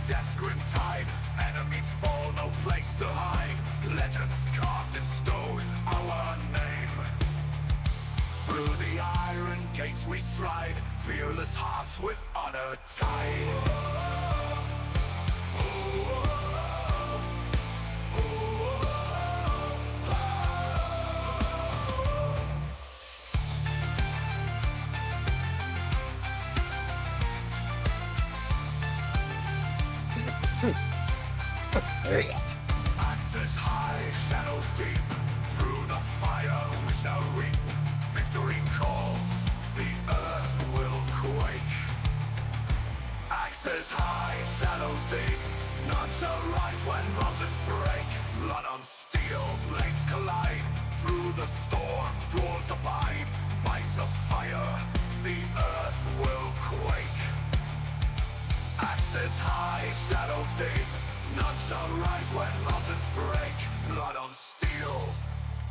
death's grim tide. Enemies fall, no place to hide. Legends carved in stone, our name. Through the iron gates we stride, fearless hearts with honor tied. Axes high, shadows deep. Through the fire we shall reap. Victory calls, the earth will quake. Axes high, shadows deep. None shall rise when mountains break. Blood on steel, blades collide. Through the storm, dwarves abide. Bites of fire, the earth will quake. Axes high, shadows deep. None shall rise when mountains break. Blood on steel,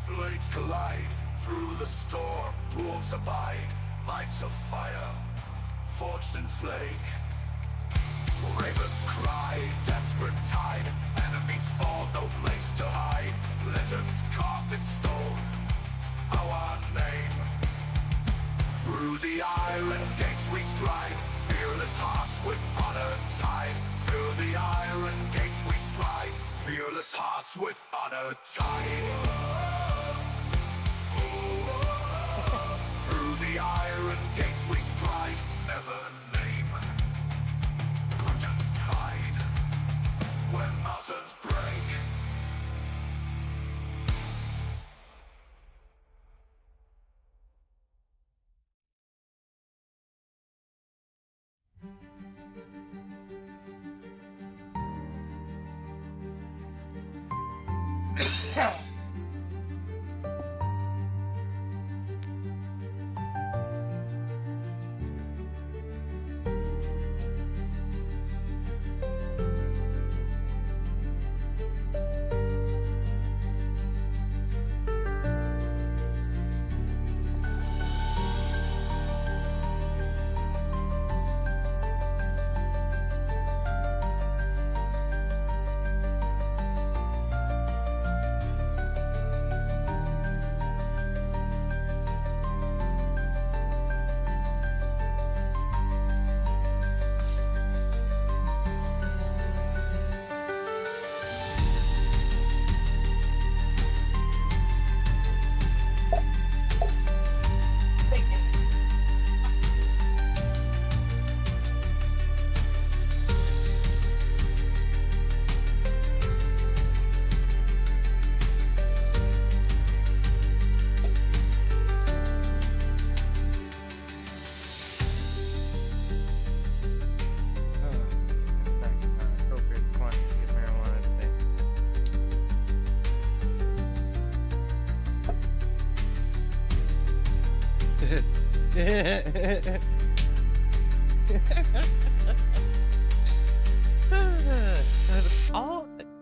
blades collide. Through the storm, dwarves abide. Mights of fire, forged in flake. Ravens cry, desperate tide. Enemies fall, no place to hide. Legends carved in stone, our name. Through the iron gates we stride. Fearless hearts with honor tied. Through the iron gates we stride. Fearless hearts with honor tied. Through the iron gates we stride. Never name. Legends tied. When mountains break.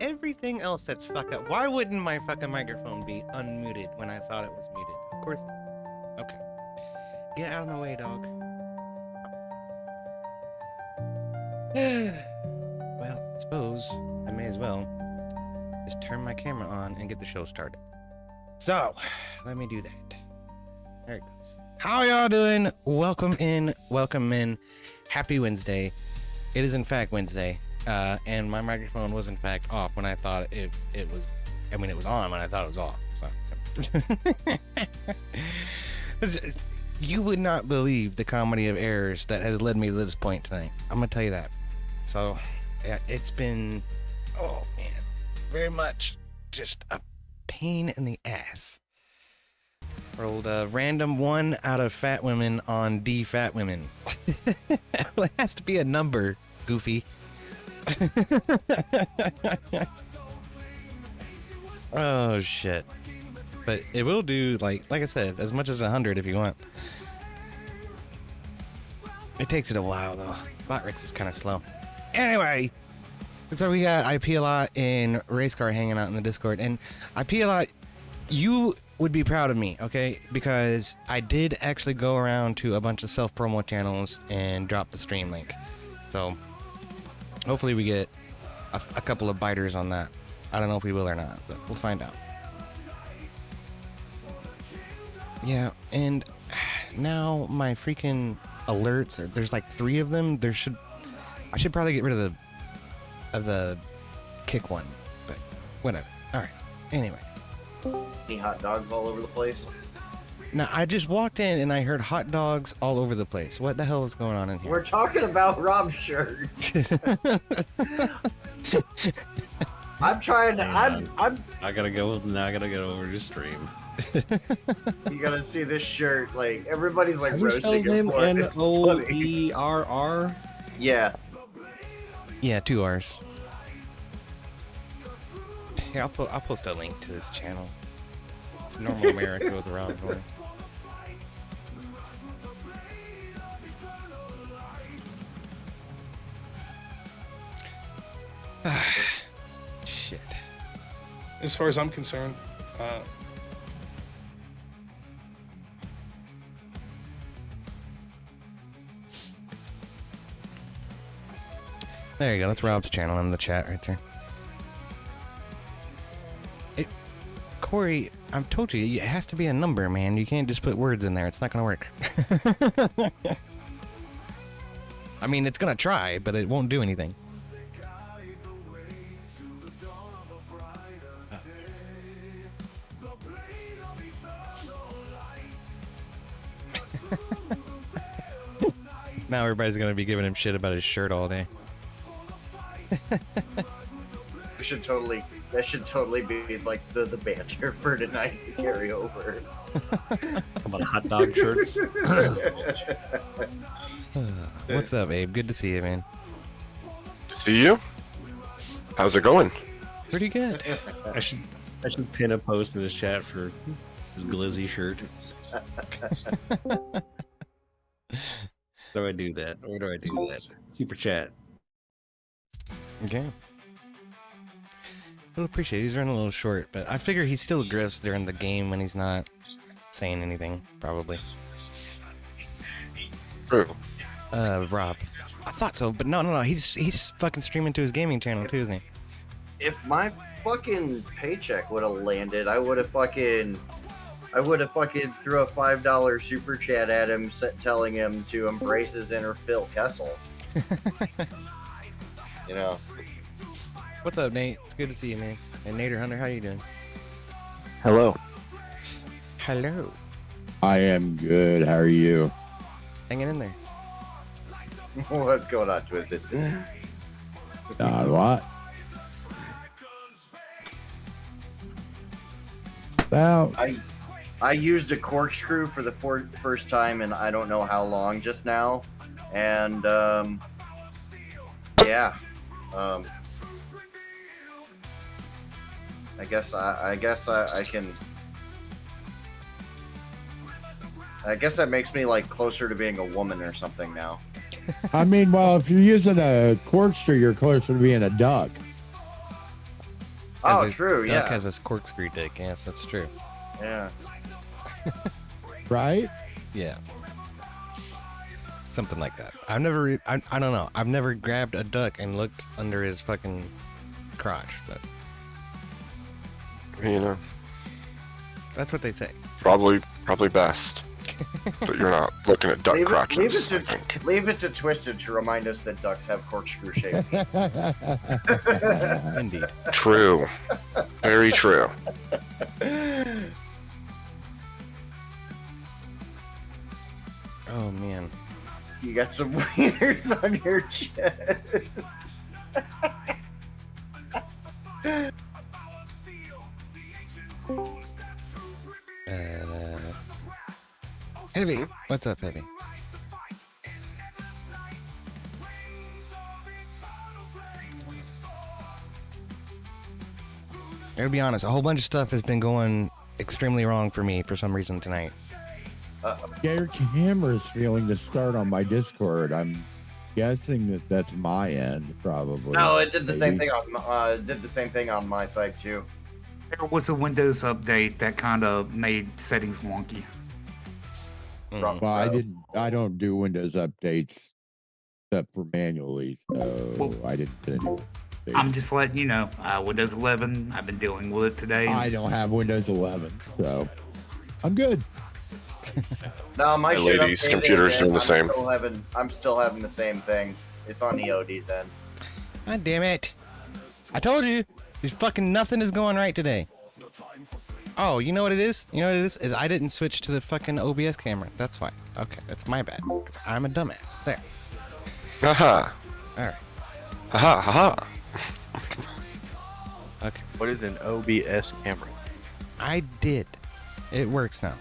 Everything else that's fucked up. Why wouldn't my fucking microphone be unmuted when I thought it was muted? Of course. Okay. Get out of my way, dog. Well, I suppose I may as well just turn my camera on and get the show started. So, let me do that. There it goes. How y'all doing? Welcome in. Happy Wednesday. It is in fact Wednesday. And my microphone was in fact off when I thought it was, I mean, it was on when I thought it was off. So you would not believe the comedy of errors that has led me to this point tonight. I'm gonna tell you that. So yeah, it's been, oh man, very much just a pain in the ass. Rolled a random 1 out of fat women on D fat women. Well, it has to be a number, goofy. Oh shit. But it will do, like I said, as much as 100 if you want. It takes it a while though. Botrix is kind of slow. Anyway, so we got IP a lot in Race Car hanging out in the Discord, and IP a lot, you would be proud of me, okay? Because I did actually go around to a bunch of self-promo channels and drop the stream link. So Hopefully we get a couple of biters on that. I don't know if we will or not, but we'll find out. Yeah, and now my freaking alerts, there's like 3 of them. I should probably get rid of the kick one, but whatever. All right. Anyway. Any hot dogs all over the place? Now, I just walked in and I heard hot dogs all over the place. What the hell is going on in here? We're talking about Rob's shirt. I'm trying to. I gotta go now. I gotta get over to stream. You gotta see this shirt. Like everybody's like How do you spell his roasting name? it. It's funny. Noerr. Yeah. Yeah, 2 R's. Here, I'll post a link to this channel. It's normal America goes around going. Shit. As far as I'm concerned, There you go. That's Rob's channel in the chat right there. Corey, I've told you, it has to be a number, man. You can't just put words in there. It's not going to work. I mean, it's going to try, but it won't do anything. Now everybody's going to be giving him shit about his shirt all day. That should totally be like the banter for tonight to carry over. About hot dog shirts. What's up, Abe? Good to see you, man. See you? How's it going? Pretty good. I should pin a post in his chat for his glizzy shirt. How do I do that? Where do I do that? Super chat. Okay. We'll appreciate it. He's running a little short, but I figure he still aggressive during the game when he's not saying anything, probably. True. Rob. I thought so, but no. He's fucking streaming to his gaming channel too, isn't he? If my fucking paycheck would have landed, I would have fucking threw a $5 super chat at him, telling him to embrace his inner Phil Kessel. You know. What's up, Nate? It's good to see you, man. And Nader Hunter, how you doing? Hello. Hello. I am good. How are you? Hanging in there. What's going on, Twisted? Not a lot. About I used a corkscrew for the first time in I don't know how long just now, and yeah. I guess I can. I guess that makes me like closer to being a woman or something now. I mean, well, if you're using a corkscrew, you're closer to being a duck. Oh, true. Duck Yeah. has this corkscrew dick. Yes, that's true. Yeah. Right? Yeah. Something like that. I've never. I don't know. I've never grabbed a duck and looked under his fucking crotch, but You know, that's what they say. probably best. But you're not looking at duck crotches, I think. Leave it to Twisted to remind us that ducks have corkscrew shape. Indeed. True. Very true. Oh man. You got some wieners on your chest. Heavy. What's up, Heavy? I gotta be honest, a whole bunch of stuff has been going extremely wrong for me for some reason tonight. Yeah, your camera's failing to start on my Discord. I'm guessing that that's my end, probably. No, it did the same Maybe. thing on my side too. There was a Windows update that kind of made settings wonky. Mm. Well, I don't do Windows updates except for manually, so I didn't get any. I'm just letting you know, Windows 11, I've been dealing with it today. I don't have Windows 11, so I'm good. No, my The shit ladies' updated, computer's and doing the same. I'm still having the same thing. It's on EOD's end. God damn it. I told you. There's fucking nothing is going right today. Oh, you know what it is? You know what it is? Is I didn't switch to the fucking OBS camera. That's why. Okay, that's my bad. 'Cause I'm a dumbass. There. Haha. Alright. Haha. Haha. Okay. What is an OBS camera? I did. It works now.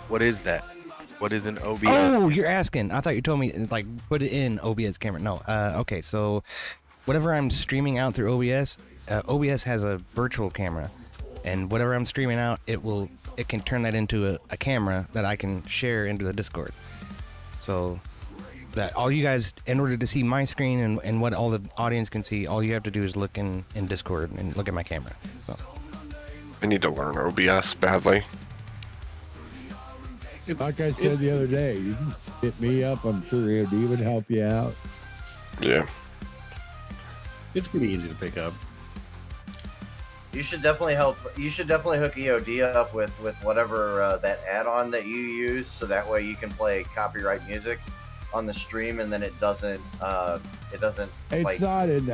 What is that? What is an OBS? Oh, you're asking. I thought you told me, like, put it in OBS camera. No. Okay, so whatever I'm streaming out through OBS, OBS has a virtual camera. And whatever I'm streaming out, it can turn that into a camera that I can share into the Discord. So that all you guys, in order to see my screen and what all the audience can see, all you have to do is look in Discord and look at my camera. So. I need to learn OBS badly. Like I said the other day, you can hit me up. I'm sure EOD would help you out. Yeah. It's pretty easy to pick up. You should definitely help. You should definitely hook EOD up with whatever that add-on that you use, so that way you can play copyright music on the stream, and then it doesn't. It's like, not an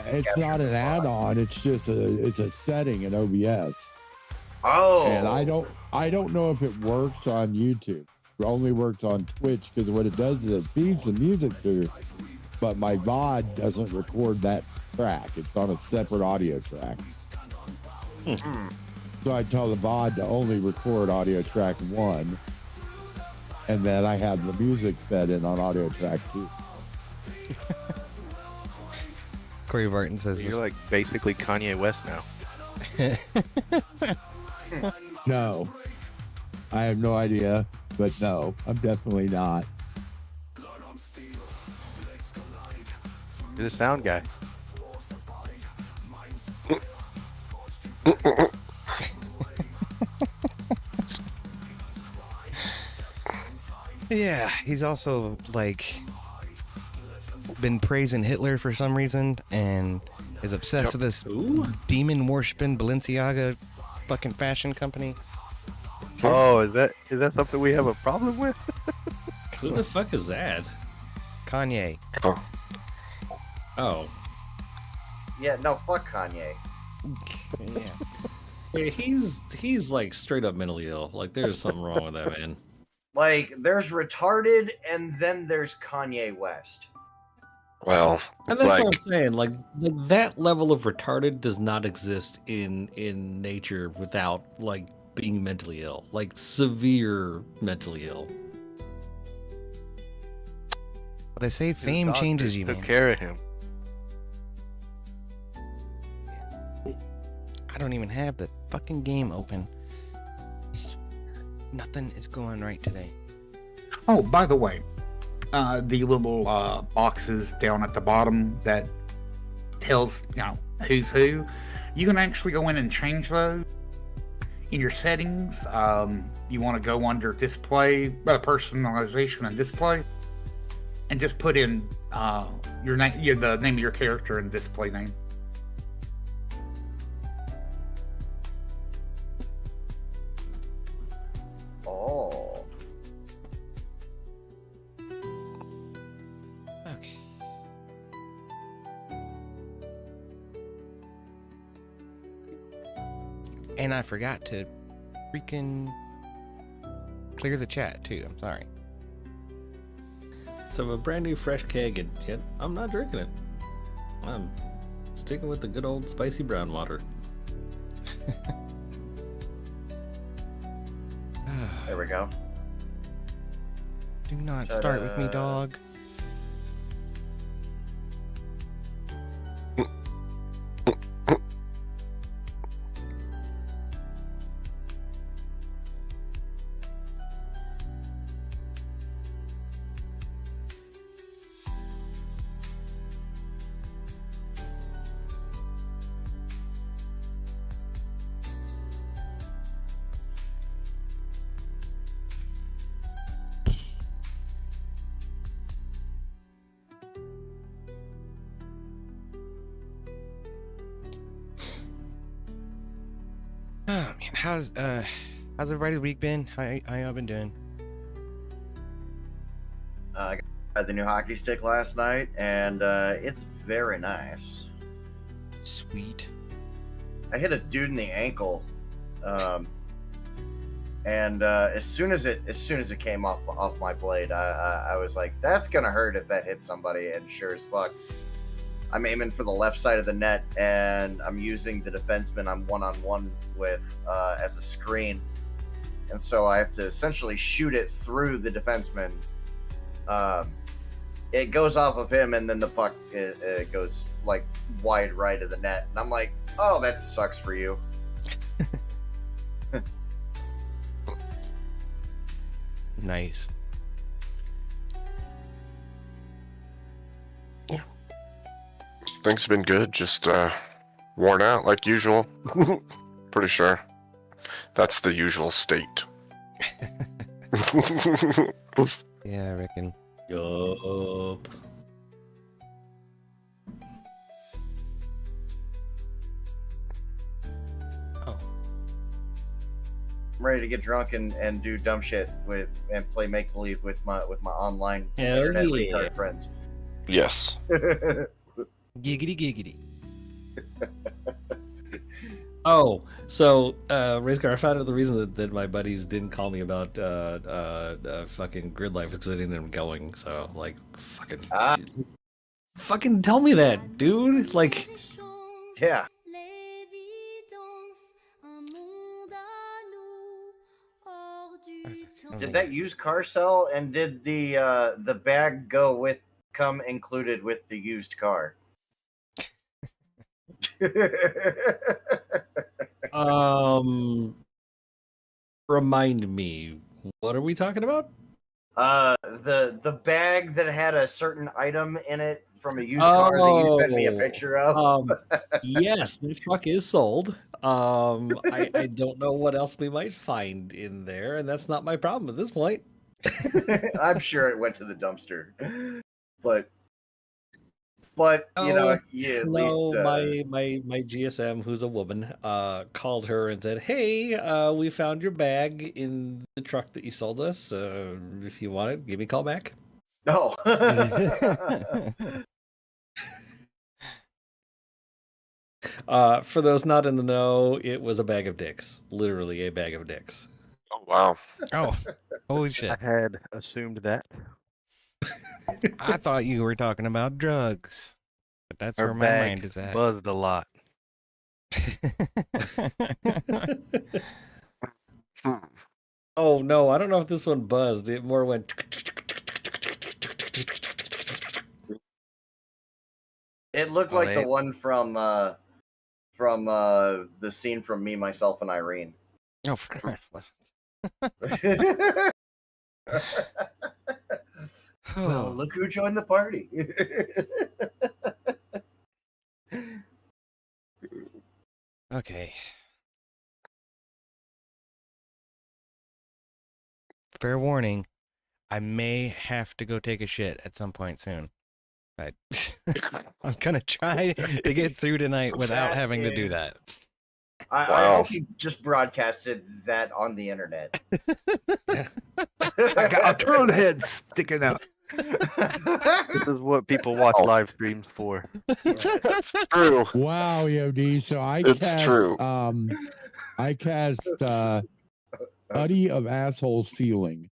add-on. It's just a setting in OBS. Oh. And I don't know if it works on YouTube. It only works on Twitch, because what it does is it feeds the music through, but my VOD doesn't record that track. It's on a separate audio track. So I tell the VOD to only record audio track 1, and then I have the music fed in on audio track 2. Corey Barton says You're like basically Kanye West now. No, I have no idea, but no, I'm definitely not. You're the sound guy. Yeah, he's also like been praising Hitler for some reason and is obsessed with this demon worshiping Balenciaga fucking fashion company. Oh, is that something we have a problem with? Who the fuck is that? Kanye. Oh. Yeah, no, fuck Kanye. Yeah. Wait, he's like straight up mentally ill. Like there's something wrong with that man. Like, there's retarded, and then there's Kanye West. Well, And that's like, what I'm saying. Like that level of retarded does not exist in nature without like being mentally ill, like severe mentally ill. But they say fame changes you, Took man. care of him. I don't even have the fucking game open. Nothing is going right today. Oh, by the way, the little boxes down at the bottom that tells, who's who, you can actually go in and change those in your settings. You want to go under display, personalization and display, and just put in your name, the name of your character and display name. Oh. Okay. And I forgot to freaking clear the chat too. I'm sorry. So a brand new fresh keg, and yet I'm not drinking it. I'm sticking with the good old spicy brown water. There we go. Do not start with me, Ta-da. dog. How's everybody's week been? How y'all been doing? I got the new hockey stick last night, and it's very nice. Sweet. I hit a dude in the ankle, and as soon as it came off my blade, I was like, "That's gonna hurt if that hits somebody." And sure as fuck, I'm aiming for the left side of the net, and I'm using the defenseman I'm one-on-one with as a screen, and so I have to essentially shoot it through the defenseman. It goes off of him, and then the puck it goes like wide right of the net, and I'm like, "Oh, that sucks for you." Nice. Things have been good, just worn out like usual. Pretty sure that's the usual state. Yeah, I reckon. Yup. Oh. I'm ready to get drunk and do dumb shit and play make believe with my online Hell internet yeah. retard friends. Yes. Giggity giggity. Oh, so Racecar, I found out the reason that my buddies didn't call me about fucking grid life is because I didn't end up going. So like, fucking tell me that, dude. Like, Yeah. Did that used car sell, and did the bag come included with the used car? Remind me, what are we talking about? The bag that had a certain item in it from a used car that you sent me a picture of. Yes, the truck is sold. I don't know what else we might find in there, and that's not my problem at this point. I'm sure it went to the dumpster, but you know, yeah, at least my GSM, who's a woman, called her and said, "Hey, we found your bag in the truck that you sold us. If you want it, give me a call back." No. For those not in the know, it was a bag of dicks. Literally a bag of dicks. Oh wow. Oh, holy I shit! had assumed that. I thought you were talking about drugs, but that's Our where my bag mind is at. buzzed a lot. Oh no, I don't know if this one buzzed. It more went. It looked like the one from the scene from Me, Myself, and Irene. Oh, for Christ's Well, look who joined the party. Okay. Fair warning, I may have to go take a shit at some point soon. I'm gonna try to get through tonight without having to do that. I hope you just broadcasted that on the internet. I got a turtle head sticking out. This is what people watch live streams for. True. Wow, Yodi. So It's true. I cast Buddy of Asshole Ceiling.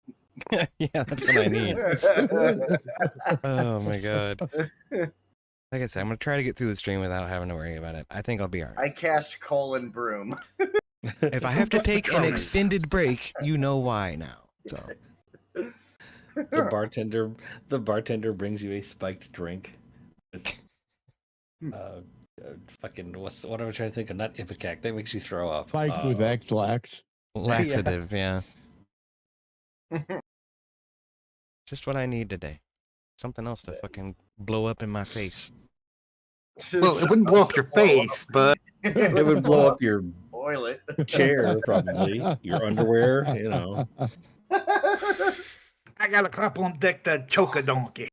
Yeah, that's what I need. Oh my god. Like I said, I'm gonna try to get through the stream without having to worry about it. I think I'll be alright. I cast Colin Broom. If I have to take an extended break, you know why now. So The bartender brings you a spiked drink. Fucking what am I trying to think of? Not Ipecac. That makes you throw up. Spiked with X-Lax. laxative, yeah. Just what I need today. Something else to fucking blow up in my face. Well, it wouldn't blow up your face, but It would blow up your Toilet. chair, probably. Your underwear, you know. I got a couple on deck to choke a donkey.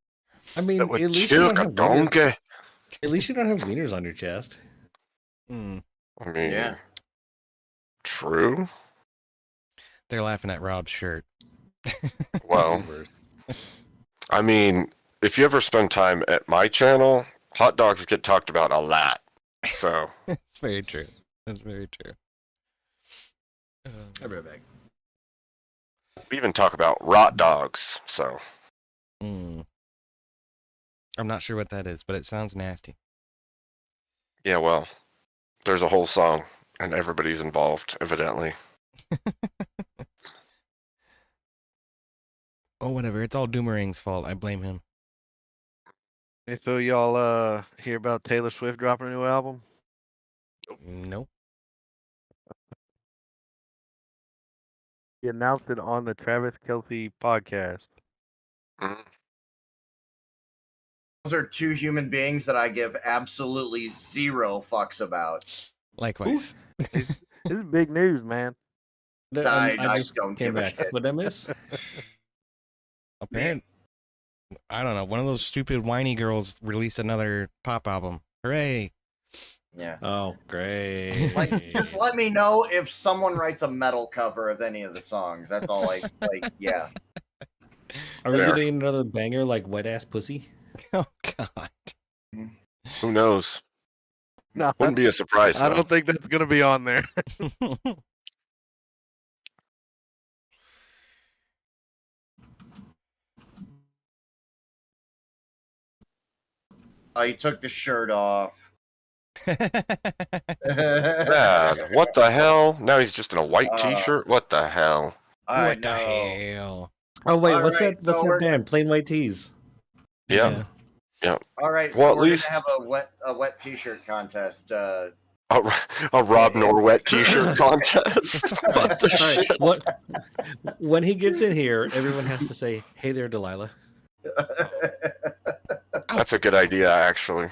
I mean, That would kill a donkey. At least you don't have wieners on your chest. Hmm. I mean, Yeah. true. They're laughing at Rob's shirt. Well, I mean, if you ever spend time at my channel, hot dogs get talked about a lot. So It's very true. That's very true. I'll be right back. we even talk about rot dogs. So I'm not sure what that is, but it sounds nasty. yeah, well, there's a whole song, and everybody's involved, evidently. Oh, whatever. It's all Doomerang's fault. I blame him. Hey, so y'all hear about Taylor Swift dropping a new album? Nope. He announced it on the Travis Kelce podcast. Mhm. Those are two human beings that I give absolutely zero fucks about. Likewise. This is big news, man. I just don't came give a back. shit. What did I miss? Apparently, I don't know. One of those stupid whiny girls released another pop album. Hooray! Yeah. Oh, great. Like, just let me know if someone writes a metal cover of any of the songs. That's all I like. Yeah. Are we There. getting another banger like Wet Ass Pussy? Oh God. Who knows? No, Wouldn't be a surprise. I though. don't think that's gonna be on there. He took the shirt off. Bad. What the hell? Now he's just in a white T-shirt. What the hell? I What the know. hell? Oh wait, All what's right, that? so What's we're- that band? Plain White Tees. Yeah. All right, Well, so at we're least- gonna have a wet T-shirt contest. A Rob Noerr wet T-shirt contest. What the All right, shit? what? When he gets in here, everyone has to say, "Hey there, Delilah." That's a good idea, actually.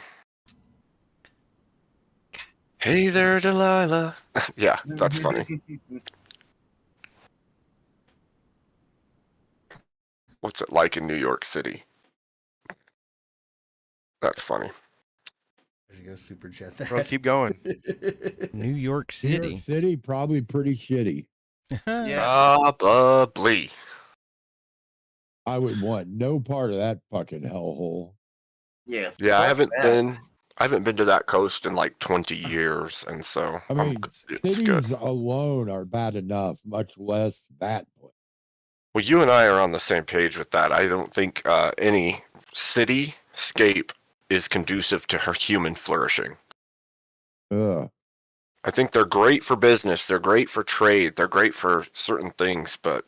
Hey there, Delilah. Yeah, that's funny. What's it like in New York City? That's funny. There you go, super jet. Bro, keep going. New York New City. York City, probably pretty shitty. Yeah. Probably. I would want no part of that fucking hellhole. Yeah. Yeah, I fuck haven't that. been to that coast in like 20 years, and so I mean, it's cities good. alone are bad enough, much less that place. Well, you and I are on the same page with that. I don't think any cityscape is conducive to her human flourishing. Ugh. I think they're great for business, they're great for trade, they're great for certain things, but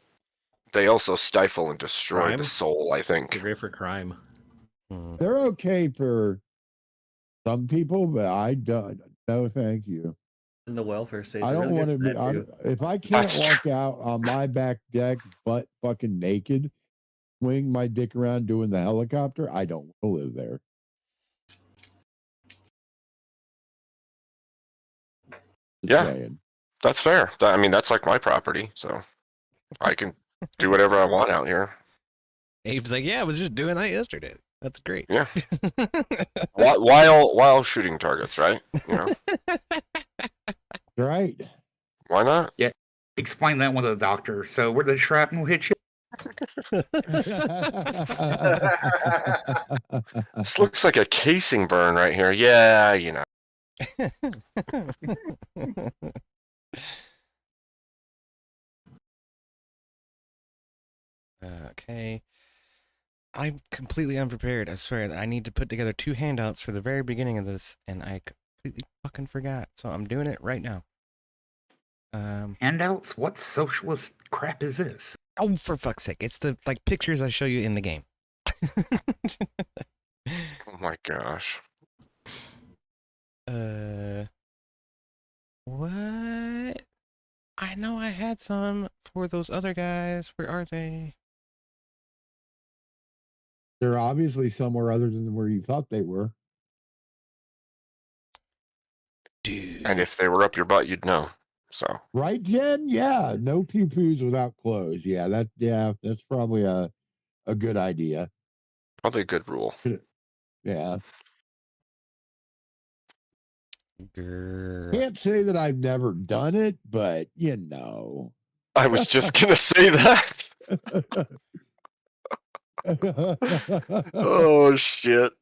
they also stifle and destroy Crime? the soul, I They're think. great for crime. They're okay for some people, but I don't. No, thank you. And the welfare state. I don't want to be. If I can't That's walk out on my back deck, butt fucking naked, swing my dick around doing the helicopter, I don't want to live there. Just Yeah. saying. That's fair. I mean, that's like my property, so I can do whatever I want out here. Abe's like, yeah, I was just doing that yesterday. That's great. Yeah. While shooting targets, right? You know, Right. why not? Explain that one to the doctor. So where the shrapnel hit you? This looks like a casing burn right here. Yeah, you know. Okay. I'm completely unprepared. I swear that I need to put together 2 handouts for the very beginning of this, and I completely fucking forgot. So I'm doing it right now. Handouts? What socialist crap is this? Oh, for fuck's sake! It's the like pictures I show you in the game. Oh my gosh. What? I know I had some for those other guys. Where are they? They're obviously somewhere other than where you thought they were. Dude. And if they were up your butt, you'd know. So Right, Jen? Yeah. No pee-poos without clothes. Yeah, that's probably a good idea. probably a good rule. Yeah. Grr. Can't say that I've never done it, but you know. I was just gonna say that. Oh shit!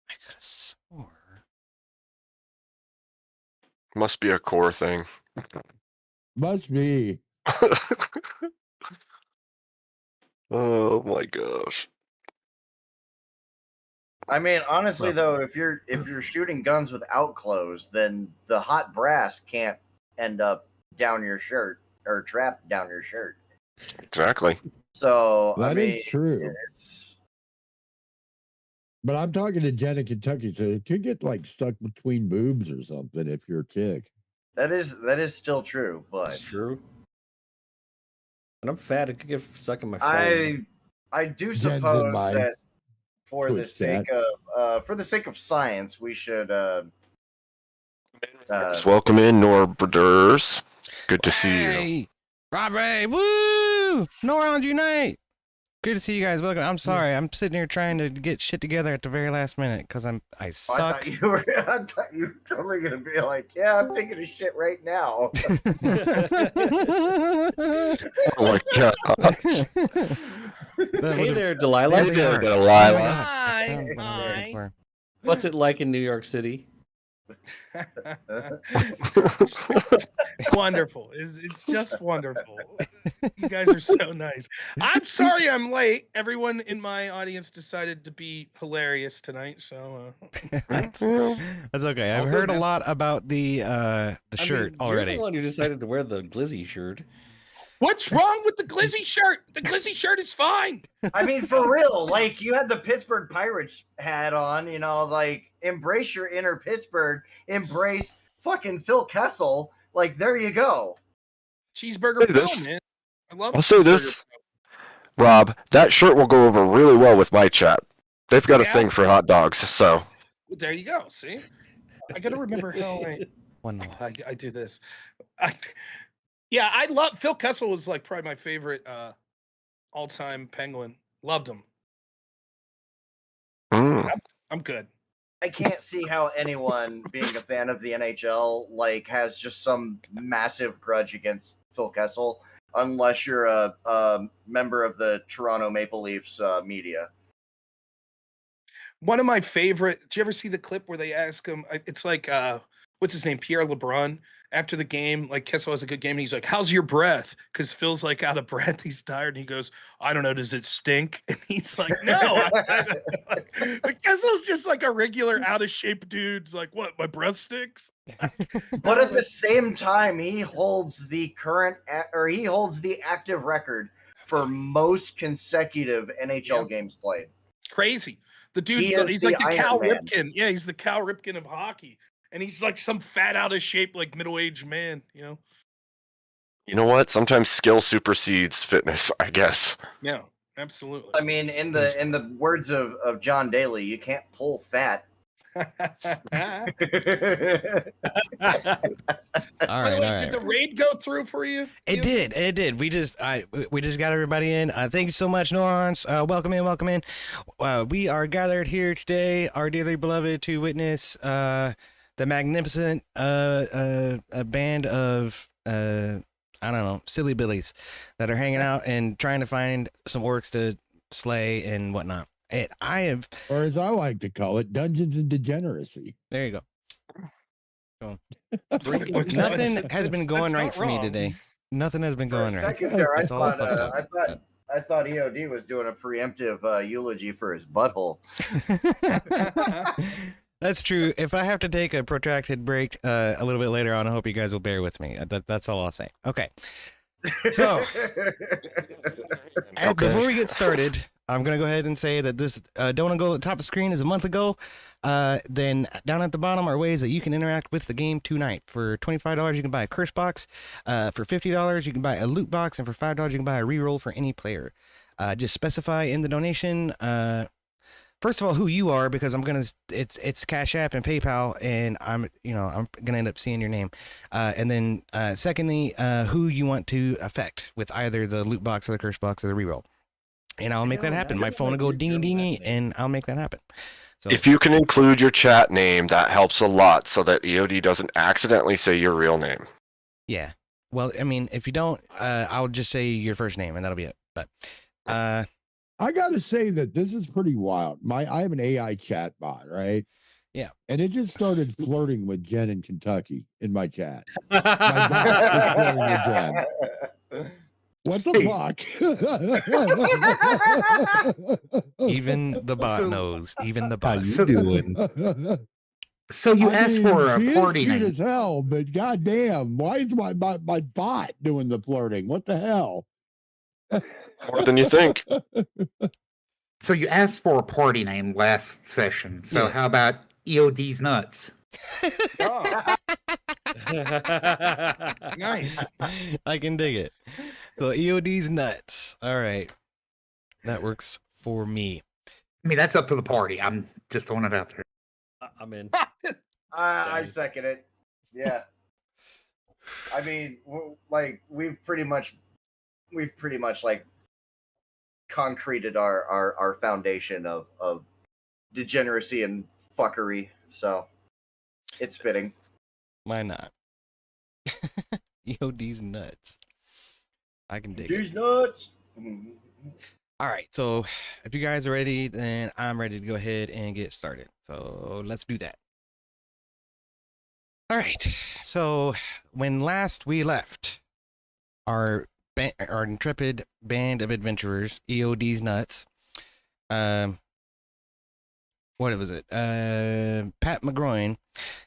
I could have swore. Must be a core thing. Must be. Oh my gosh. I mean, honestly though, if you're shooting guns without clothes, then the hot brass can't end up down your shirt or trapped down your shirt. Exactly. So That I mean, is true. It's, But I'm talking to Jen in Kentucky, so it could get like stuck between boobs or something if you're a chick. that is still true, but That's true. And I'm fat. It could get stuck in my phone. I do Jen's in suppose my that for the Twitch chat. sake of science, we should Let's welcome in Noerr. Good to see you. Hey, Ray, woo! Noerr Unite. Good to see you guys. Welcome. I'm sorry. I'm sitting here trying to get shit together at the very last minute because I I suck. thought you were totally gonna be like, yeah, I'm taking a shit right now. Oh my god. Hey there, Delilah. Hey there, Delilah. Hi. What's it like in New York City? Wonderful. It's just wonderful. You guys are so nice. I'm sorry I'm late. Everyone in my audience decided to be hilarious tonight, so That's okay. I've heard a lot about the shirt already. You're the one who decided to wear the glizzy shirt. what's wrong with the glizzy shirt? The glizzy shirt is fine. I mean, for real, like you had the Pittsburgh Pirates hat on, you know, like embrace your inner Pittsburgh, embrace fucking Phil Kessel. Like, there you go. Cheeseburger Hey, Phil, this- man. I love I'll say Cheeseburger this, Phil. Rob. That shirt will go over really well with my chat. They've got a Yeah. thing for hot dogs, so Well, there you go. See, I gotta remember how I do this. I love Phil Kessel was like probably my favorite all-time Penguin. Loved him. I'm good. I can't see how anyone being a fan of the NHL like has just some massive grudge against Phil Kessel, unless you're a member of the Toronto Maple Leafs media. One of my favorite. Did you ever see the clip where they ask him? It's like what's his name, Pierre LeBrun. After the game, like Kessel has a good game, and he's like, "How's your breath?" Because Phil's like out of breath, he's tired, and he goes, "I don't know, does it stink?" And he's like, "No." But Kessel's just like a regular out of shape dude. He's like, "What? My breath stinks." But at the same time, he holds the active record for most consecutive NHL games played. Crazy. The dude, He is he's the like the Iron Cal Man. Ripken. Yeah, he's the Cal Ripken of hockey. And he's like some fat out of shape, like middle-aged man, you know? you know what? Sometimes skill supersedes fitness, I guess. Yeah, absolutely. I mean, in the words of John Daly, you can't pull fat. All By right, the way, all did right. the raid go through for you? It did. It did. We just got everybody in. Thank you so much, Noerr. Welcome in. We are gathered here today, our dearly beloved, to witness the magnificent a band of I don't know, silly billies that are hanging out and trying to find some orcs to slay and whatnot. And I have, Or as I like to call it, Dungeons and Degeneracy. there you go. Nothing Nothing has been going right for me today. Nothing has been For going a right. second there, It's all fucked up. I thought EOD was doing a preemptive eulogy for his butthole. That's true. If I have to take a protracted break a little bit later on, I hope you guys will bear with me. That's all I'll say. Okay. So, and before we get started, I'm going to go ahead and say that this Don't Wanna Go at the top of the screen is a month ago. Then down at the bottom are ways that you can interact with the game tonight. For $25, you can buy a curse box. For $50, you can buy a loot box. And for $5, you can buy a reroll for any player. Just specify in the donation, first of all, who you are, because it's Cash App and PayPal, and I'm gonna end up seeing your name. And then secondly, who you want to affect with either the loot box or the curse box or the reroll. and I'll make that No, happen. now My you phone will like go your dingy girl dingy, last name. and I'll make that happen. So If you can include your chat name, that helps a lot so that EOD doesn't accidentally say your real name. yeah, well, I mean, if you don't, I'll just say your first name, and that'll be it. But I gotta say that this is pretty wild. I have an AI chat bot, right? Yeah. And it just started flirting with Jen in Kentucky in my chat. My bot is flirting with Jen. What the fuck? even the bot So- knows. Even the How bot. you So- doing? So you asked for a she party is cute name. as hell, but goddamn, why is my bot doing the flirting? What the hell? More than you think. So you asked for a party name last session. So Yeah. how about EOD's Nuts? Oh, nice. I can dig it. So EOD's nuts. All right, that works for me. I mean, that's up to the party. I'm just throwing it out there. I'm in. I second it. Yeah. I mean, like we've pretty much like concreted our foundation of degeneracy and fuckery. So it's fitting. Why not? EOD's nuts. I can dig These it. nuts. All right, so if you guys are ready, then I'm ready to go ahead and get started. So let's do that. All right, so when last we left our intrepid band of adventurers, EOD's nuts, what was it? Pat McGroin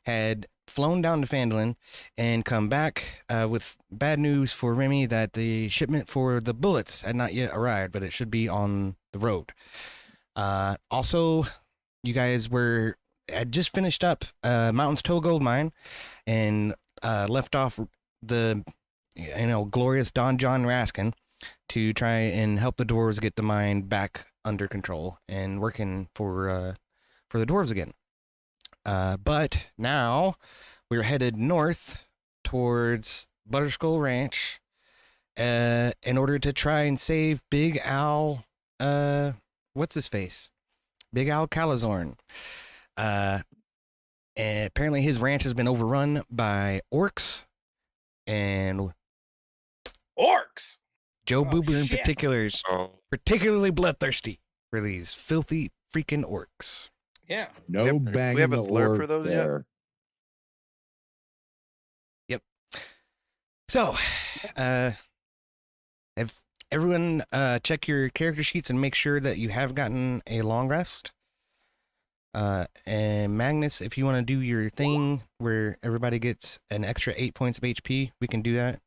had flown down to Fandolin and come back with bad news for Remmy that the shipment for the bullets had not yet arrived, but it should be on the road. Also, you guys had just finished up Mountain's Toe Gold Mine and left off the glorious Don John Raskin to try and help the dwarves get the mine back under control and working for the dwarves again. But now we're headed north towards Butterskull Ranch in order to try and save Big Al, what's his face? Big Al Calazorn. And apparently his ranch has been overrun by orcs, and Orcs. Joe Oh, Boober in shit. particular is particularly bloodthirsty for these filthy freaking orcs. Yeah. No Yep. banging We have a the blurb for orcs those yet? there. So, if everyone check your character sheets and make sure that you have gotten a long rest. And Magnus, if you want to do your thing where everybody gets an extra 8 points of HP, we can do that.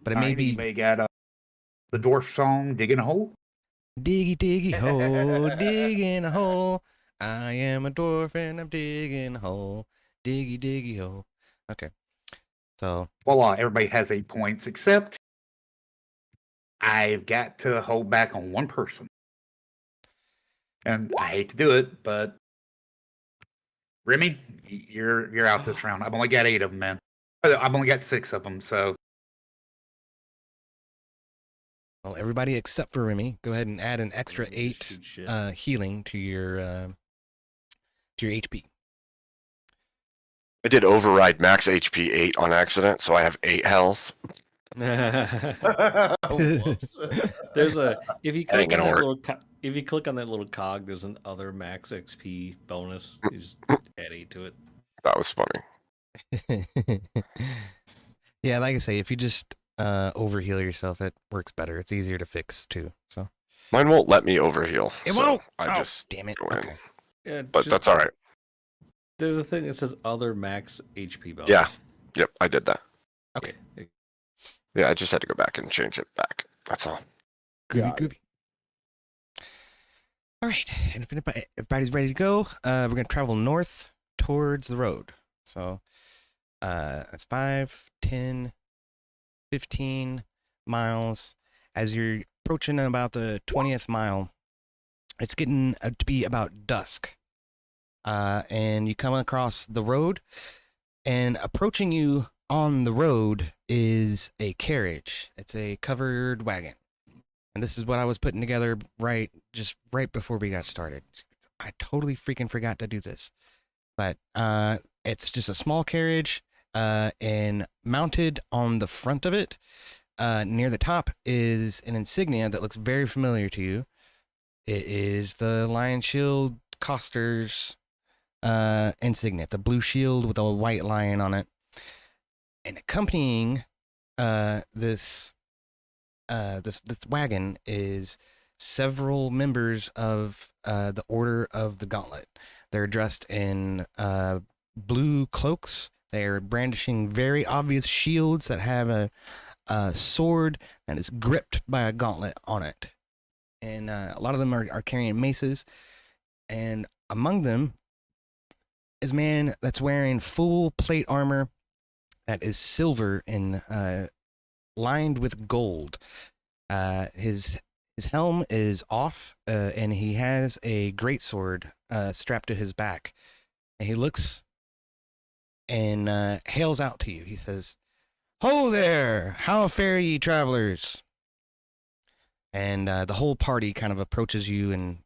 But it may be Anybody got the dwarf song, Digging a Hole? diggy diggy hole, digging a hole. I am a dwarf and I'm digging a hole, diggy diggy hole. Okay, so Voila, everybody has 8 points, except I've got to hold back on one person. And I hate to do it, but Remy, you're out this round. I've only got 8 of them, man. I've only got 6 of them, so well, everybody except for Remmy, go ahead and add an extra Remmy 8 just shoots shit. healing to your HP. I did override max HP 8 on accident, so I have 8 health. Whoops. There's a if you Ain't click on gonna that work. little if you click on that little cog, there's an other max XP bonus. You just add 8 to it. That was funny. Yeah, like I say, if you just overheal yourself, it works better. It's easier to fix too. So Mine won't let me overheal. it so won't. I Oh, just damn it. go in. Okay. Yeah, But just- that's all right. There's a thing that says other max HP bonus. Yeah. Yep, I did that. Okay. Yeah. Yeah, I just had to go back and change it back. That's all. Groovy, Got it. groovy. All right, and if everybody's ready to go, we're gonna travel north towards the road. So that's 5, 10, 15 miles. As you're approaching about the 20th mile, it's getting to be about dusk. And you come across the road, and approaching you on the road is a carriage. It's a covered wagon. And this is what I was putting together right before we got started. I totally freaking forgot to do this. But it's just a small carriage, and mounted on the front of it, near the top, is an insignia that looks very familiar to you. It is the Lion Shield Coster's insignia. It's a blue shield with a white lion on it. And accompanying this wagon is several members of the Order of the Gauntlet. They're dressed in blue cloaks. They're brandishing very obvious shields that have a sword that is gripped by a gauntlet on it. And a lot of them are carrying maces. And among them is a man that's wearing full plate armor that is silver and lined with gold. His helm is off, and he has a greatsword strapped to his back. And he looks and hails out to you. He says, "Ho there! How fare ye, travelers?" And the whole party kind of approaches you and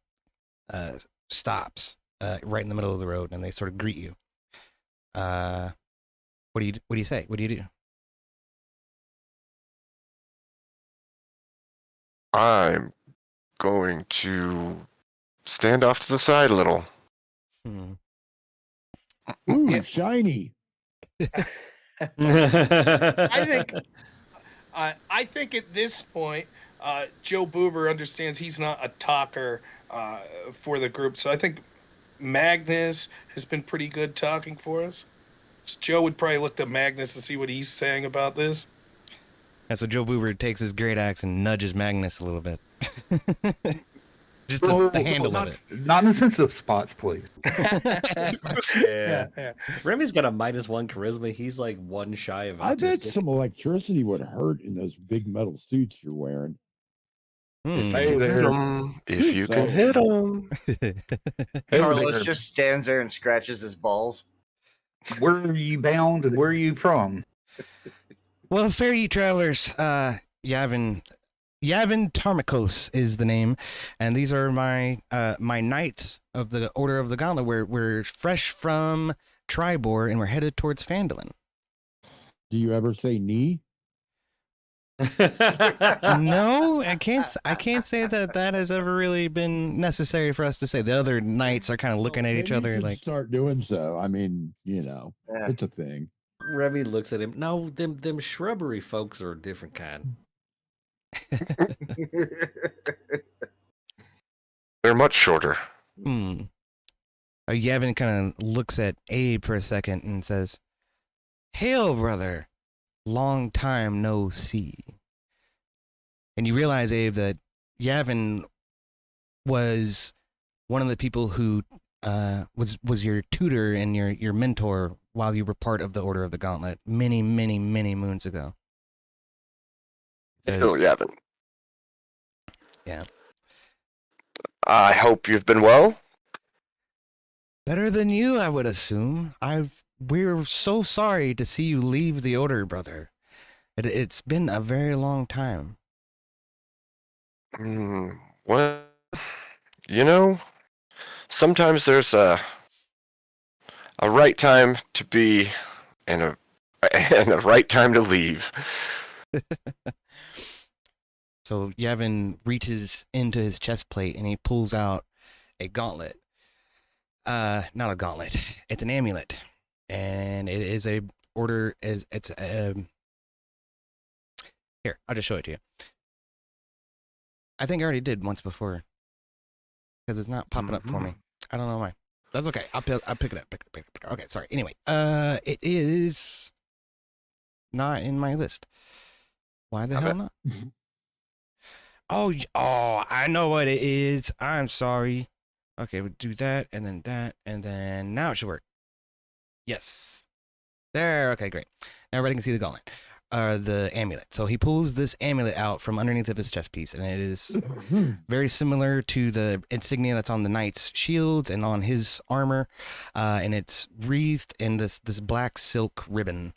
stops right in the middle of the road, and they sort of greet you. What do you say? What do you do? I'm going to stand off to the side a little. Hmm. Ooh, Yeah. shiny. I think at this point, Joe Boober understands he's not a talker for the group. So I think Magnus has been pretty good talking for us. So Joe would probably look to Magnus to see what he's saying about this. And so Joe Boober takes his great axe and nudges Magnus a little bit. Just Oh, the handle not, of it. not in the sensitive spots, please. Yeah. Yeah. Remmy's got a -1 charisma. He's like one shy of I bet autistic. some electricity would hurt in those big metal suits you're wearing. Hmm. Hey Hit there. 'em if you can So- hit 'em. Hey Carlos there. just stands there and scratches his balls. Where are you bound and where are you from? Well, fare ye travelers, Yavin Tarmakos is the name, and these are my my knights of the Order of the Gauntlet. We're fresh from Tribor, and we're headed towards Phandalin. Do you ever say knee? No, I can't say that has ever really been necessary for us to say. The other knights are kind of looking at each Maybe you other should like, start doing so. I mean, Yeah. it's a thing. Remy looks at him. No, them shrubbery folks are a different kind. They're much shorter. hmm. Yavin kind of looks at Abe for a second and says, "Hail, brother. Long time no see." And you realize, Abe, that Yavin was one of the people who was your tutor and your mentor while you were part of the Order of the Gauntlet many, many, many moons ago. Says, Oh, Yavin. Yeah. I hope you've been well. "Better than you, I would assume. We're so sorry to see you leave the Order, brother. It's been a very long time." Well, sometimes there's a right time to be and a right time to leave. So Yavin reaches into his chest plate and he pulls out a gauntlet. Not a gauntlet. It's an amulet, and it is a order. It's here. I'll just show it to you. I think I already did once before because it's not popping up for me. I don't know why. That's okay. I'll pick it up. Pick it up. Okay, sorry. Anyway, it is not in my list. Why the hell not? Oh, I know what it is. I'm sorry. Okay, we'll do that, and then now it should work. Yes. There, okay, great. Now everybody can see the gauntlet. The amulet. So he pulls this amulet out from underneath of his chest piece, and it is very similar to the insignia that's on the knight's shields and on his armor, and it's wreathed in this black silk ribbon.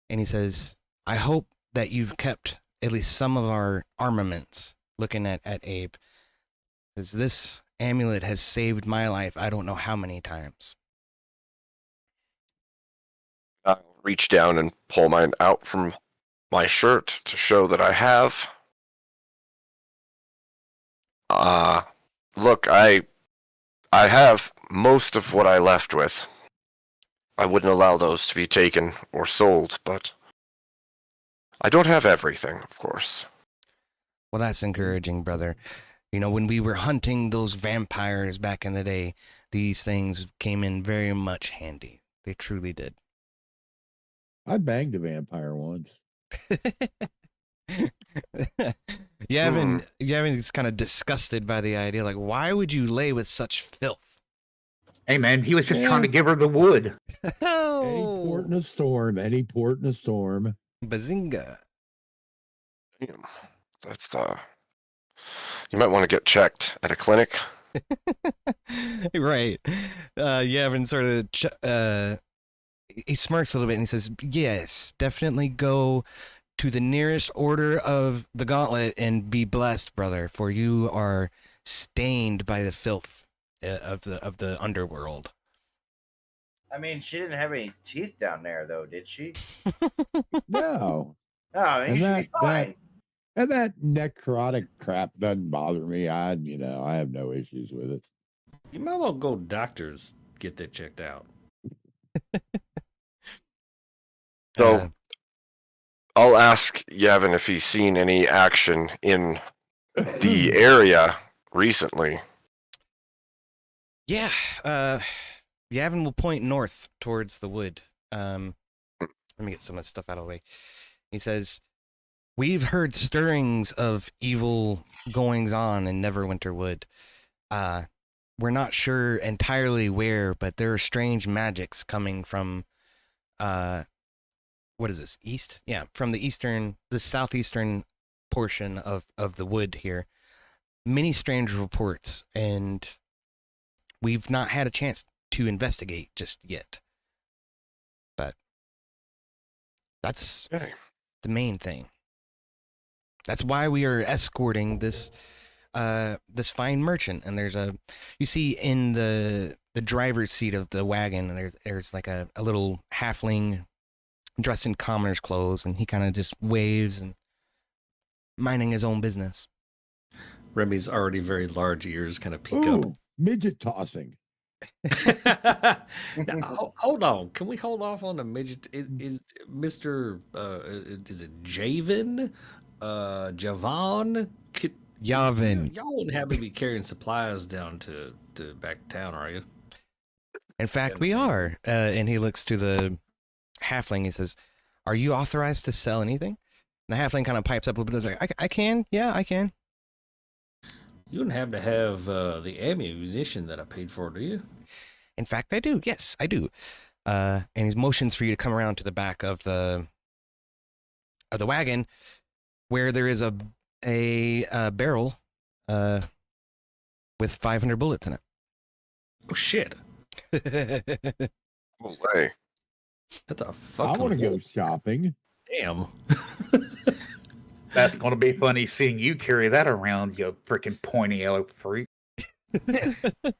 And he says, "I hope that you've kept at least some of our armaments looking at Abe. Says, this amulet has saved my life I don't know how many times. I'll reach down and pull mine out from my shirt to show that I have. Look, I have most of what I left with. I wouldn't allow those to be taken or sold, but I don't have everything, of course. Well, that's encouraging, brother. You know, when we were hunting those vampires back in the day, these things came in very much handy. They truly did. I banged a vampire once. Yavin's kind of disgusted by the idea. Like, why would you lay with such filth? Hey, man, he was just trying to give her the wood. Any port in a storm. Any port in a storm. Bazinga. Damn. That's you might want to get checked at a clinic. Right. Yavin sort of he smirks a little bit and he says, yes, definitely go to the nearest order of the gauntlet and be blessed, brother, for you are stained by the filth of the underworld. I mean, she didn't have any teeth down there, though, did she? No. Oh, you should be fine. And that necrotic crap doesn't bother me. I have no issues with it. You might well go doctors get that checked out. So I'll ask Yavin if he's seen any action in the area recently. Yeah. Yavin will point north towards the wood. Let me get some of this stuff out of the way. He says, we've heard stirrings of evil goings on in Neverwinter Wood. We're not sure entirely where, but there are strange magics coming from, what is this, east? Yeah, from the southeastern portion of the wood here. Many strange reports, and we've not had a chance to investigate just yet. But that's the main thing. That's why we are escorting this fine merchant. And you see in the driver's seat of the wagon, there's like a little halfling dressed in commoner's clothes, and he kind of just waves and minding his own business. Remy's already very large ears kind of peek up. Midget tossing. Now, hold on. Can we hold off on the midget? Is Mr. Is it Javen? Javon? Yavin. Y'all wouldn't have to be carrying supplies down to back to town, are you? In fact, we are. And he looks to the halfling. He says, are you authorized to sell anything? And the halfling kind of pipes up a little bit. Like, I can. Yeah, I can. You wouldn't have to have the ammunition that I paid for, do you? In fact, I do. Yes, I do. And he motions for you to come around to the back of the wagon, where there is a barrel with 500 bullets in it. Oh shit! No way. That's a fucking. I want to go shopping. Damn. That's going to be funny seeing you carry that around, you freaking pointy yellow freak. I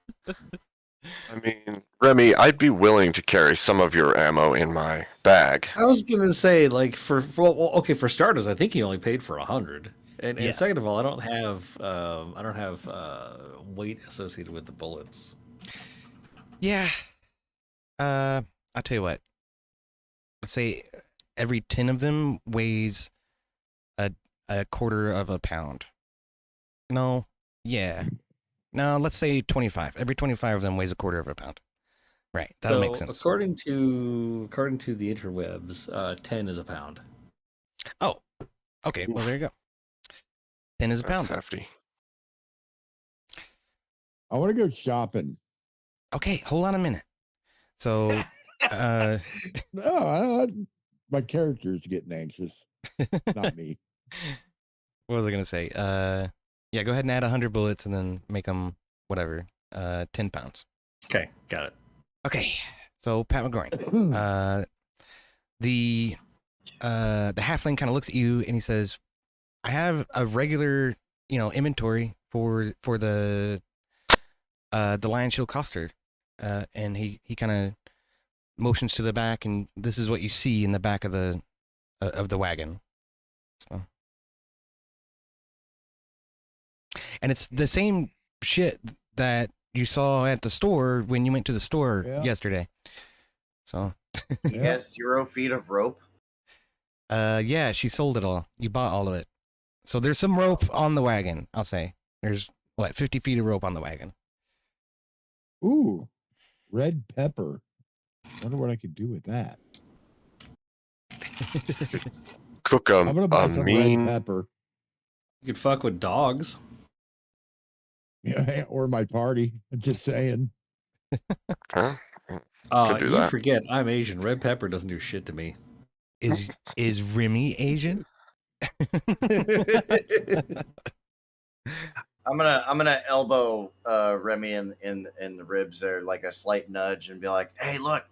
mean, Remy, I'd be willing to carry some of your ammo in my bag. I was gonna say, like, for starters, I think he only paid for 100, and second of all, I don't have weight associated with the bullets. Yeah. I'll tell you what. Let's say every 10 of them weighs a quarter of a pound. No. Yeah. No, let's say 25. Every 25 of them weighs a quarter of a pound. Right. That'll make sense. According to the interwebs, 10 is a pound. Oh. Okay. Well, there you go. 10 is a pound. That's hefty. I want to go shopping. Okay. Hold on a minute. So, No, my character's getting anxious. Not me. What was I gonna say? Yeah, go ahead and add 100 bullets and then make them whatever, 10 pounds. Okay, got it. Okay, so Pat McGroin, the halfling kind of looks at you and he says, "I have a regular inventory for the Lion Shield Coster, and he kind of motions to the back, and this is what you see in the back of the wagon. So, and it's the same shit that you saw at the store when you went to the store yesterday. So He has 0 feet of rope. yeah, she sold it all. You bought all of it. So there's some rope on the wagon, I'll say. There's 50 feet of rope on the wagon. Ooh, red pepper. Wonder what I could do with that. Cook I'm gonna buy a some mean. red pepper. You could fuck with dogs. Yeah, or my party. I'm just saying. Huh? Could do You that. forget I'm Asian. Red pepper doesn't do shit to me. Is Remmy Asian? I'm gonna elbow Remy in the ribs there, like a slight nudge, and be like, "Hey, look!"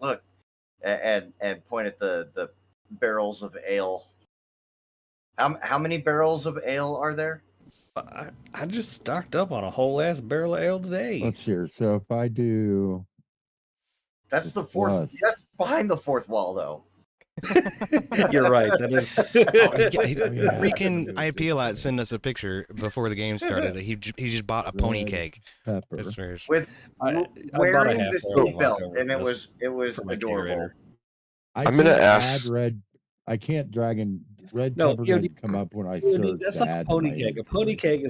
and point at the barrels of ale. How many barrels of ale are there? I just stocked up on a whole ass barrel of ale today. Let's hear. So if I do, That's the fourth. Plus. That's behind the fourth wall, though. You're right. That is. Freaking IP lot sent us a picture before the game started that he just bought a pony Red keg. pepper. That's where With I bought a wearing half the barrel of seatbelt, vodka and it just was for my adorable. carburetor. I'm gonna can't ask- add red. I can't drag in red No, pepper. you know, Doesn't come up when I Dude, search. that's to not a add pony my keg. A pony inventory. keg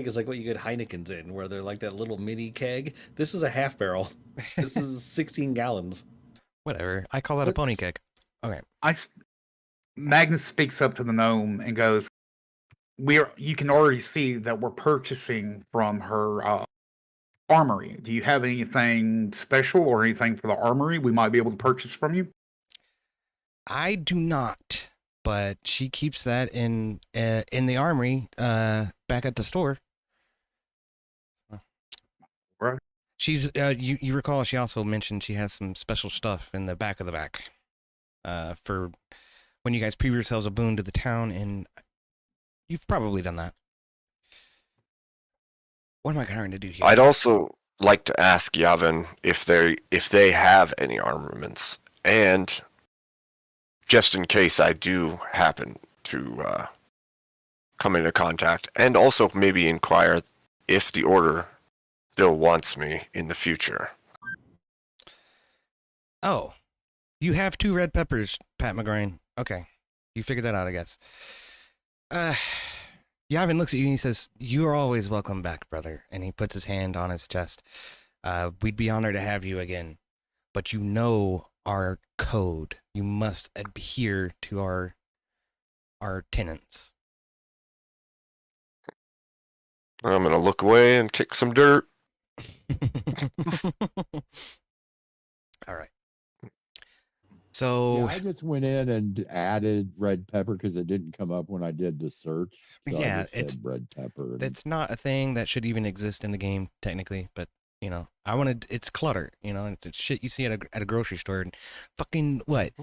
is like what you get Heineken's in, where they're like that little mini keg. This is a half barrel. This is 16 gallons. Whatever. I call that a pony keg. Okay. Magnus speaks up to the gnome and goes, you can already see that we're purchasing from her armory. Do you have anything special or anything for the armory we might be able to purchase from you? I do not, but she keeps that in the armory back at the store. Right. She's you recall she also mentioned she has some special stuff in the back of the back for when you guys prove yourselves a boon to the town, and you've probably done that. What am I trying to do here? I'd also like to ask Yavin if they have any armaments, and just in case I do happen to come into contact, and also maybe inquire if the Order still wants me in the future. Oh, you have 2 red peppers, Pat McGrain. Okay, you figured that out, I guess. Yavin looks at you and he says, "You are always welcome back, brother." And he puts his hand on his chest. We'd be honored to have you again, but you know our code. You must adhere to our tenets. I'm gonna look away and kick some dirt. All right. So Yeah, I just went in and added red pepper because it didn't come up when I did the search. So Yeah, I just it's- said red pepper. And that's not a thing that should even exist in the game technically, but I wanted it's clutter, it's shit you see at a grocery store. And fucking what?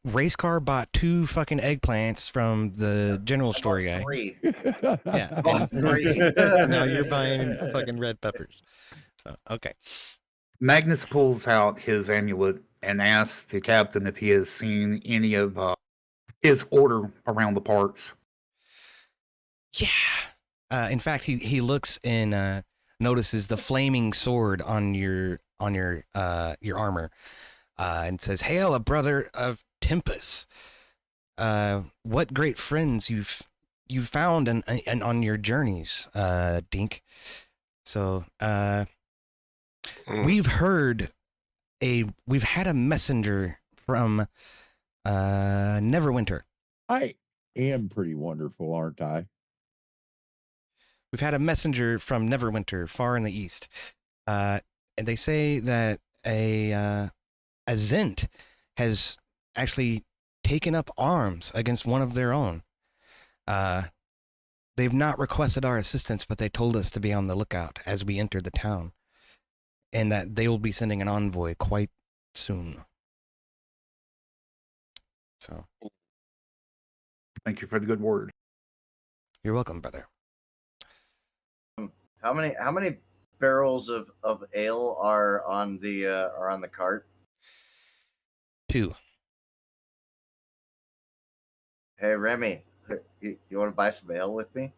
Race car bought 2 fucking eggplants from the general store guy. 3. Yeah. Bought 3. Now you're buying fucking red peppers. So, okay. Magnus pulls out his amulet and asks the captain if he has seen any of his order around the parts. Yeah. In fact, he looks and notices the flaming sword on your armor, and says, "Hail, a brother of Tempest. What great friends you've found and on your journeys, Dink. So we've had a messenger from Neverwinter. I am pretty wonderful, aren't I? We've had a messenger from Neverwinter, far in the east, and they say that a Zent has actually taken up arms against one of their own. They've not requested our assistance, but they told us to be on the lookout as we enter the town, and that they will be sending an envoy quite soon. So, Thank you for the good word. you're welcome, brother. How many barrels of ale are on the cart? 2. Hey Remy, you want to buy some ale with me?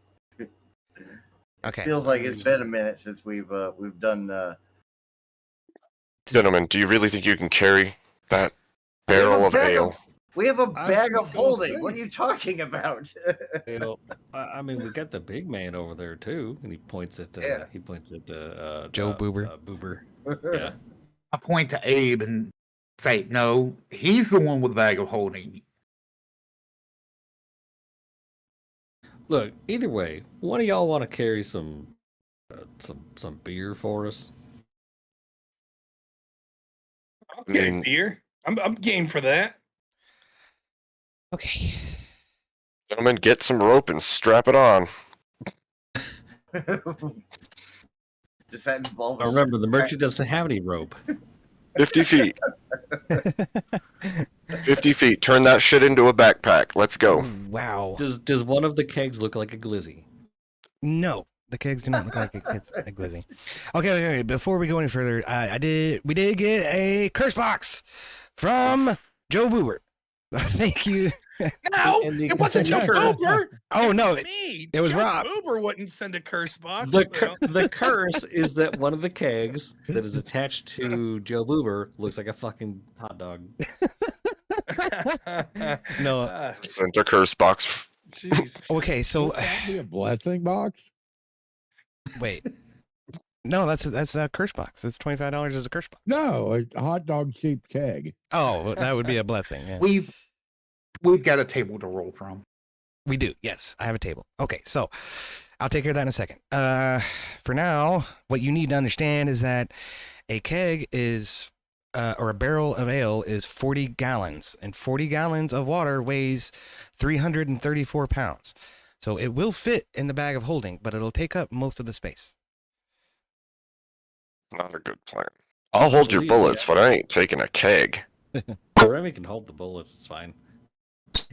Okay. Feels like it's been a minute since we've done. Gentlemen, do you really think you can carry that barrel of ale? We have a I bag was of just gonna holding. say. What are you talking about? I mean, we got the big man over there too, and he points at Yeah. Joe Boober. Boober. Yeah. I point to Abe and say, "No, he's the one with the bag of holding." Look, either way, one of y'all want to carry some beer for us? I'll get a mean- beer. I'm game for that. Okay. Gentlemen, get some rope and strap it on. Does that involve? Remember, the merchant doesn't have any rope. 50 feet. 50 feet. Turn that shit into a backpack. Let's go. Wow. Does one of the kegs look like a glizzy? No, the kegs do not look like a glizzy. Okay. Before we go any further, we did get a curse box from Joe Boober. Thank you. No, And the- it wasn't Joe Boober. Oh no, Me. it was Joe Rob. Boober wouldn't send a curse box. The curse is that one of the kegs that is attached to Joe Boober looks like a fucking hot dog. No. Sent a curse box. Jeez. Okay, so Would that be a blessing box? wait. No, that's a curse box. It's $25 as a curse box. No, a hot dog shaped keg. Oh, that would be a blessing. Yeah. We've got a table to roll from. We do. Yes, I have a table. Okay, so I'll take care of that in a second. For now, what you need to understand is that a keg is, or a barrel of ale is 40 gallons, and 40 gallons of water weighs 334 pounds. So it will fit in the bag of holding, but it'll take up most of the space. Not a good plan. I'll hold your Believe me, bullets, but I ain't taking a keg. Remy can hold the bullets. It's fine.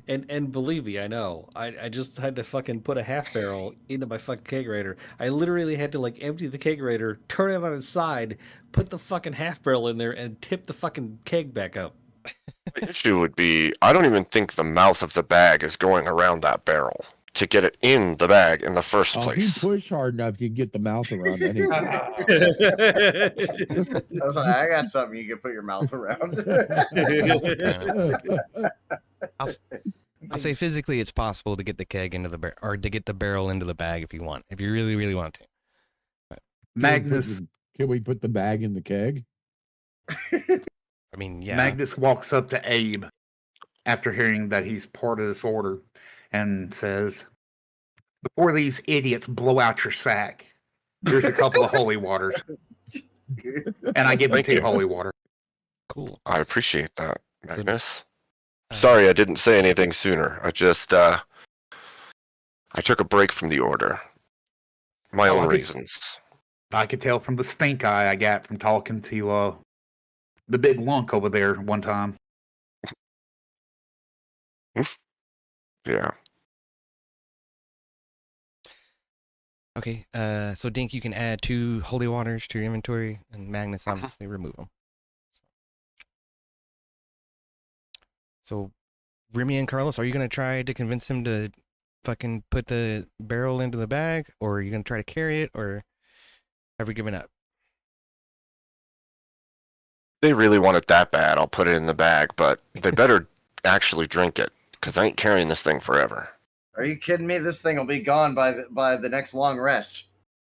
And believe me, I know. I just had to fucking put a half barrel into my fucking kegerator. I literally had to like empty the kegerator, turn it on its side, put the fucking half barrel in there, and tip the fucking keg back up. The issue would be, I don't even think the mouth of the bag is going around that barrel to get it in the bag in the first Oh, if place. you push hard enough, you can get the mouth around anything. I was like, I got something you can put your mouth around. I'll say physically it's possible to get the keg into the or to get the barrel into the bag if you want, if you really, really want to. Magnus Can we put the bag in the keg? I mean, yeah. Magnus walks up to Abe after hearing that he's part of this order and says, "Before these idiots blow out your sack, here's a couple of holy waters." And I give him Thank 2 you. holy water. Cool. I appreciate that, So- Magnus. Sorry I didn't say anything sooner. I just, I took a break from the order. My own okay. reasons. I could tell from the stink eye I got from talking to the big lunk over there one time. Yeah. Okay, so Dink, you can add 2 holy waters to your inventory, and Magnus obviously remove them. So, Remy and Carlos, are you gonna try to convince him to fucking put the barrel into the bag, or are you gonna try to carry it, or have we given up? They really want it that bad, I'll put it in the bag, but they better actually drink it, because I ain't carrying this thing forever. Are you kidding me? This thing will be gone by the next long rest.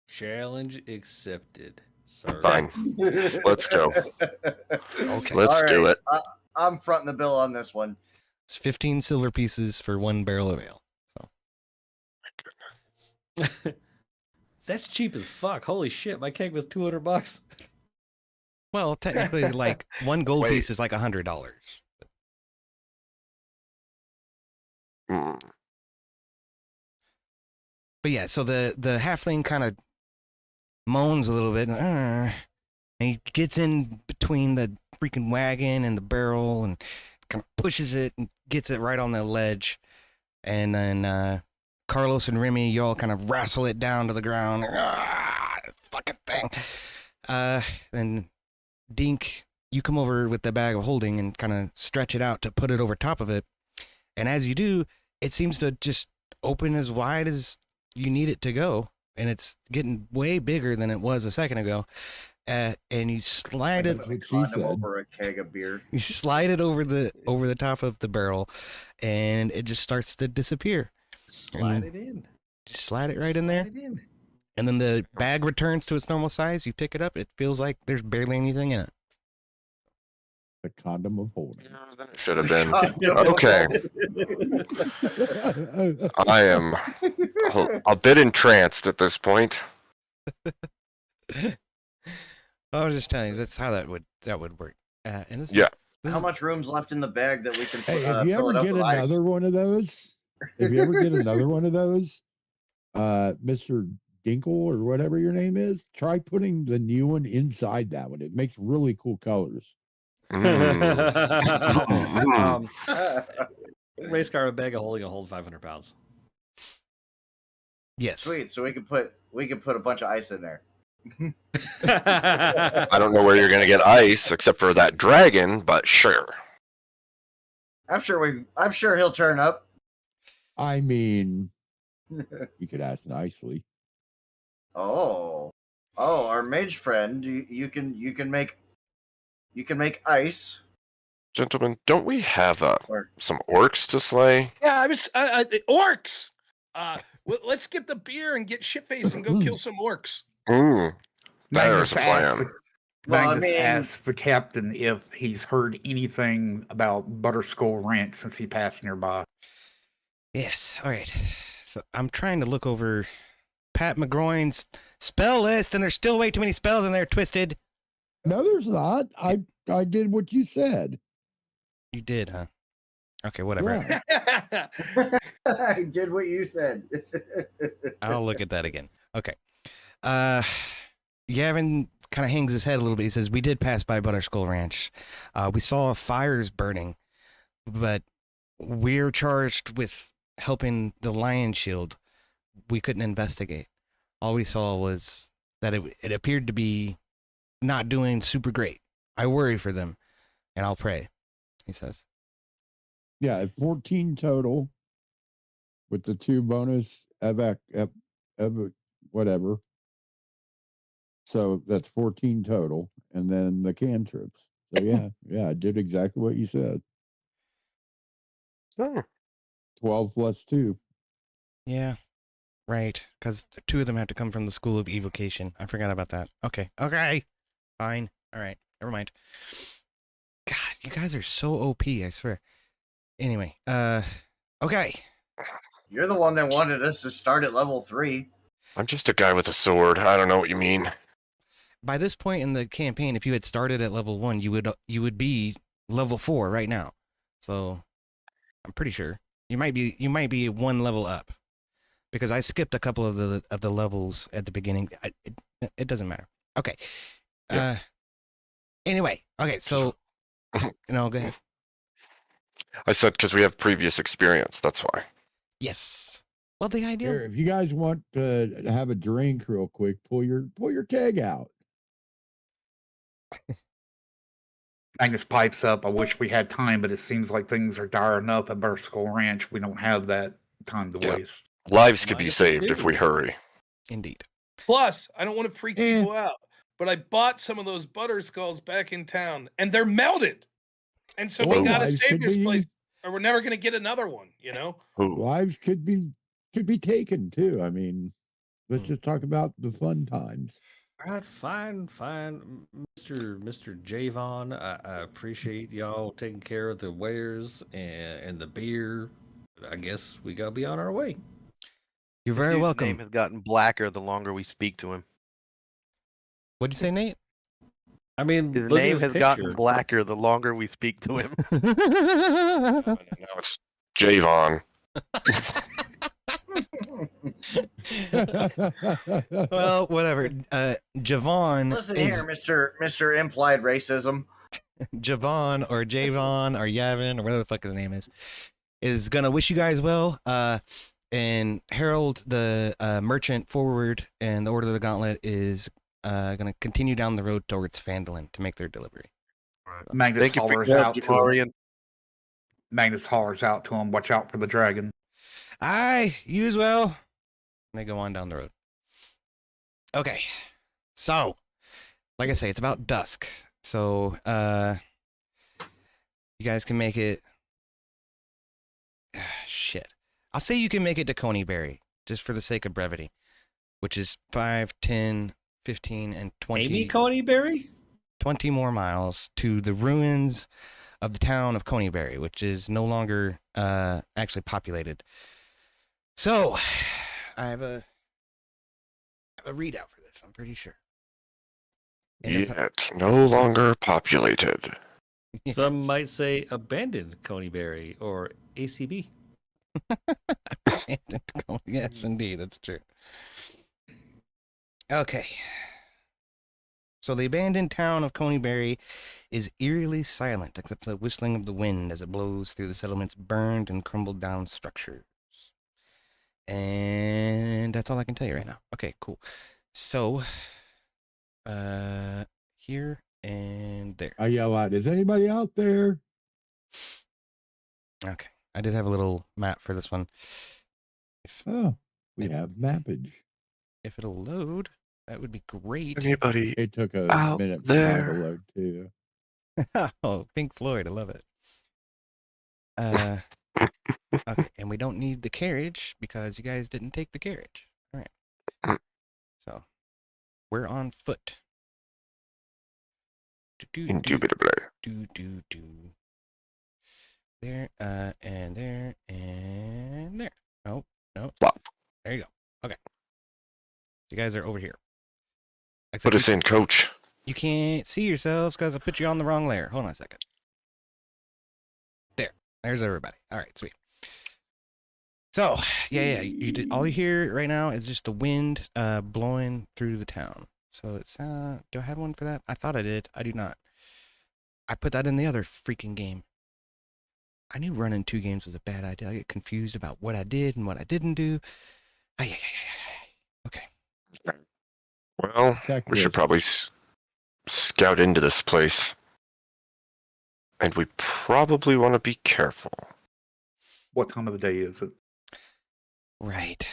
Challenge accepted. Sorry. Fine. Let's go. Okay. Let's do right. it. I'm fronting the bill on this one. It's 15 silver pieces for 1 barrel of ale. So, That's cheap as fuck. Holy shit, my keg was $200. well, technically, like 1 gold Wait. piece is like $100. Mm. But yeah, so the halfling kind of moans a little bit, and he gets in between the freaking wagon and the barrel and kind of pushes it and gets it right on the ledge. And then Carlos and Remy, y'all kind of wrestle it down to the ground. fucking thing. Then Dink, you come over with the bag of holding and kind of stretch it out to put it over top of it. And as you do, it seems to just open as wide as you need it to go. And it's getting way bigger than it was a second ago. And you slide it. That's what she Condom said. over a keg of beer. You slide it over the top of the barrel, and it just starts to disappear. Slide it in. Just slide it right in there, Slide it in. and then the bag returns to its normal size. You pick it up; it feels like there's barely anything in it. The condom of holding. Should have been. Okay. I am a bit entranced at this point. I was just telling you that's how that would work. And this, Yeah. this How is- much room's left in the bag that we can put, Hey, if you fill ever it up get with ice? another one of those, Mr. Dinkle or whatever your name is, try putting the new one inside that one. It makes really cool colors. Mm. Race car, a bag of holding will hold 500 pounds. yes, Sweet, so we can put a bunch of ice in there. I don't know where you're going to get ice except for that dragon, but sure. I'm sure he'll turn up. I mean, you could ask nicely. Oh, our mage friend, you can make ice. Gentlemen, don't we have Or- some orcs to slay? Yeah, I was orcs. Let's get the beer and get shit faced and go kill some orcs. Mm, Magnus there's a plan. Well, I Magnus mean- asked the captain if he's heard anything about Butterskull Ranch since he passed nearby. yes. All right. So I'm trying to look over Pat McGroin's spell list, and there's still way too many spells in there. Twisted. No, there's not. I did what you said. You did, huh? Okay, whatever. Yeah. I did what you said. I'll look at that again. Okay. Gavin kind of hangs his head a little bit. He says, we did pass by Butterskull Ranch. We saw fires burning, but we're charged with helping the Lion Shield. We couldn't investigate. All we saw was that it appeared to be not doing super great. I worry for them, and I'll pray, he says. Yeah, 14 total with the 2 bonus whatever. So that's 14 total, and then the cantrips. So yeah, I did exactly what you said. Oh, 12 plus 2. Yeah, right, because 2 of them have to come from the School of Evocation. I forgot about that. Okay, fine. All right, never mind. God, you guys are so OP, I swear. Anyway, okay. You're the one that wanted us to start at level 3. I'm just a guy with a sword. I don't know what you mean. By this point in the campaign, if you had started at level 1, you would be level 4 right now. So I'm pretty sure you might be 1 level up, because I skipped a couple of the levels at the beginning. It doesn't matter. Okay. Yeah. Anyway, okay. So go ahead. Oh, I said because we have previous experience. That's why. Yes. Well, the idea. Here, if you guys want to have a drink real quick, pull your keg out. Magnus pipes up. I wish we had time, but it seems like things are dire enough at Butterskull Ranch. We don't have that time to Yeah. waste. Lives could be Nice saved if dude. we hurry. Indeed. Plus, I don't want to freak people out, but I bought some of those butter skulls back in town, and they're melted. And so we Well, gotta lives save could this be- place, or we're never gonna get another one. You know? Ooh. Lives could be taken too. I mean, let's just talk about the fun times. All right, fine, Mr. Javon. I appreciate y'all taking care of the wares and the beer. I guess we gotta be on our way. You're This very dude's welcome. name has gotten blacker the longer we speak to him. What'd you say, Nate? I mean, His look at name his has gotten picture. blacker the longer we speak to him. Now it's Javon. Well, whatever. Javon Listen is here, Mr. Implied Racism. Javon or Yavin or whatever the fuck his name is gonna wish you guys well. And Harold, the merchant forward, and the Order of the Gauntlet is gonna continue down the road towards Fandolin to make their delivery. Magnus Thank you for hollers your out help, to him. Marion. Magnus hollers out to him, watch out for the dragon. Aye, you as well. And they go on down the road. Okay, so like I say, it's about dusk. So you guys can make it. Shit, I'll say you can make it to Coneyberry just for the sake of brevity, which is 5, 10, 15, and 20. Amy Coneyberry? 20 more miles to the ruins of the town of Coneyberry, which is no longer actually populated. So, I have a readout for this, I'm pretty sure. And if I- Yet no longer populated. Some Yes. might say abandoned Coneyberry or ACB. Yes, indeed, that's true. Okay. So the abandoned town of Coneyberry is eerily silent, except for the whistling of the wind as it blows through the settlement's burned and crumbled down structures. And that's all I can tell you right now. Okay, cool. So, here and there. I yell out, is anybody out there? Okay, I did have a little map for this one. Oh, we have mappage. If it'll load, that would be great. Anybody? It took a Out minute for mine to there. load too. Oh, Pink Floyd, I love it. Okay, and we don't need the carriage because you guys didn't take the carriage. All right. So, we're on foot. Indubitably. Do. There, and there, and there. Nope. Plop. There you go. Okay. You guys are over here. Put Except us in, coach. you can't see yourselves because I put you on the wrong layer. Hold on a second. There's everybody. All right, sweet. So, yeah. You did, all you hear right now is just the wind blowing through the town. So it's do I have one for that? I thought I did. I do not. I put that in the other freaking game. I knew running 2 games was a bad idea. I get confused about what I did and what I didn't do. Ay. Okay. Well, we should Checklist. probably scout into this place. And we probably want to be careful. What time of the day is it? Right.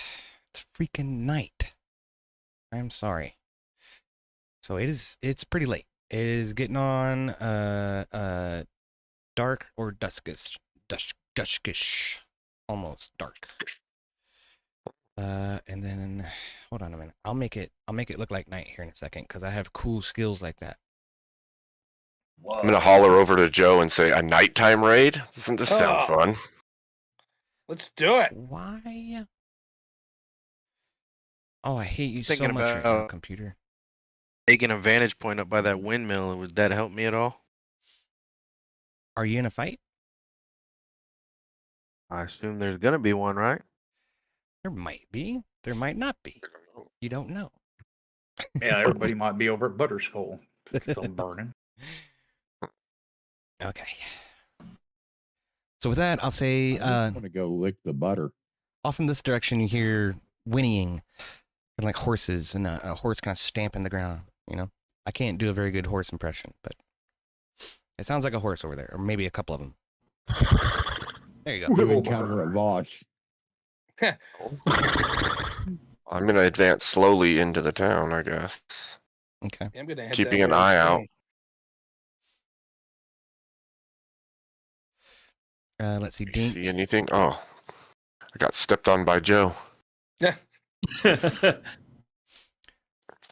It's freaking night. I'm sorry. So it's pretty late. It is getting on dark or duskish. Almost dark. And then hold on a minute. I'll make it look like night here in a second because I have cool skills like that. Whoa. I'm gonna holler over to Joe and say, a nighttime raid? Doesn't this sound Oh. fun? Let's do it. Why? Oh, I hate you so Thinking much right now, about- computer. Taking a vantage point up by that windmill, would that help me at all? Are you in a fight? I assume there's gonna be one, right? There might be. There might not be. You don't know. Yeah, everybody might be over at Butterskull. It's still burning. Okay. So with that, I'll say, I just want to go lick the butter. off in this direction, you hear whinnying, and like horses, and a horse kind of stamping the ground. You know, I can't do a very good horse impression, but it sounds like a horse over there, or maybe a couple of them. There you go. You encounter a Vosh. I'm gonna advance slowly into the town, I guess. Okay. I'm gonna head Keeping that an way eye this out. way. Let's see. You Dink. see anything? Oh, I got stepped on by Joe. Yeah,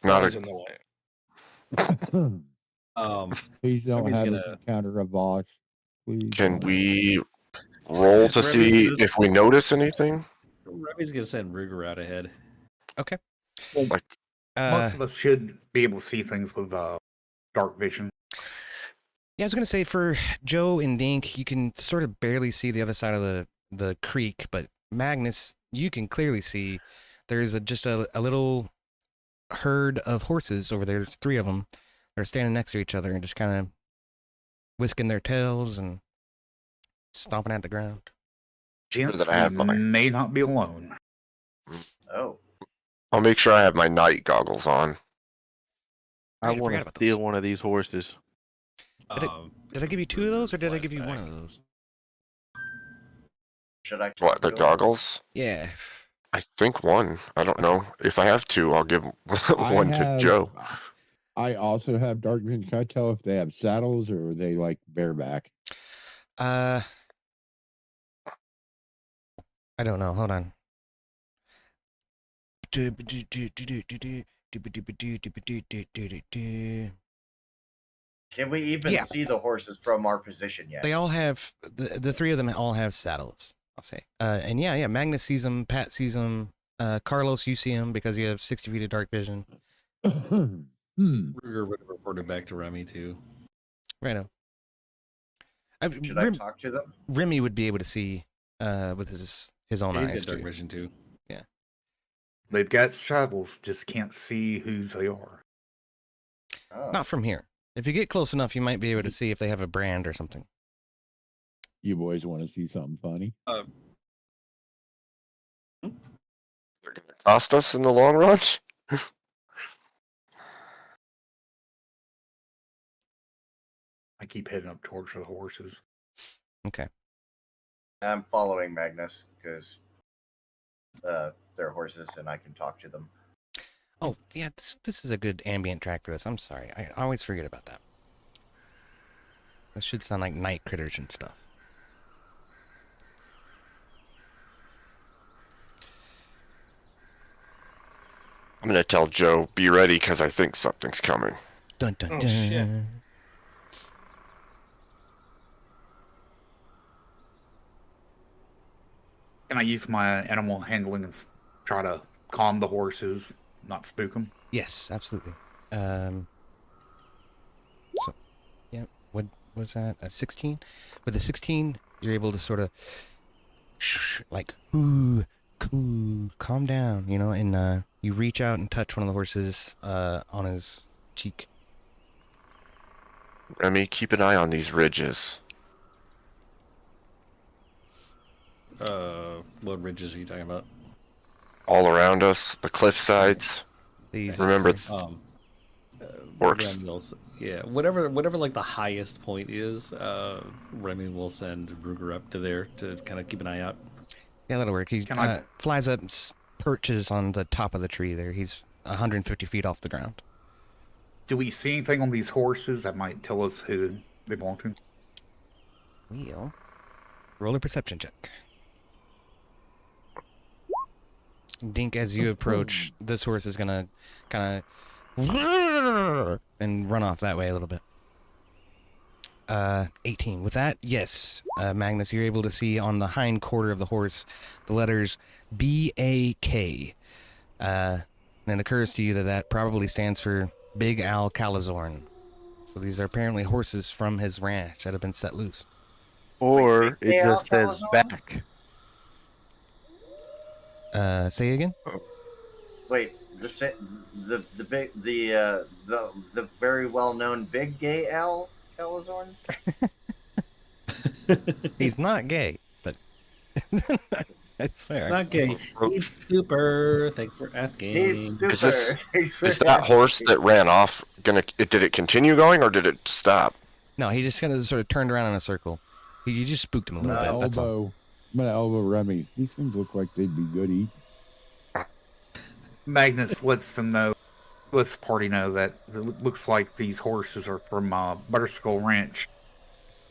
Not was a in the way. Please don't Remmy's have us gonna- encounter a Vosh. Please Can don't. we roll to Remmy's see gonna- if we notice anything? Remmy's gonna send Ruger out ahead. Okay. Like, Most of us should be able to see things with dark vision. Yeah, I was gonna say for Joe and Dink, you can sort of barely see the other side of the creek, but Magnus, you can clearly see there's just a little herd of horses over there. There's 3 of them. They're standing next to each other and just kind of whisking their tails and stomping at the ground. Gents that I have mine. may not be alone. Oh. I'll make sure I have my night goggles on. I Right, I want forgot to about steal those. one of these horses. Did I give you 2 of those, or did I give you 1 of those? Should I talk What, the to him? goggles? Yeah. I think 1. I don't know. If I have 2, I'll give I 1 to have. Joe. I also have dark vision. Can I tell if they have saddles or are they like bareback? I don't know. Hold on. Can we even Yeah. see the horses from our position yet? They all have the 3 of them all have saddles. I'll say. And yeah. Magnus sees them. Pat sees them. Carlos, you see him because you have 60 feet of dark vision. Ruger would have reported back to Remmy too. Right now. Should I talk to them? Remmy would be able to see with his own He's eyes got dark too. vision too. They've got saddles, just can't see whose they are. Oh. Not from here. If you get close enough, you might be able to see if they have a brand or something. You boys want to see something funny? They're going to cost us in the long run? I keep heading up towards the horses. Okay. I'm following Magnus because they're horses and I can talk to them. Oh, yeah, this is a good ambient track for this. I'm sorry. I always forget about that. This should sound like night critters and stuff. I'm going to tell Joe, be ready because I think something's coming. Dun dun Oh, dun. shit. Can I use my animal handling and try to calm the horses, not spook them? Yes, absolutely. So, yeah, what was that? A 16? With a 16, you're able to sort of, like, ooh, cool, calm down, you know, and you reach out and touch one of the horses on his cheek. Remy, keep an eye on these ridges. What ridges are you talking about? All around us, the cliff sides. These Remember, works. Remy will yeah, whatever like the highest point is, Remy will send Ruger up to there to kind of keep an eye out. Yeah, that'll work. He Can I- flies up, perches on the top of the tree there. He's 150 feet off the ground. Do we see anything on these horses that might tell us who they belong to? We'll roll a perception check. Dink, as you approach, this horse is gonna kind of and run off that way a little bit. 18. With that, yes, Magnus, you're able to see on the hind quarter of the horse the letters B-A-K. And it occurs to you that that probably stands for Big Al Calazorn. So these are apparently horses from his ranch that have been set loose. Or Big it Al just says Calazorn? back. Say again? Wait, the very well known Big Gay Al Calazorn? He's not gay, but I swear. Not gay. He's super. Thanks for asking. He's super. Is this- he's Is that horse super- that ran off did it continue going or did it stop? No, he just kind of sort of turned around in a circle. You just spooked him a I'm little gonna bit. That's all. elbow Remy. These things look like they'd be good eating. Magnus lets them know, lets the party know that it looks like these horses are from Butterskull Ranch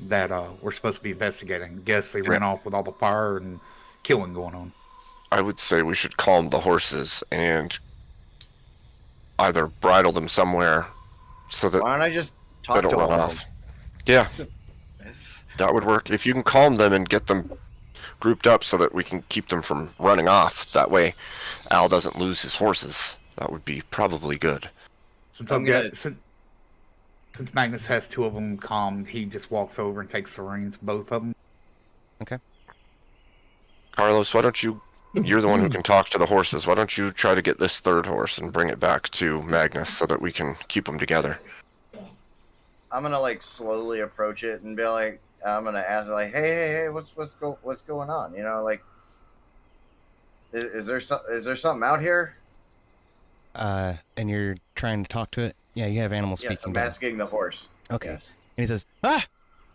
that we're supposed to be investigating. Guess they ran off with all the fire and killing going on. I would say we should calm the horses and either bridle them somewhere so that Why don't I just they talk don't to run one off. Yeah, that would work. If you can calm them and get them grouped up so that we can keep them from running off, that way Al doesn't lose his horses. That would be probably good. Since Magnus has 2 of them calmed, he just walks over and takes the reins, both of them. Okay. Carlos, why don't you're the one who can talk to the horses. Why don't you try to get this 3rd horse and bring it back to Magnus so that we can keep them together? I'm gonna like slowly approach it and be like, I'm gonna ask like, hey, what's going on? You know, like, is there something out here? And you're trying to talk to it. Yeah, you have animal Yes, speaking. I'm down. asking the horse. Okay. Yes. And he says, "Ah,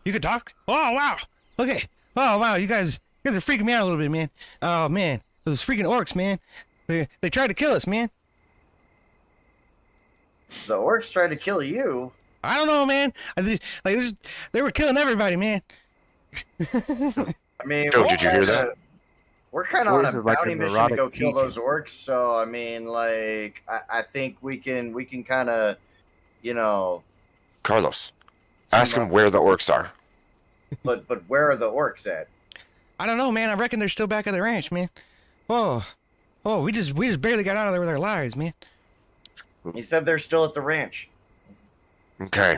you can talk? Oh wow. Okay. Oh wow, you guys are freaking me out a little bit, man. Oh man, those freaking orcs, man. They tried to kill us, man. The orcs tried to kill you. I don't know, man. They were killing everybody, man. I mean, Joe, did you hear that? We're kind of on a Voice is like bounty a mission to neurotic go kill teaching. those orcs. So I mean, like, I think we can kind of, you know. Carlos, ask him where the orcs are. But where are the orcs at? I don't know, man. I reckon they're still back at the ranch, man. Oh, we just barely got out of there with our lives, man. He said they're still at the ranch. Okay.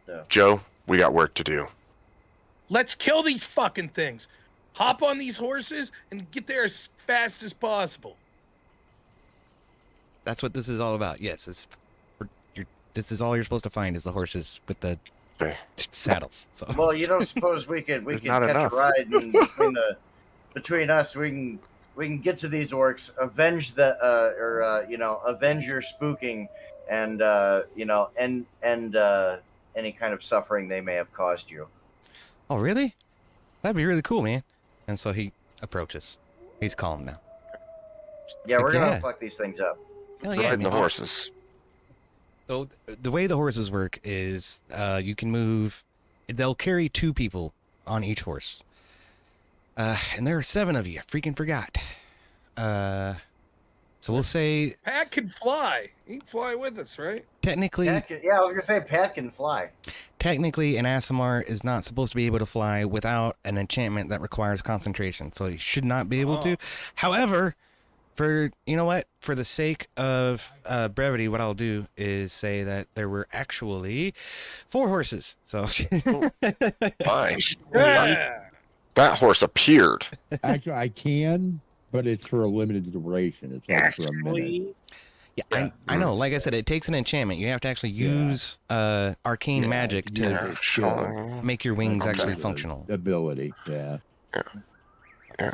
Yeah. Joe, we got work to do. Let's kill these fucking things. Hop on these horses and get there as fast as possible. That's what this is all about. Yes, this is all you're supposed to find is the horses with the Okay. saddles. So. Well, you don't suppose we could There's catch not enough. a ride and between us we can get to these orcs, avenge avenge your spooking, and end any kind of suffering they may have caused you. Oh, really? That'd be really cool, man. And so he approaches. He's calm now. Yeah, we're Heck gonna yeah. fuck these things up. Oh, yeah, Riding the man. horses. So the way the horses work is you can move. They'll carry 2 people on each horse. And there are 7 of you. I freaking forgot. So we'll say Pat can fly. He can fly with us, right? technically, I was gonna say Pat can fly. technically, an Aasimar is not supposed to be able to fly without an enchantment that requires concentration. So he should not be able to. However, for the sake of brevity, what I'll do is say that there were actually 4 horses. So Fine. Yeah. That horse appeared. Actually, I can, but it's for a limited duration. It's only for a minute. yeah, I know. Like I said, it takes an enchantment. You have to actually use arcane Yeah, magic use to it, so make your wings actually the functional. Ability, yeah.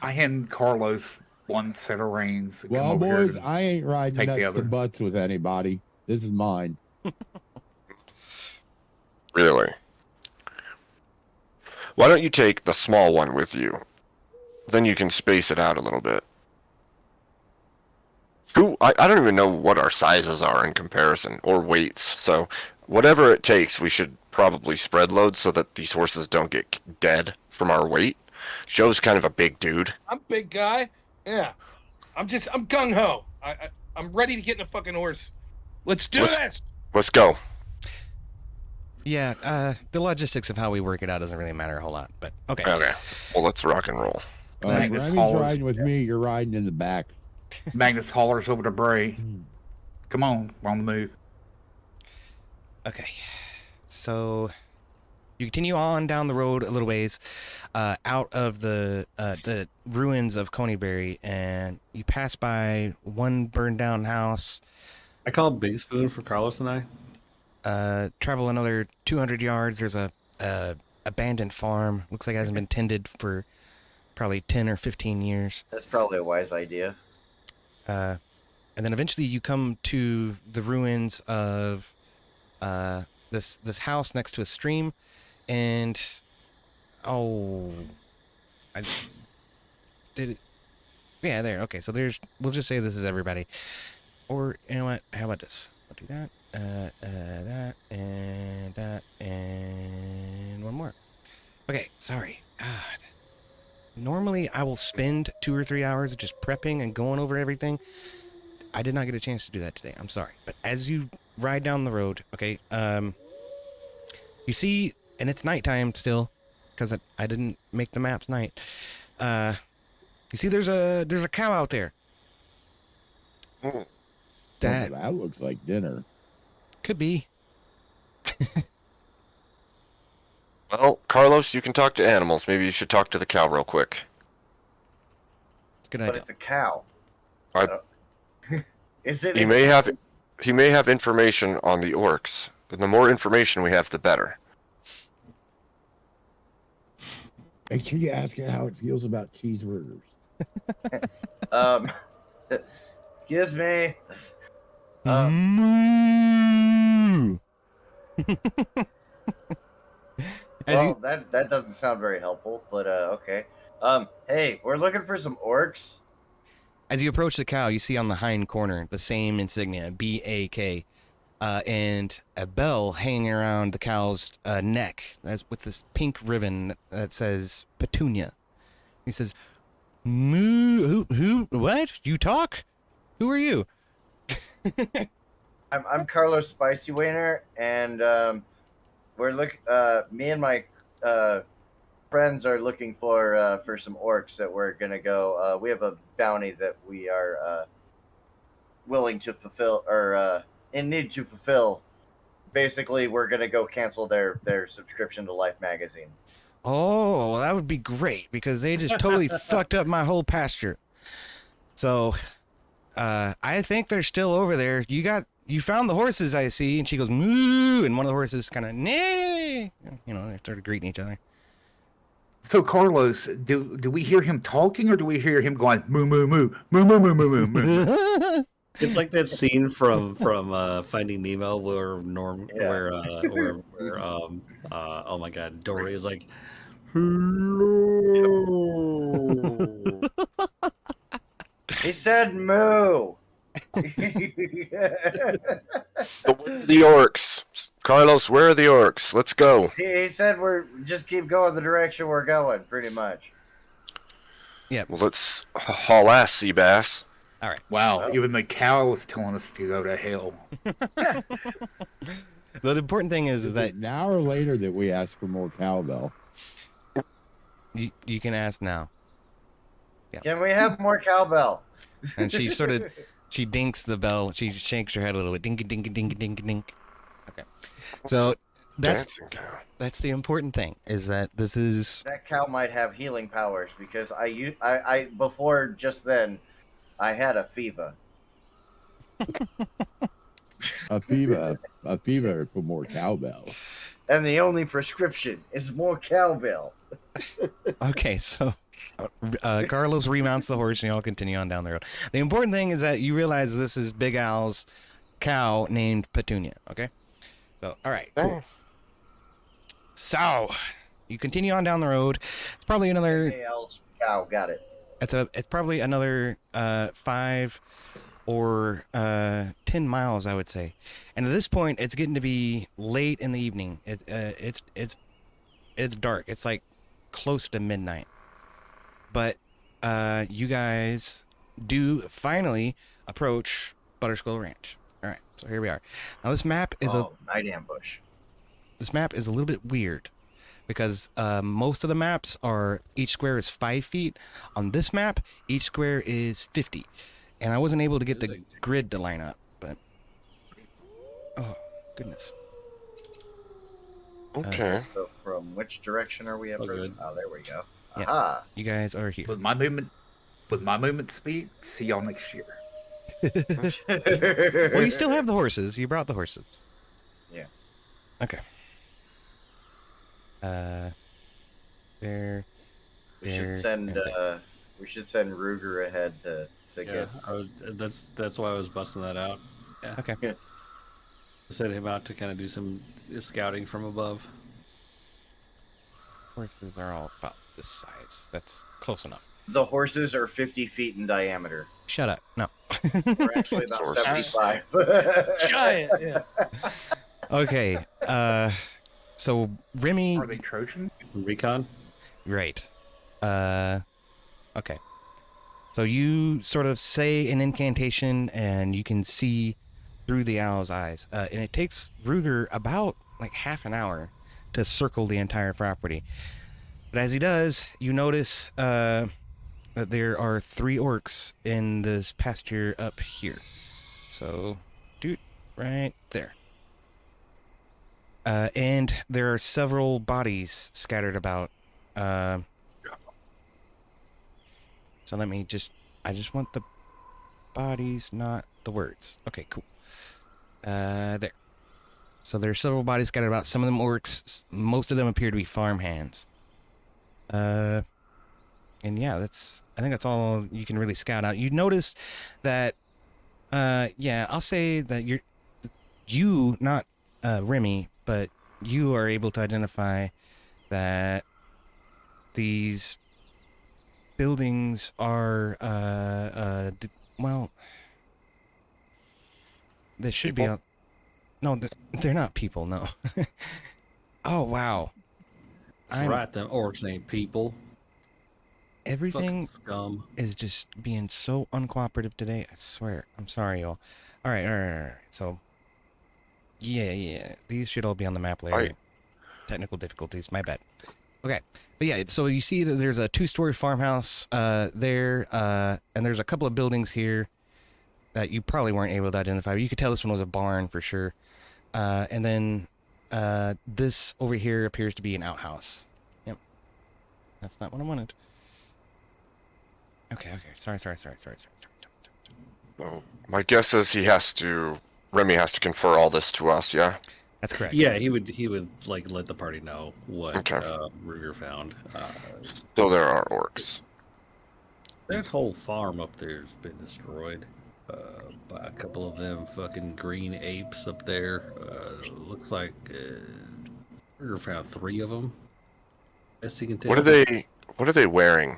I hand Carlos one set of reins. to come Well, over here boys, and I ain't riding take the nuts other. and butts with anybody. This is mine. Really? Why don't you take the small one with you? Then you can space it out a little bit. I don't even know what our sizes are in comparison, or weights, so whatever it takes, we should probably spread load so that these horses don't get dead from our weight. Joe's kind of a big dude. I'm a big guy. Yeah. I'm gung ho. I'm ready to get in a fucking horse. Let's do this. Let's go. Yeah, the logistics of how we work it out doesn't really matter a whole lot, but okay. Okay. Well, let's rock and roll. Magnus Remmy's hollers. riding with me. You're riding in the back. Magnus hollers over to Bray. Come on, we're on the move. Okay, so you continue on down the road a little ways, out of the ruins of Coneyberry, and you pass by one burned down house. I call it Big Spoon for Carlos and I. Travel another 200 yards. There's a abandoned farm. Looks like it hasn't been tended for probably 10 or 15 years. That's probably a wise idea. And then eventually you come to the ruins of this house next to a stream, and I did it. Yeah, there. Okay, so we'll just say this is everybody, or you know what? How about this? I'll do that, that, and one more. Okay, sorry. God. Normally, I will spend 2 or 3 hours just prepping and going over everything. I did not get a chance to do that today. I'm sorry. But as you ride down the road, okay, you see, and it's nighttime still, because I didn't make the maps night. You see, there's a cow out there. That That looks like dinner. could be. Well, Carlos, you can talk to animals. Maybe you should talk to the cow real quick. It's a good But idea. it's a cow. I- Is it? He may have information on the orcs. And the more information we have, the better. Make sure you ask her how it feels about cheeseburgers. Excuse me. Mm. moo. That doesn't sound very helpful, but okay. Hey, we're looking for some orcs. As you approach the cow, you see on the hind corner the same insignia, BAK, and a bell hanging around the cow's neck with this pink ribbon that says Petunia. He says, moo, who, what? You talk? Who are you? I'm Carlos Spicy-Weiner, and me and my friends are looking for some orcs that we're gonna go. We have a bounty that we are willing to fulfill, or in need to fulfill. Basically, we're gonna go cancel their subscription to Life magazine. Oh, well, that would be great because they just totally fucked up my whole pasture. So, I think they're still over there. You found the horses, I see. And she goes, moo, and one of the horses kind of, neigh. You know, they started greeting each other. So Carlos, do we hear him talking or do we hear him going moo moo moo moo moo moo moo moo moo? It's like that scene from Finding Nemo where oh my god, Dory is like, hello. He said moo. So where are the orcs? Carlos, where are the orcs? Let's go. He said we're just keep going the direction we're going, pretty much. Yeah. Well, let's haul ass, Seabass. All right. Wow, even the cow was telling us to go to hell. The important thing is that now or later that we ask for more cowbell. you can ask now. Yeah. Can we have more cowbell? And she sort of, she dinks the bell. She shakes her head a little bit. Dink, dink, dink, dink, dink. Okay. So that's the important thing is that this is. That cow might have healing powers because I before just then, I had a fever. A fever for more cowbell. And the only prescription is more cowbell. Okay, so Carlos remounts the horse and y'all continue on down the road. The important thing is that you realize this is Big Al's cow named Petunia, okay? So, all right, cool. So, you continue on down the road. It's probably another... Big Al's cow, got it. It's probably another 5 or 10 miles, I would say. And at this point, it's getting to be late in the evening. It's dark. It's like close to midnight. But you guys do finally approach Butterskull Ranch. All right, so here we are. Now this map is night ambush. This map is a little bit weird because most of the maps are each square is 5 feet. On this map, each square is 50, and I wasn't able to get the grid to line up. But oh goodness. Okay. So from which direction are we approaching? Oh, there we go. Yeah. Aha. You guys are here. With my movement speed, see y'all next year. Well, you still have the horses. You brought the horses. Yeah. Okay. There. We should send Ruger ahead to get. That's why I was busting that out. Yeah. Okay. Yeah. Send him out to kind of do some scouting from above. Horses are all about this size. That's close enough. The horses are 50 feet in diameter. Shut up. No. We're actually about Horses. 75. Giant. Yeah. Okay. So Remmy. Are they Trojan? Recon? Right. Okay. So you sort of say an incantation and you can see through the owl's eyes. And it takes Ruger about like half an hour to circle the entire property. But as he does, you notice that there are 3 orcs in this pasture up here. So, dude, right there. And there are several bodies scattered about. So let me I just want the bodies, not the words. Okay, cool. There. So there are several bodies scattered about. Some of them orcs. Most of them appear to be farmhands. And yeah, I think that's all you can really scout out. You notice that, yeah, I'll say that you, not Remmy, but you are able to identify that these buildings are, well, they should be. No, they're not people. No. Oh wow. That's right. Them orcs ain't people. Everything Fucking scum. is just being so uncooperative today. I swear. I'm sorry, y'all. All right. So, yeah. These should all be on the map later. Right. Technical difficulties. My bad. Okay. But yeah, so you see that there's a 2-story farmhouse there, and there's a couple of buildings here that you probably weren't able to identify. You could tell this one was a barn for sure. And then this over here appears to be an outhouse. Yep. That's not what I wanted. Okay. Sorry. Well, my guess is Remmy has to confer all this to us, yeah? That's correct. Yeah, he would like let the party know what Okay. Ruger found. So there are orcs. That whole farm up there's been destroyed by a couple of them fucking green apes up there. Looks like Ruger found 3 of them. Best he can tell. What are they wearing?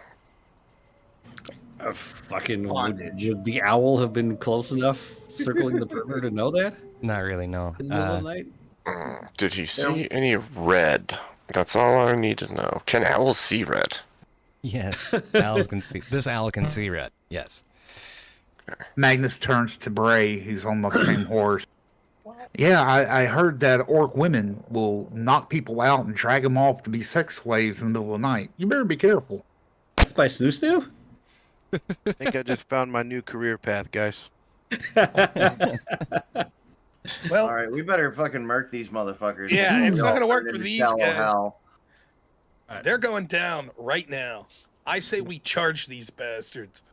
Fucking Bondage. would the owl have been close enough circling the perimeter to know that Not really, no. in the middle of the night? Did he see any red? That's all I need to know. Can owls see red? Yes, owls can see. This owl can see red. Yes. Magnus turns to Bray, who's on the same horse. Yeah, I heard that orc women will knock people out and drag them off to be sex slaves in the middle of the night. You better be careful. By Snoo Snoo? I think I just found my new career path, guys. Well, All right, we better fucking murk these motherfuckers. Yeah, it's not They'll gonna work turn for into these shallow guys. hell. they're going down right now. I say we charge these bastards.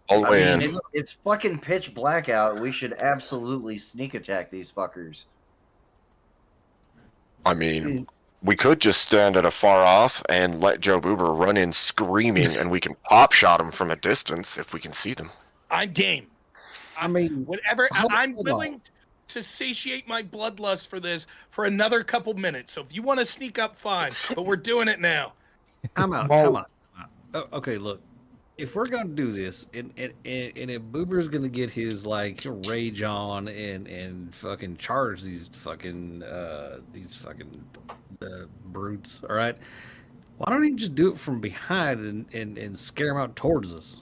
I'll I win. mean, it's fucking pitch black out. We should absolutely sneak attack these fuckers. I mean, we could just stand at a far off and let Joe Boober run in screaming, and we can pop shot him from a distance if we can see them. I'm game. I mean, Whatever. Hold I'm on. willing to satiate my bloodlust for this for another couple minutes. So if you want to sneak up, fine. But we're doing it now. I'm out. Well- Come on. Okay, look. If we're gonna do this, and if Boober's gonna get his like rage on and fucking charge these fucking brutes, all right? Why don't he just do it from behind and scare them out towards us?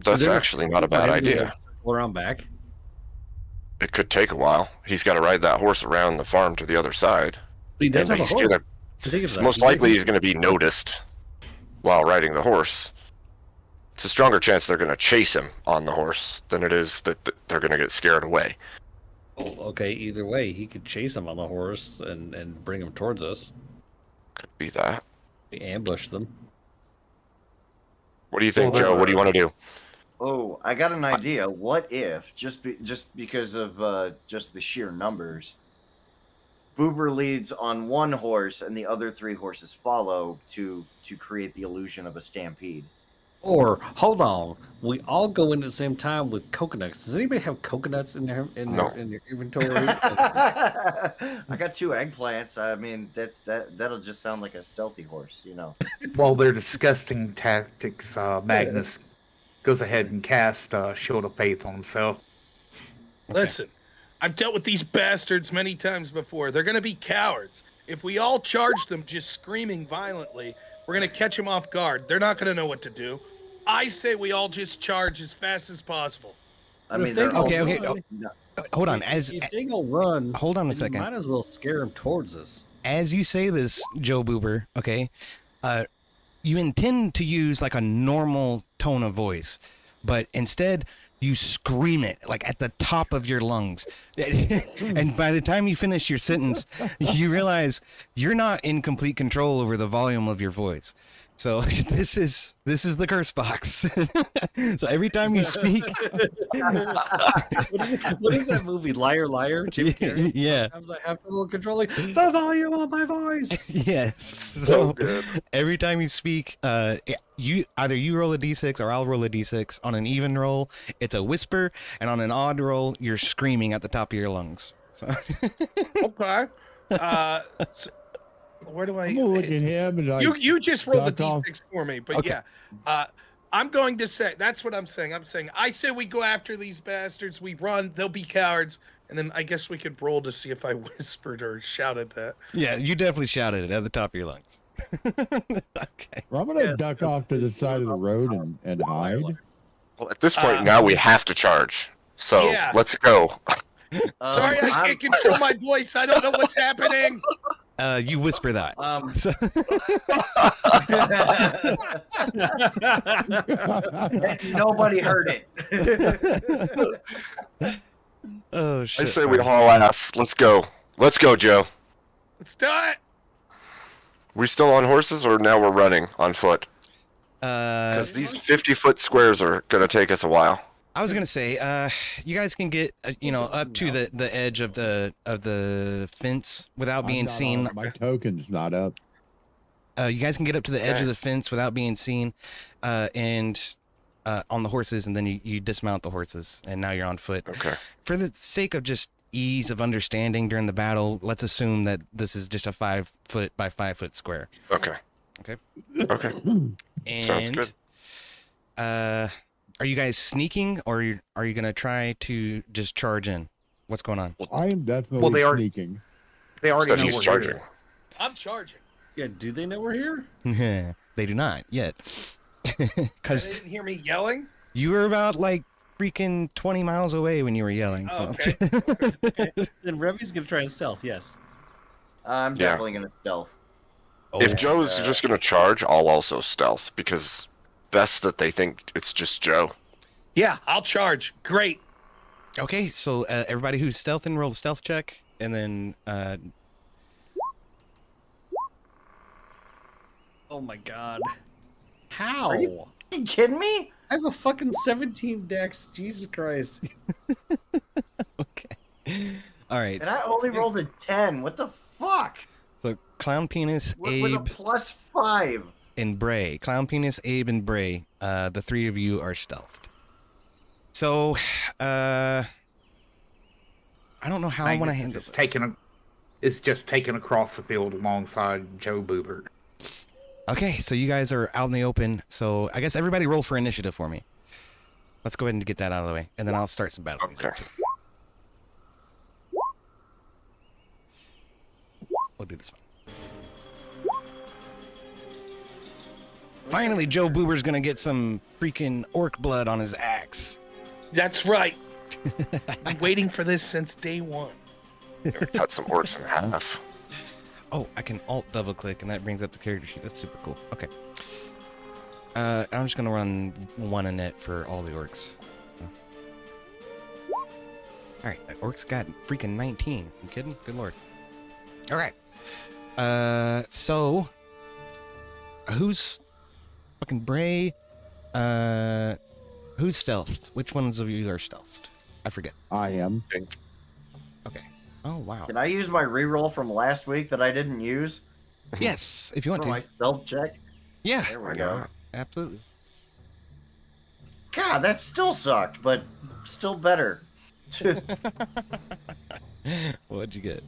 That's actually not a bad idea. Circle around back. It could take a while. He's got to ride that horse around the farm to the other side. But he does And have a he's horse. gonna- I think it's most likely he's going to be noticed while riding the horse. It's a stronger chance they're going to chase him on the horse than it is that they're going to get scared away. Oh, okay, either way, he could chase him on the horse and bring him towards us. Could be that. We ambush them. What do you think, Well, Joe? What do you want to do? Oh, I got an idea. What if just because of just the sheer numbers, Boober leads on one horse and the other 3 horses follow to create the illusion of a stampede? Or hold on, we all go in at the same time with coconuts. Does anybody have coconuts in their No. inventory? I got 2 eggplants. I mean, that'll just sound like a stealthy horse, you know. While they're disgusting tactics, Magnus goes ahead and casts Shield of Faith on himself. Listen, I've dealt with these bastards many times before. They're going to be cowards. If we all charge them just screaming violently, we're going to catch them off guard. They're not going to know what to do. I say we all just charge as fast as possible. I But if mean, they they're go Okay, also- okay. Hold on. If they go run, Hold on a then you second. might as well scare them towards us. As you say this, Joe Boober, okay, you intend to use like a normal tone of voice, but instead you scream it like at the top of your lungs. And by the time you finish your sentence, you realize you're not in complete control over the volume of your voice. So this is the curse box. So every time you speak, What is that movie? Liar, liar. Jim Carrey. yeah, Sometimes I have trouble controlling the volume of my voice. yes. So So good. every time you speak, you roll a d6 or I'll roll a d6. On an even roll, it's a whisper, and on an odd roll, you're screaming at the top of your lungs. So Okay. So where do I? I'm gonna look at him and like, You just rolled the duck off. d6 for me, but Okay. yeah. I'm going to say that's what I'm saying. I say we go after these bastards. We run. They'll be cowards, and then I guess we could roll to see if I whispered or shouted that. yeah, you definitely shouted it at the top of your lungs. Okay. well, I'm gonna Yes. duck off to the side of the road and hide. Well, at this point now we have to charge. So Yeah. let's go. Sorry, I can't control my voice. I don't know what's happening. You whisper that. So- Nobody heard it. oh I shit! say we haul ass. Let's go. Let's go, Joe. Let's do it. We still on horses or now we're running on foot? Uh, Because these 50-foot squares are gonna take us a while. I was gonna say, you guys can get, up to the edge of the fence without being I'm not seen. on- my token's not up. You guys can get up to the edge Okay. of the fence without being seen, and on the horses, and then you dismount the horses, and now you're on foot. Okay. For the sake of just ease of understanding during the battle, let's assume that this is just a 5 foot by 5 foot square. Okay. Okay. Okay. And Sounds good. are you guys sneaking, or are you gonna try to just charge in? What's going on? I am definitely Well, they are- sneaking. They already Instead know he's we're charging. here. I'm charging. Yeah, do they know we're here? They do not yet, They because didn't hear me yelling. you were about like freaking 20 miles away when you were yelling. Oh, So. okay. Then Remmy's gonna try and stealth. Yes. I'm Yeah. definitely gonna stealth. If Joe's just gonna charge, I'll also stealth because best that they think it's just Joe. Yeah, I'll charge. Great. Okay, so everybody who's stealthing, roll a stealth check, and then Oh my god. How? Are you kidding me? I have a fucking 17 dex. Jesus Christ. okay. All right. And I only rolled a 10. What the fuck? So Clown Penis, With a Abe, +5. and Bray. Clown Penis, Abe, and Bray. The three of you are stealthed. So, I don't know how I want to handle Magnus this. is just taken across the field alongside Joe Boober. Okay, so you guys are out in the open. So I guess everybody roll for initiative for me. Let's go ahead and get that out of the way, and then I'll start some battle music. Okay. too. We'll do this one. Finally, Joe Boober's gonna get some freaking orc blood on his axe. That's right. I'm waiting for this since day one. Cut some orcs in half. Oh, I can alt double click and that brings up the character sheet. That's super cool. Okay. I'm just gonna run one in it for all the orcs. So. Alright, that orc's got freaking 19. You kidding? Good lord. Alright. So who's fucking Bray? Who's stealthed? Which ones of you are stealthed? I forget. I am. Okay. Oh wow. Can I use my reroll from last week that I didn't use Yes, if you want for to. my stealth check? Yeah, There we Why go. not? absolutely. God, that still sucked, but still better. What'd you get?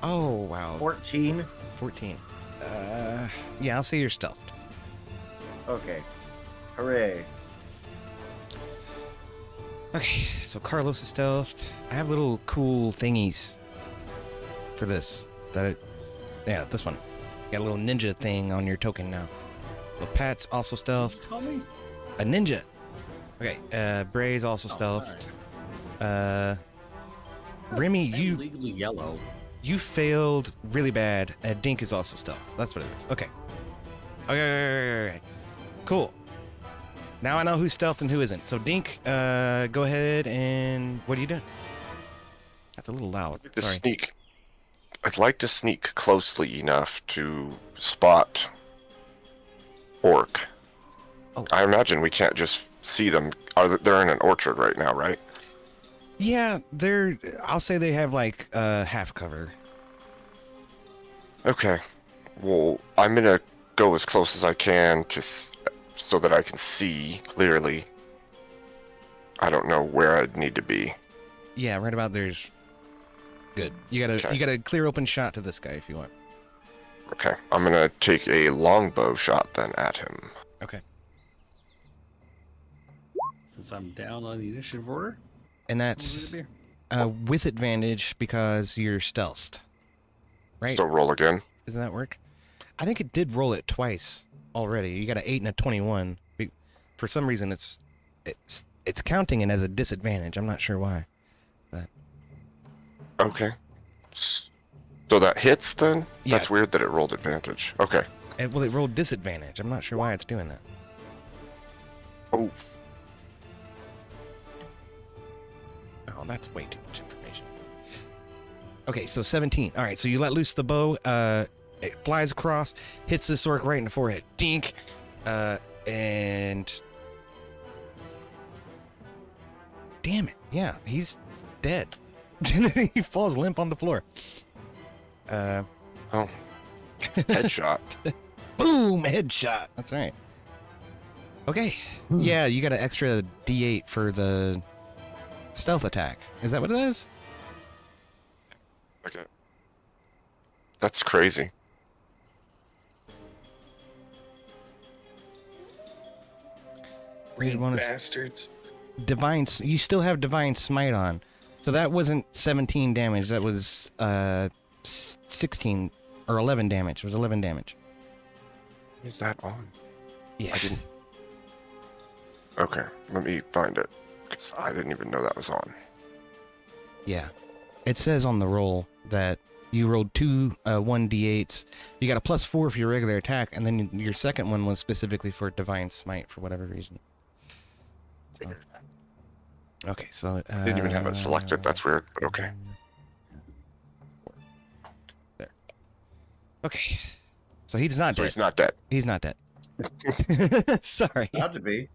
Oh wow. 14. 14. Yeah, I'll say you're stealthed. Okay. Hooray. Okay, so Carlos is stealthed. I have little cool thingies for this. Yeah, this one. Got a little ninja thing on your token now. So Pat's also stealthed. Tell me. A ninja. Okay, Bray's also stealthed. Remy, I'm legally yellow. you failed really bad. Dink is also stealth. That's what it is. Okay. Okay. Cool. Now I know who's stealth and who isn't. So Dink, go ahead and what are you doing? That's a little loud. To Sorry. sneak. I'd like to sneak closely enough to spot orc. Oh. I imagine we can't just see them. They're in an orchard right now, right? Yeah, I'll say they have like half cover. Okay. Well, I'm gonna go as close as I can so that I can see clearly. I don't know where I'd need to be. Yeah, right about there's. Good. You got a clear open shot to this guy if you want. Okay, I'm gonna take a longbow shot then at him. Okay. Since I'm down on the initiative order, And what that's would it be? with advantage because you're stealthed. Right? So roll again. Doesn't that work? I think it did roll it twice already. You got an 8 and a 21. For some reason, it's counting it as a disadvantage. I'm not sure why. But Okay. So that hits then? Yeah. That's weird that it rolled advantage. Okay. it rolled disadvantage. I'm not sure why it's doing that. Oh. Oh, that's way too much information. Okay, so 17. All right, so you let loose the bow. It flies across, hits this orc right in the forehead. Dink. And damn it. Yeah, he's dead. He falls limp on the floor. Oh. Headshot. Boom! Headshot. That's right. Okay. Yeah, you got an extra D8 for the stealth attack. Is that what it is? Okay. That's crazy. You want to Bastards. you still have divine smite on, so that wasn't 17 damage. That was 16 or 11 damage. It was 11 damage. Is that on? Yeah. I didn't. Okay, let me find it. 'Cause I didn't even know that was on. Yeah. It says on the roll that you rolled two 1d8s. You got a +4 for your regular attack, and then your second one was specifically for divine smite for whatever reason. So. Okay, so Didn't even have it selected. That's weird, but okay. There. Okay. So he's not So dead. he's not dead. He's not dead. Sorry. Not to be.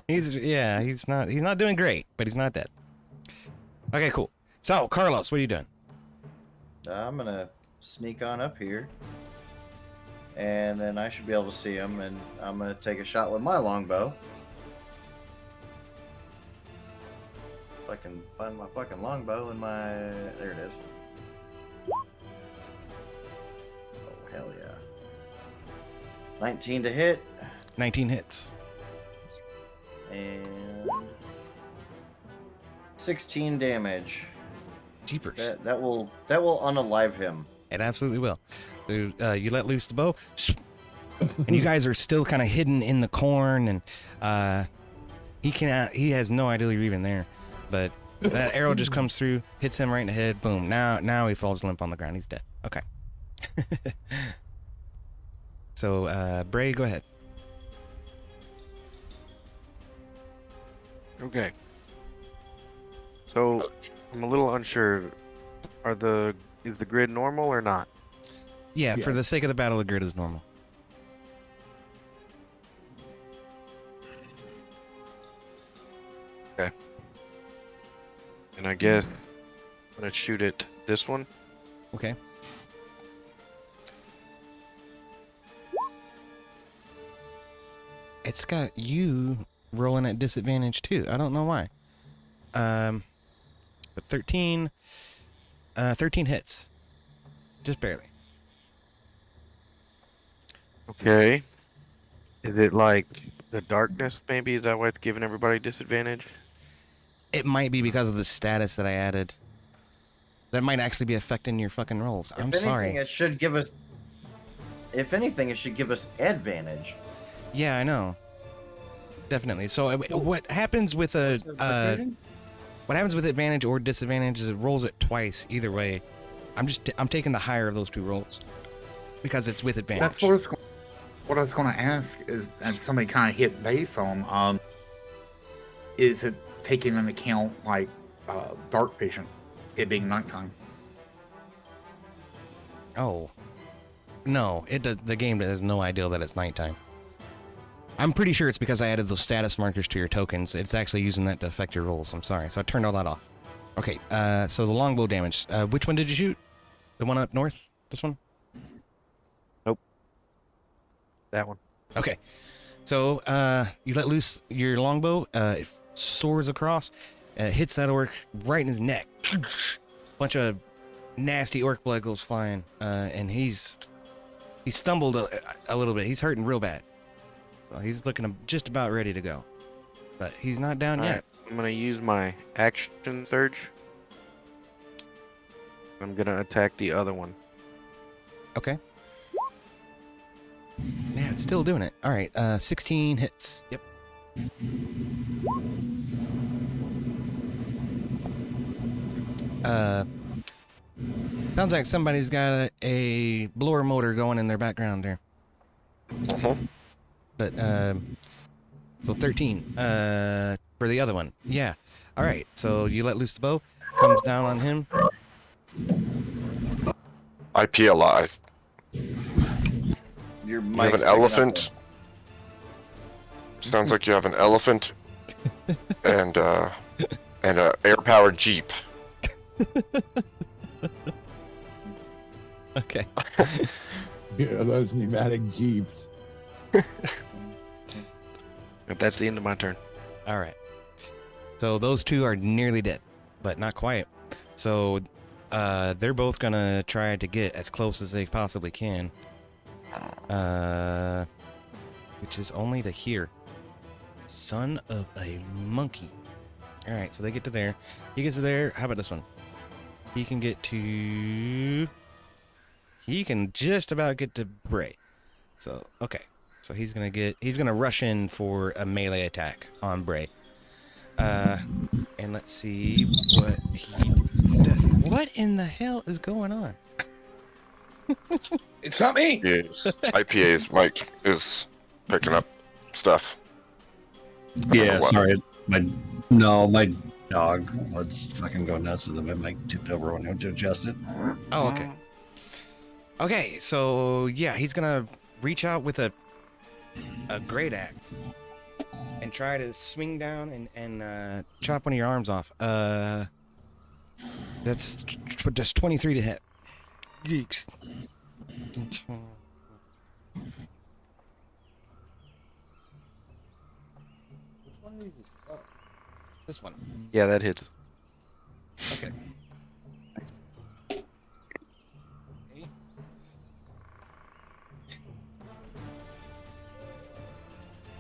He's not doing great, but he's not dead. Okay, cool. So, Carlos, what are you doing? I'm gonna sneak on up here, and then I should be able to see him, and I'm gonna take a shot with my longbow. If I can find my fucking longbow in my... There it is. Oh, hell yeah. 19 to hit, 19 hits. and 16 damage. Jeepers. That will unalive him. It absolutely will. So, you let loose the bow, and you guys are still kind of hidden in the corn, and he has no idea you're even there. But that arrow just comes through, hits him right in the head. Boom. Now he falls limp on the ground. He's dead. Okay. So, Bray, go ahead. Okay. So I'm a little unsure. Is the grid normal or not? Yeah, Yeah. for the sake of the battle, the grid is normal. And I guess I'm gonna shoot at this one. Okay. It's got you rolling at disadvantage too. I don't know why. But 13 hits. Just barely. Okay. Is it like the darkness? Maybe is that why it's giving everybody disadvantage? It might be because of the status that I added. That might actually be affecting your fucking rolls. I'm If anything, sorry. it should give us... If anything, it should give us advantage. Yeah, I know. Definitely. So what happens with what happens with advantage or disadvantage is it rolls it twice either way. I'm taking the higher of those two rolls because it's with advantage. That's what I was going to ask is, and somebody kind of hit base on, is it taking into account like dark vision, it being nighttime? Oh, no! It does. The game has no idea that it's nighttime. I'm pretty sure it's because I added those status markers to your tokens. It's actually using that to affect your rolls. I'm sorry. So I turned all that off. Okay, so the longbow damage. Which one did you shoot? The one up north? This one? That one. Okay. So you let loose your longbow. It soars across. Hits that orc right in his neck. Bunch of nasty orc blood goes flying. And he stumbled a little bit. He's hurting real bad. So he's looking just about ready to go. But he's not down yet. Alright, I'm gonna use my action surge. I'm gonna attack the other one. Okay. Yeah, it's still doing it. All right, 16 hits. Yep. Sounds like somebody's got a blower motor going in their background there. Uh-huh. But, so 13 for the other one. Yeah. All right, so you let loose the bow. Comes down on him. IP alive. Your You have mic's an picking up elephant. Sounds like you have an elephant and a air-powered jeep. Okay. Yeah, those pneumatic jeeps. That's the end of my turn. All right. So those two are nearly dead, but not quite. So they're both gonna try to get as close as they possibly can. Which is only to here. Son of a monkey. All right, so they get to there. He gets to there. How about this one? He can get to. He can just about get to Bray. So okay. So he's gonna rush in for a melee attack on Bray. And let's see what he does. What in the hell is going on? It's not me. Yes. IPA's mic is picking up stuff. Yeah, what? sorry. My dog was fucking going nuts, and then my mic tipped over when I went to adjust it. Oh, okay. Okay, so yeah, he's gonna reach out with a great axe and try to swing down and chop one of your arms off. That's just 23 to hit. Geeks. This one. Yeah, that hits. Okay.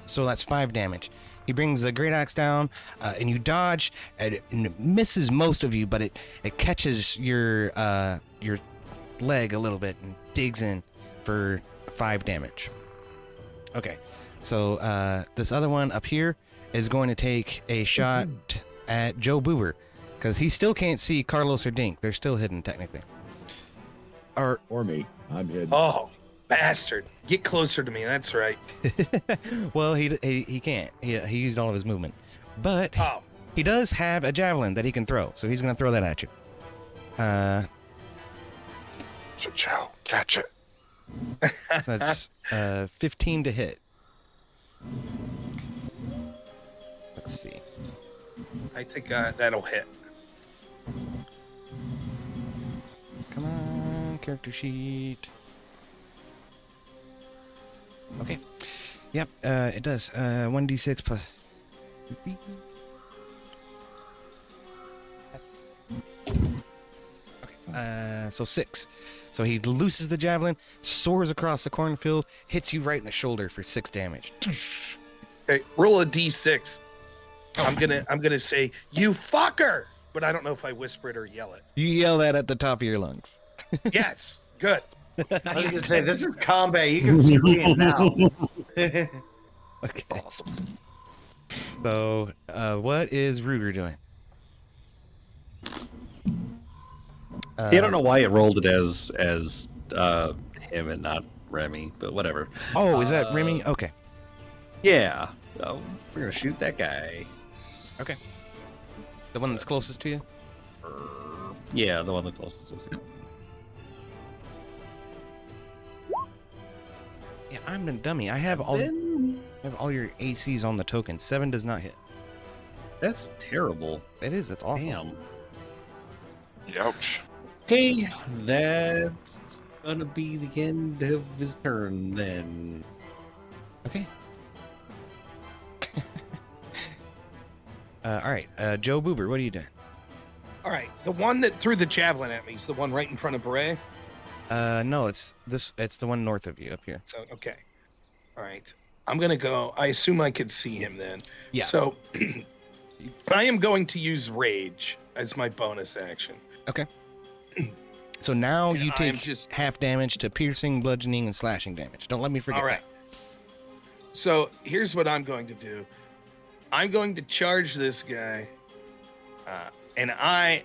So that's 5 damage. He brings the great axe down, and you dodge, and it misses most of you, but it catches your leg a little bit and digs in for 5 damage. Okay, so this other one up here is going to take a shot at Joe Boober, because he still can't see Carlos or Dink. They're still hidden technically. Or me. I'm hidden. Oh, bastard! Get closer to me. That's right. Well, he can't. He used all of his movement, but Oh, he does have a javelin that he can throw, so he's gonna throw that at you. So Joe, catch it. So that's 15 to hit. Let's see. I think that'll hit. Come on, character sheet. Okay. Yep, it does. 1d6 plus. Okay. So 6. So he looses the javelin, soars across the cornfield, hits you right in the shoulder for 6 damage. Okay, roll a d6. I'm gonna say you fucker, but I don't know if I whisper it or yell it. You yell that at the top of your lungs. Yes, good. I was gonna say this is combat. You can scream now. Okay. So, what is Ruger doing? I don't know why it rolled it as him and not Remy, but whatever. Oh, is that Remmy? Okay. Yeah. So we're gonna shoot that guy. Okay. The one that's closest to you? Yeah, the one the closest was him. Yeah, I'm a dummy. I have all. You have all your ACs on the token. 7 does not hit. That's terrible. It is. It's awful. Damn. Ouch. Okay, that's gonna be the end of his turn then. Okay. All right, Joe Boober, what are you doing? All right, the one that threw the javelin at me is the one right in front of Bray. No, it's this. It's the one north of you up here. So okay, all right. I'm gonna go. I assume I could see him then. Yeah. So I am going to use rage as my bonus action. Okay. So now And you I am take just- half damage to piercing, bludgeoning, and slashing damage. Don't let me forget All right. So here's what I'm going to do. I'm going to charge this guy, and I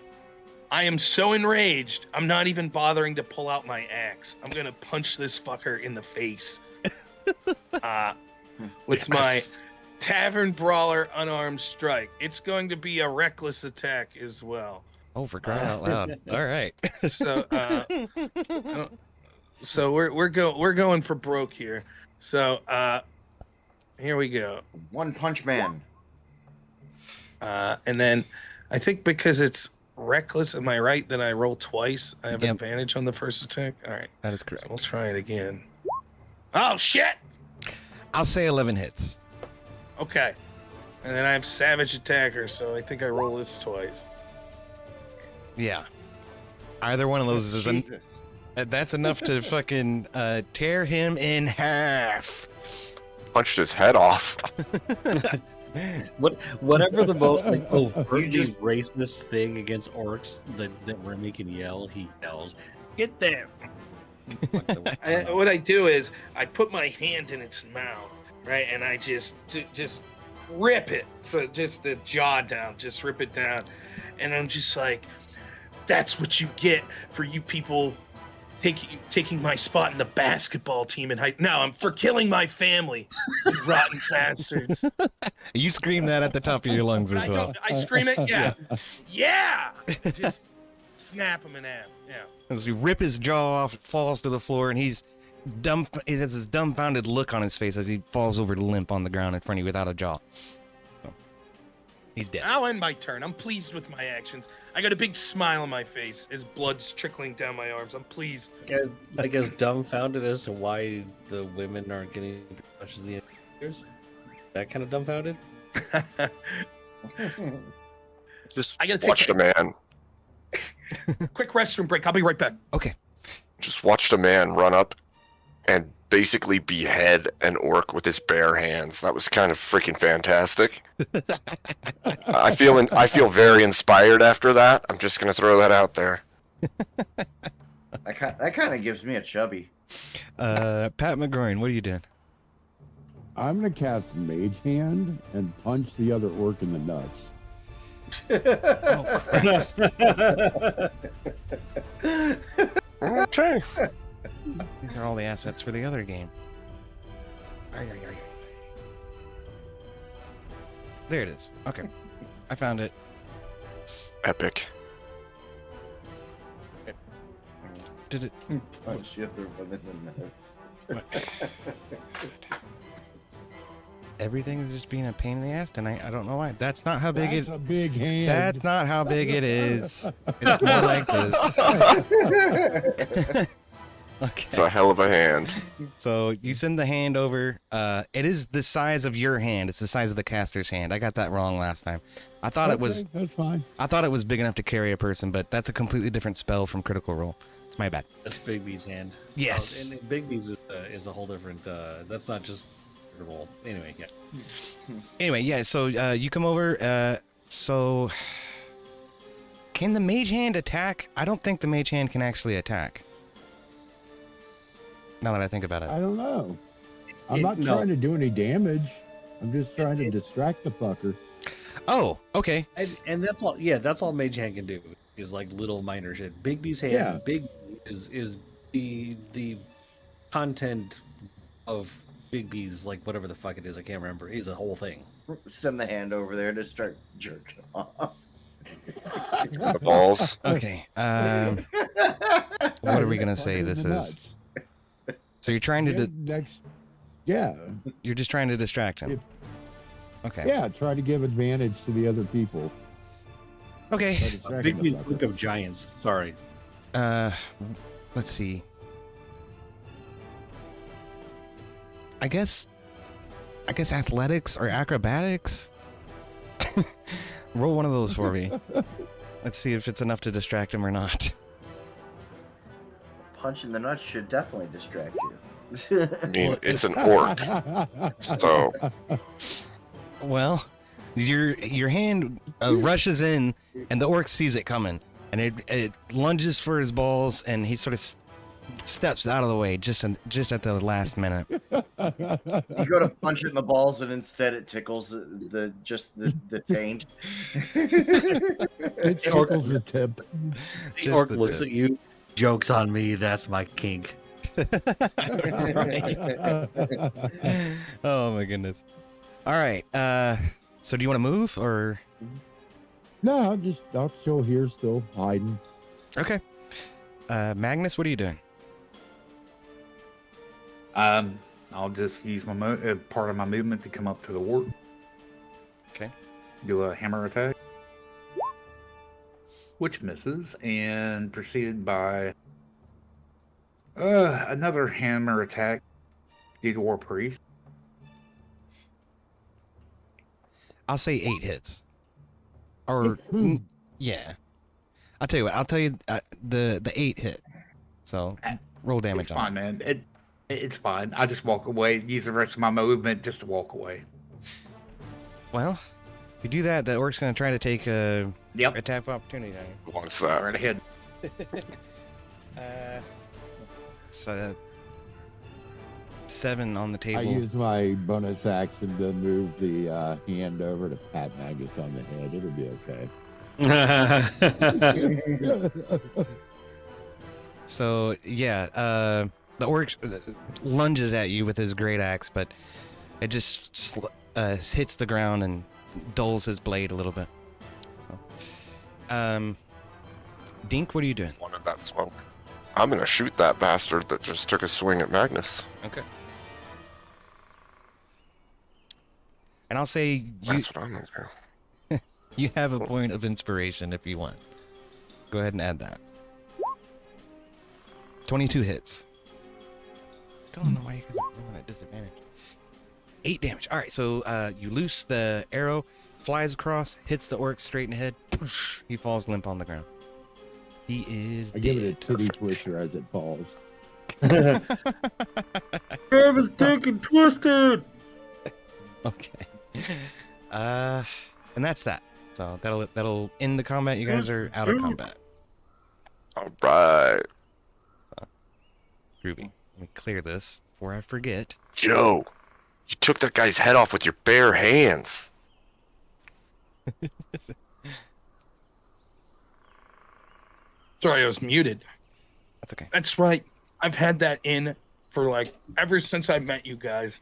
am so enraged. I'm not even bothering to pull out my axe. I'm gonna punch this fucker in the face with my Tavern Brawler unarmed strike. It's going to be a reckless attack as well. that. Oh, for crying out loud! All right. So we're going for broke here. So here we go. One Punch Man. And then I think because it's reckless, am I right that I roll twice? I have Yep. advantage on the first attack. All right, That is so correct. we'll try it again. Oh shit! I'll say 11 hits. Okay, and then I have Savage Attacker, so I think I roll this twice. Yeah. Either one of those is Jesus. that's enough to fucking tear him in half. Punched his head off. Whatever the most like You overtly just- racist thing against orcs that Remy can yell, he yells, "Get there!" What I do is I put my hand in its mouth, right, and I just rip it, just the jaw down, just rip it down, and I'm just like, that's what you get for you people taking my spot in the basketball team in high. No, I'm for killing my family, you rotten bastards. You scream that at the top of your lungs as well. I scream it, yeah. Just snap him in half, yeah. As you rip his jaw off, it falls to the floor, and he has this dumbfounded look on his face as he falls over limp on the ground in front of you without a jaw. So, he's dead. I'll end my turn. I'm pleased with my actions. I got a big smile on my face as blood's trickling down my arms. I'm pleased. I guess dumbfounded as to why the women aren't getting as much as the others. That kind of dumbfounded. Just I gotta take watched a man. Quick restroom break. I'll be right back. Okay. Just watched a man run up and basically behead an orc with his bare hands. That was kind of freaking fantastic. I feel very inspired after that. I'm just gonna throw that out there. That kind of gives me a chubby. Pat McGroin, what are you doing? I'm gonna cast Mage Hand and punch the other orc in the nuts. Okay. These are all the assets for the other game. There it is. Okay. I found it. Epic. Did it? Oh shit, they're running the nuts. Everything's just being a pain in the ass tonight. I don't know why. That's not how big That's it. a big hand. That's not how big it is. It's more like this. It's Okay. a hell of a hand. So you send the hand over. It is the size of your hand. It's the size of the caster's hand. I got that wrong last time. I thought it was. Okay, that's fine. I thought it was big enough to carry a person, but that's a completely different spell from Critical Role. It's my bad. That's Big B's hand. Yes. And Big B's is a whole different. That's not just roll. Anyway, yeah. Anyway, yeah. So you come over. So can the mage hand attack? I don't think the mage hand can actually attack. Now that I think about it. I don't know. I'm It- not no. trying to do any damage. I'm just trying to distract the fucker. Oh, okay. And that's all. Yeah, that's all Mage Hand can do is like little minor shit. Big B's hand. Yeah. Big is the content of Big B's, like whatever the fuck it is. I can't remember. Is a whole thing. Send the hand over there to start jerking off. The balls. Okay. What are we gonna say Fucker in this the is? nuts. So you're trying to. Yeah, next. Yeah. You're just trying to distract him. Okay. Yeah, try to give advantage to the other people. by Okay. distracting Bigby's them. Book of Giants. Sorry. Let's see. I guess athletics or acrobatics. Roll one of those for me. Let's see if it's enough to distract him or not. Punch in the nuts should definitely distract you. I mean, it's an orc, so Well, your hand rushes in, and the orc sees it coming, and it lunges for his balls, and he sort of steps out of the way just at the last minute. You go to punch it in the balls, and instead it tickles the taint. It tickles the tip. The Just orc the looks tip. at you. Joke's on me. That's my kink. Oh my goodness. All right. So do you want to move or? No, I'll still here, still hiding. Okay. Magnus, what are you doing? I'll just use my part of my movement to come up to the wart. Okay. Do a hammer attack, which misses, and preceded by another hammer attack. The war priest. I'll say 8 hits. Or yeah. I'll tell you what. I'll tell you the 8 hit. So roll damage It's on fine, man. It's fine. I just walk away. Use the rest of my movement just to walk away. Well, if you do that, the orc's going to try to take a Yep. attack of opportunity on you. what's that? Right ahead. So 7 on the table. I use my bonus action to move the hand over to pat Magnus on the head. It'll be okay. So yeah, the orc lunges at you with his great axe, but it just hits the ground and dulls his blade a little bit. So, Dink, what are you doing? Wanted that smoke. I'm gonna shoot that bastard that just took a swing at Magnus. Okay. And I'll say you That's what I'm gonna do. you have a point of inspiration if you want. Go ahead and add that. 22 hits. Don't know why you guys are rolling at disadvantage. 8 damage. All right, so you loose the arrow, flies across, hits the orc straight in the head. Poosh, he falls limp on the ground. He is I dead. give it a titty twister as it falls. Grab his dick and twisted. Okay. And that's that. So that'll end the combat. You guys are out of combat. All right, Ruby, let me clear this before I forget. Joe, you took that guy's head off with your bare hands. Sorry, I was muted. That's okay. That's right. I've had that in for like ever since I met you guys.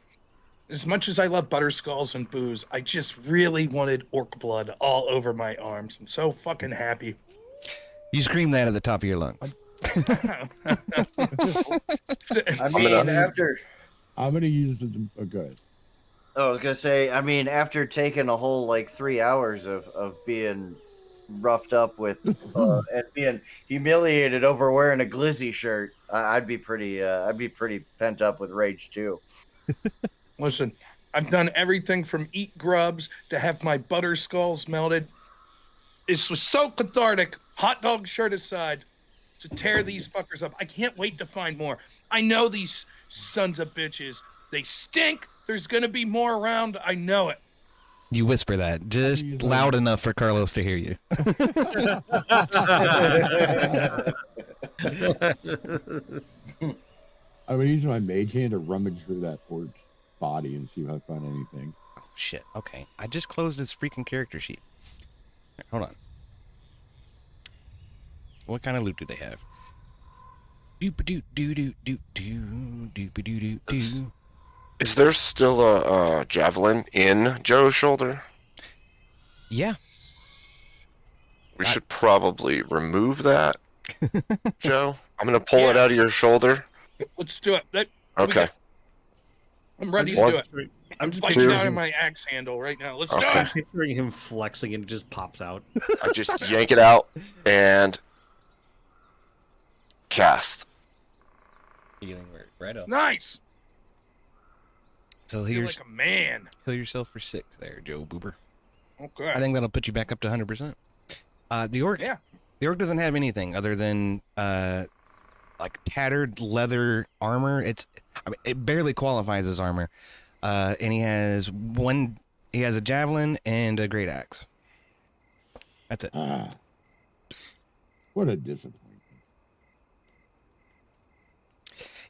As much as I love butterskulls and booze, I just really wanted orc blood all over my arms. I'm so fucking happy. You scream that at the top of your lungs. I mean, after I'm gonna use it. Okay. I was gonna say, I mean, after taking a whole like 3 hours of being roughed up with and being humiliated over wearing a glizzy shirt, I'd be pretty pent up with rage too. Listen, I've done everything from eat grubs to have my butter skulls melted. This was so cathartic, hot dog shirt aside, to tear these fuckers up. I can't wait to find more. I know these sons of bitches. They stink. There's going to be more around. I know it. You whisper that just loud enough for Carlos to hear you. I'm gonna use my mage hand to rummage through that orc's body and see if I find anything. Oh shit. Okay. I just closed his freaking character sheet. Right, hold on. What kind of loot do they have? Doop-a-doo-doo-doo-doo-doo-doop-a-doo-doo-doo. Is there still a javelin in Joe's shoulder? Yeah. We should probably remove that, Joe. I'm gonna pull it out of your shoulder. Let's do it. Okay. I'm ready to One. do it. I'm just Biting Two. out of my axe handle right now. Let's do Okay. I'm it. picturing him flexing and it just pops out. I just yank it out and cast. Healing word. Right up. Nice. So Feel here's like a man. heal yourself for 6 there, Joe Boober. Okay. I think that'll put you back up to 100%. The orc. Yeah. The orc doesn't have anything other than like tattered leather armor. It barely qualifies as armor. And he has a javelin and a great axe. That's it. Ah, what a disappointment.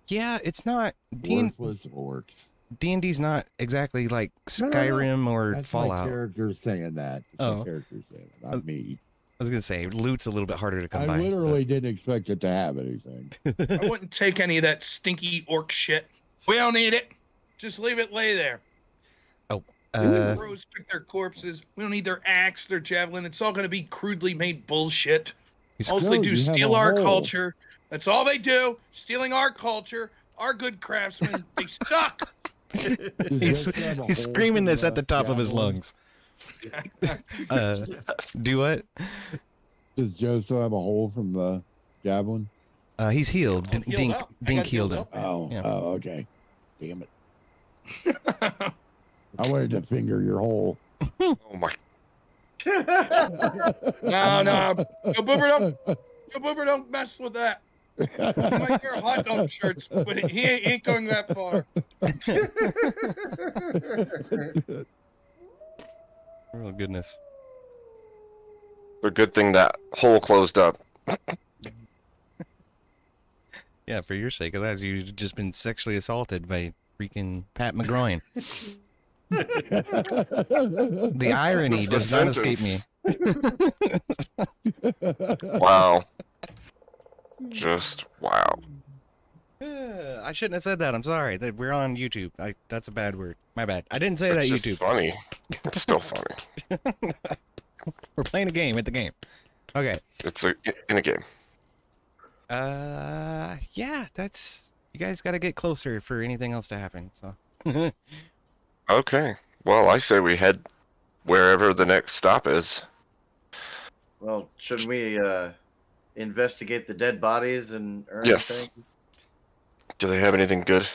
Yeah, it's not Worthless orcs. D&D's not exactly like No, no, no. Skyrim or That's Fallout. my character saying that. That's Oh. my character saying it, not me. I was gonna say loot's a little bit harder to come by. I literally didn't expect it to have anything. I wouldn't take any of that stinky orc shit. We don't need it. Just leave it lay there. The crows pick their corpses. We don't need their axe, their javelin. It's all going to be crudely made bullshit. All they do is You have steal a our hole. culture. That's all they do. Stealing our culture. Our good craftsmen. They suck. he's screaming this at the top of his lungs. Do what? Does Joe still have a hole from the javelin? He's healed. Oh, healed Dink up. I Dink got healed him. up. Oh, Yeah. oh, okay. Damn it. I wanted to finger your hole. Oh my! No. Yo, Boober, don't mess with that. He might wear hot dog shirts, but he ain't going that far. Oh goodness. The good thing that hole closed up. Yeah, for your sake, otherwise you've just been sexually assaulted by freaking Pat McGroin. The irony does not escape me. Wow. Just wow. I shouldn't have said that. I'm sorry. We're on YouTube. That's a bad word. My bad. I didn't say It's that just YouTube. funny. It's still funny. We're playing a game at the game. Okay. It's in a game. Yeah, that's you guys got to get closer for anything else to happen. So. Okay. Well, I say we head wherever the next stop is. Well, shouldn't we investigate the dead bodies and earn Yes. anything? Do they have anything good?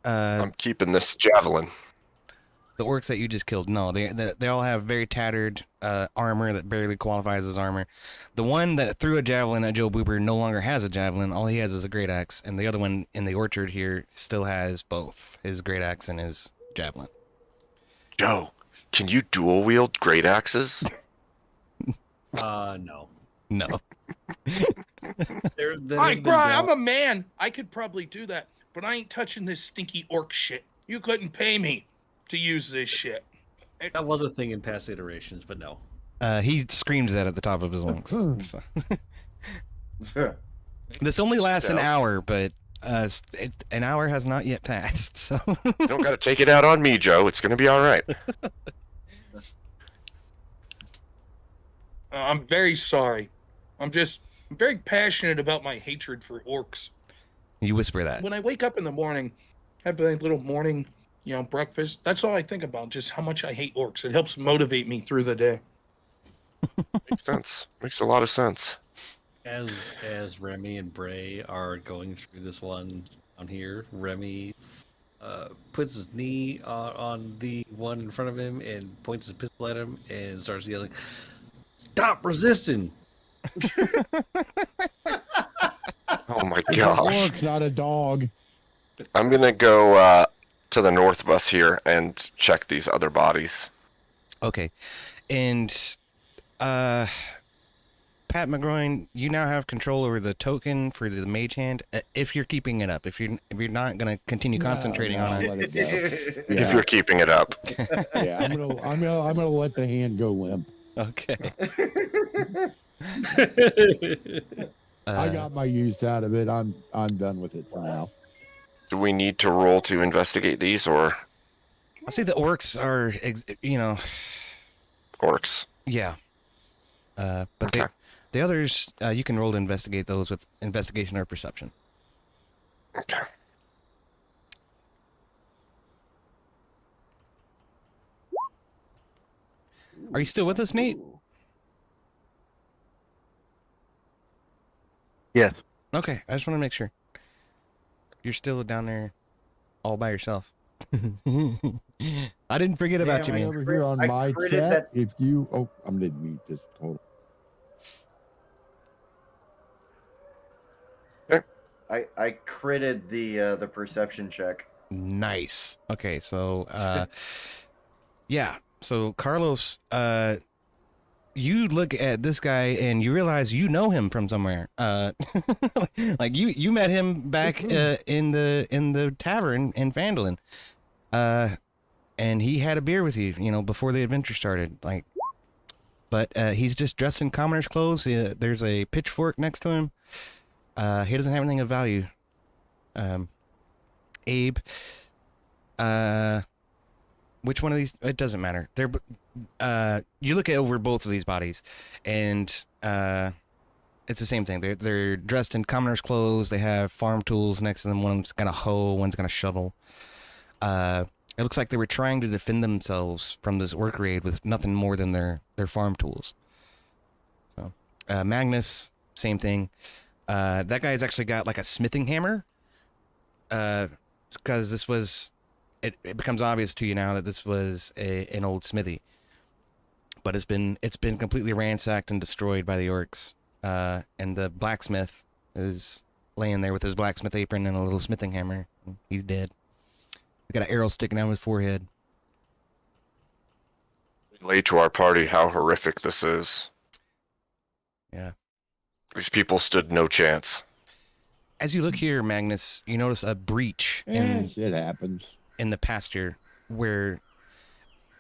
I'm keeping this javelin. The orcs that you just killed, no, they all have very tattered armor that barely qualifies as armor. The one that threw a javelin at Joe Boober no longer has a javelin. All he has is a great axe, and the other one in the orchard here still has both his great axe and his javelin. Joe, can you dual wield great axes? No. No. There Hi, has been Bray, I'm doubt. a man. I could probably do that, but I ain't touching this stinky orc shit. You couldn't pay me to use this shit. That was a thing in past iterations, but no. He screams that at the top of his lungs. So. This only lasts an hour, but an hour has not yet passed. So You don't got to take it out on me, Joe. It's going to be all right. I'm very sorry. I'm very passionate about my hatred for orcs. you whisper that. When I wake up in the morning, have a little morning, breakfast, that's all I think about, just how much I hate orcs. It helps motivate me through the day. Makes sense. Makes a lot of sense. As Remy and Bray are going through this one down here, Remy puts his knee on the one in front of him and points his pistol at him and starts yelling, "Stop resisting!" Oh my It's a gosh. orc, not a dog. I'm going to go to the north of us here and check these other bodies. Okay, and Pat McGroin, you now have control over the token for the mage hand. If you're keeping it up, if you're not gonna continue concentrating on it. Let it go. If Yeah, you're keeping it up. yeah, I'm gonna let the hand go limp. Okay. I got my use out of it. I'm done with it for now. Do we need to roll to investigate these or I see the orcs are, orcs? yeah. But Okay. the others, you can roll to investigate those with investigation or perception. Okay. Are you still with us, Nate? Yes. Okay, I just want to make sure. You're still down there all by yourself. I didn't forget about you, Damn, man. Over here on I my critted chat, that- if you, oh, I'm gonna mute this. Hold I critted the perception check. Nice. Okay, so yeah. So Carlos, you look at this guy and you realize you know him from somewhere. Like you met him back in the tavern in Vandalin. And he had a beer with you, you know, before the adventure started. Like, but he's just dressed in commoner's clothes. There's a pitchfork next to him. He doesn't have anything of value. Abe, which one of these? It doesn't matter. They're you look over both of these bodies, and it's the same thing. They're dressed in commoner's clothes. They have farm tools next to them. One's got a hoe. One's got a shovel. It looks like they were trying to defend themselves from this orc raid with nothing more than their farm tools. So Magnus, same thing. That guy's actually got like a smithing hammer. Because this was, it becomes obvious to you now that this was an old smithy. But it's been completely ransacked and destroyed by the orcs. And the blacksmith is laying there with his blacksmith apron and a little smithing hammer. He's dead. He's got an arrow sticking out of his forehead. Relay to our party how horrific this is. Yeah. These people stood no chance. As you look here, Magnus, you notice a breach shit happens. in the pasture where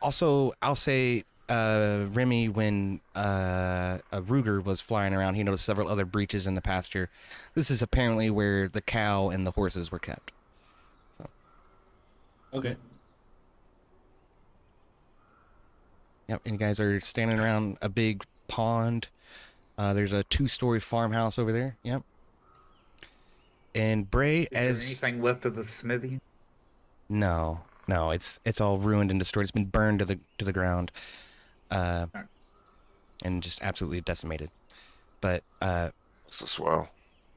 also I'll say Remy, when a Ruger was flying around, he noticed several other breaches in the pasture. This is apparently where the cow and the horses were kept. So Okay. yep, and you guys are standing around a big pond. There's a 2-story farmhouse over there. Yep. And Bray, Is there anything left of the smithy? no, it's all ruined and destroyed. It's been burned to the ground, and just absolutely decimated. But This is well.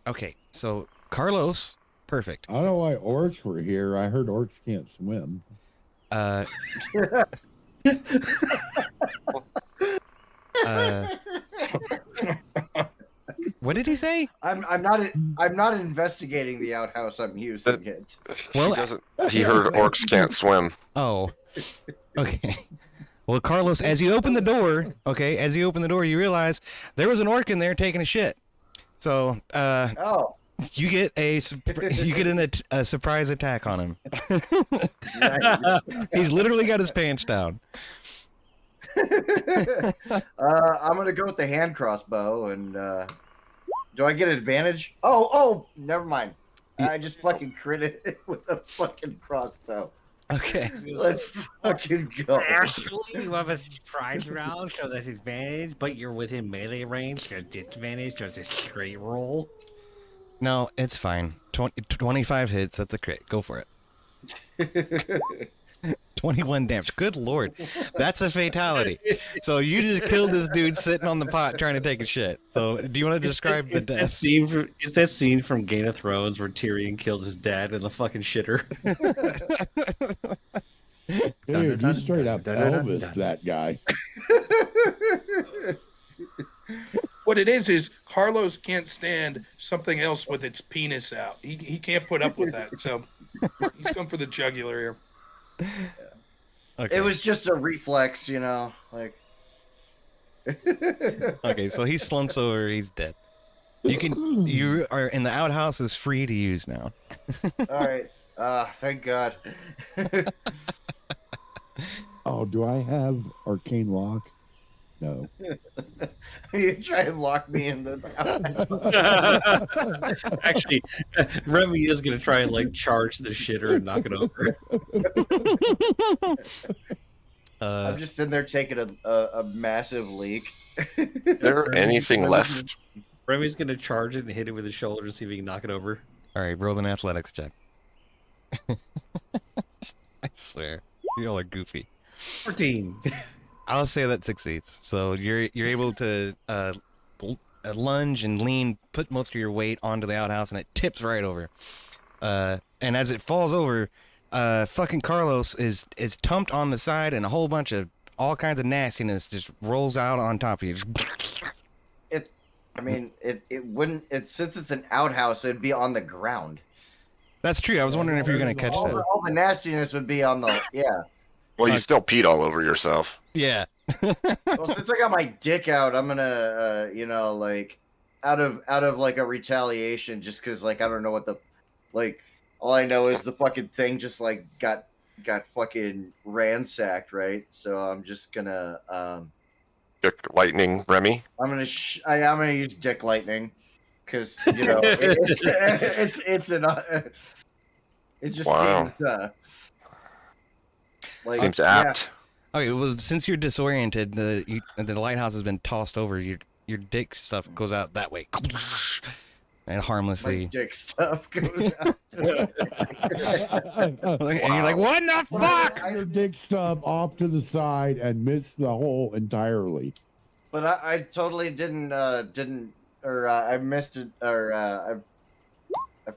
okay, so Carlos, perfect. I don't know why orcs were here. I heard orcs can't swim. What did he say? I'm not investigating the outhouse. I'm using it. Well, He heard orcs can't swim. Oh, okay. Well, Carlos, as you open the door, you realize there was an orc in there taking a shit. So, Oh, you get a surprise attack on him. nice. He's literally got his pants down. I'm gonna go with the hand crossbow, and do I get advantage? Oh, never mind. I just fucking crit it with a fucking crossbow. Okay. Let's fucking go. Actually, you have a surprise round, so that's advantage, but you're within melee range, so disadvantage, so it's a straight roll. No, it's fine. 25 hits. That's a crit. Go for it. 21 damage. Good lord. That's a fatality. So you just killed this dude sitting on the pot trying to take a shit. So do you want to describe the death? Is that scene from Game of Thrones where Tyrion kills his dad in the fucking shitter? Dude, you straight up Elvis that guy. What it is Carlos can't stand something else with its penis out. He can't put up with that. So he's going for the jugular here. Okay. It was just a reflex, like. Okay, so he slumps over. He's dead. You are in the outhouse is free to use now. All right. Thank God. Oh, do I have arcane lock? No. You try and lock me in the Actually, Remy is going to try and like charge the shitter and knock it over. I'm just sitting there taking a massive leak. Is there anything left? Remy's going to charge it and hit it with his shoulder to see if he can knock it over. All right, roll an athletics check. I swear, you all are goofy. 14. I'll say that succeeds. So you're able to lunge and lean, put most of your weight onto the outhouse, and it tips right over. And as it falls over, fucking Carlos is tumped on the side, and a whole bunch of all kinds of nastiness just rolls out on top of you. It wouldn't. Since it's an outhouse, it'd be on the ground. That's true. I was wondering if you were gonna catch that. All the nastiness would be on the Well, you still peed all over yourself. Yeah. Well, since I got my dick out, I'm gonna out of like a retaliation, just because I don't know what all I know is the fucking thing just got fucking ransacked, right? So I'm just gonna Dick lightning, Remy. I'm gonna use dick lightning, because it just Wow. seems Seems apt. Okay, well, since you're disoriented, the lighthouse has been tossed over. Your dick stuff goes out that way, and harmlessly. My dick stuff goes out. And you're like, what the fuck? Your dick stub off to the side and missed the hole entirely. But I totally didn't I missed it, or I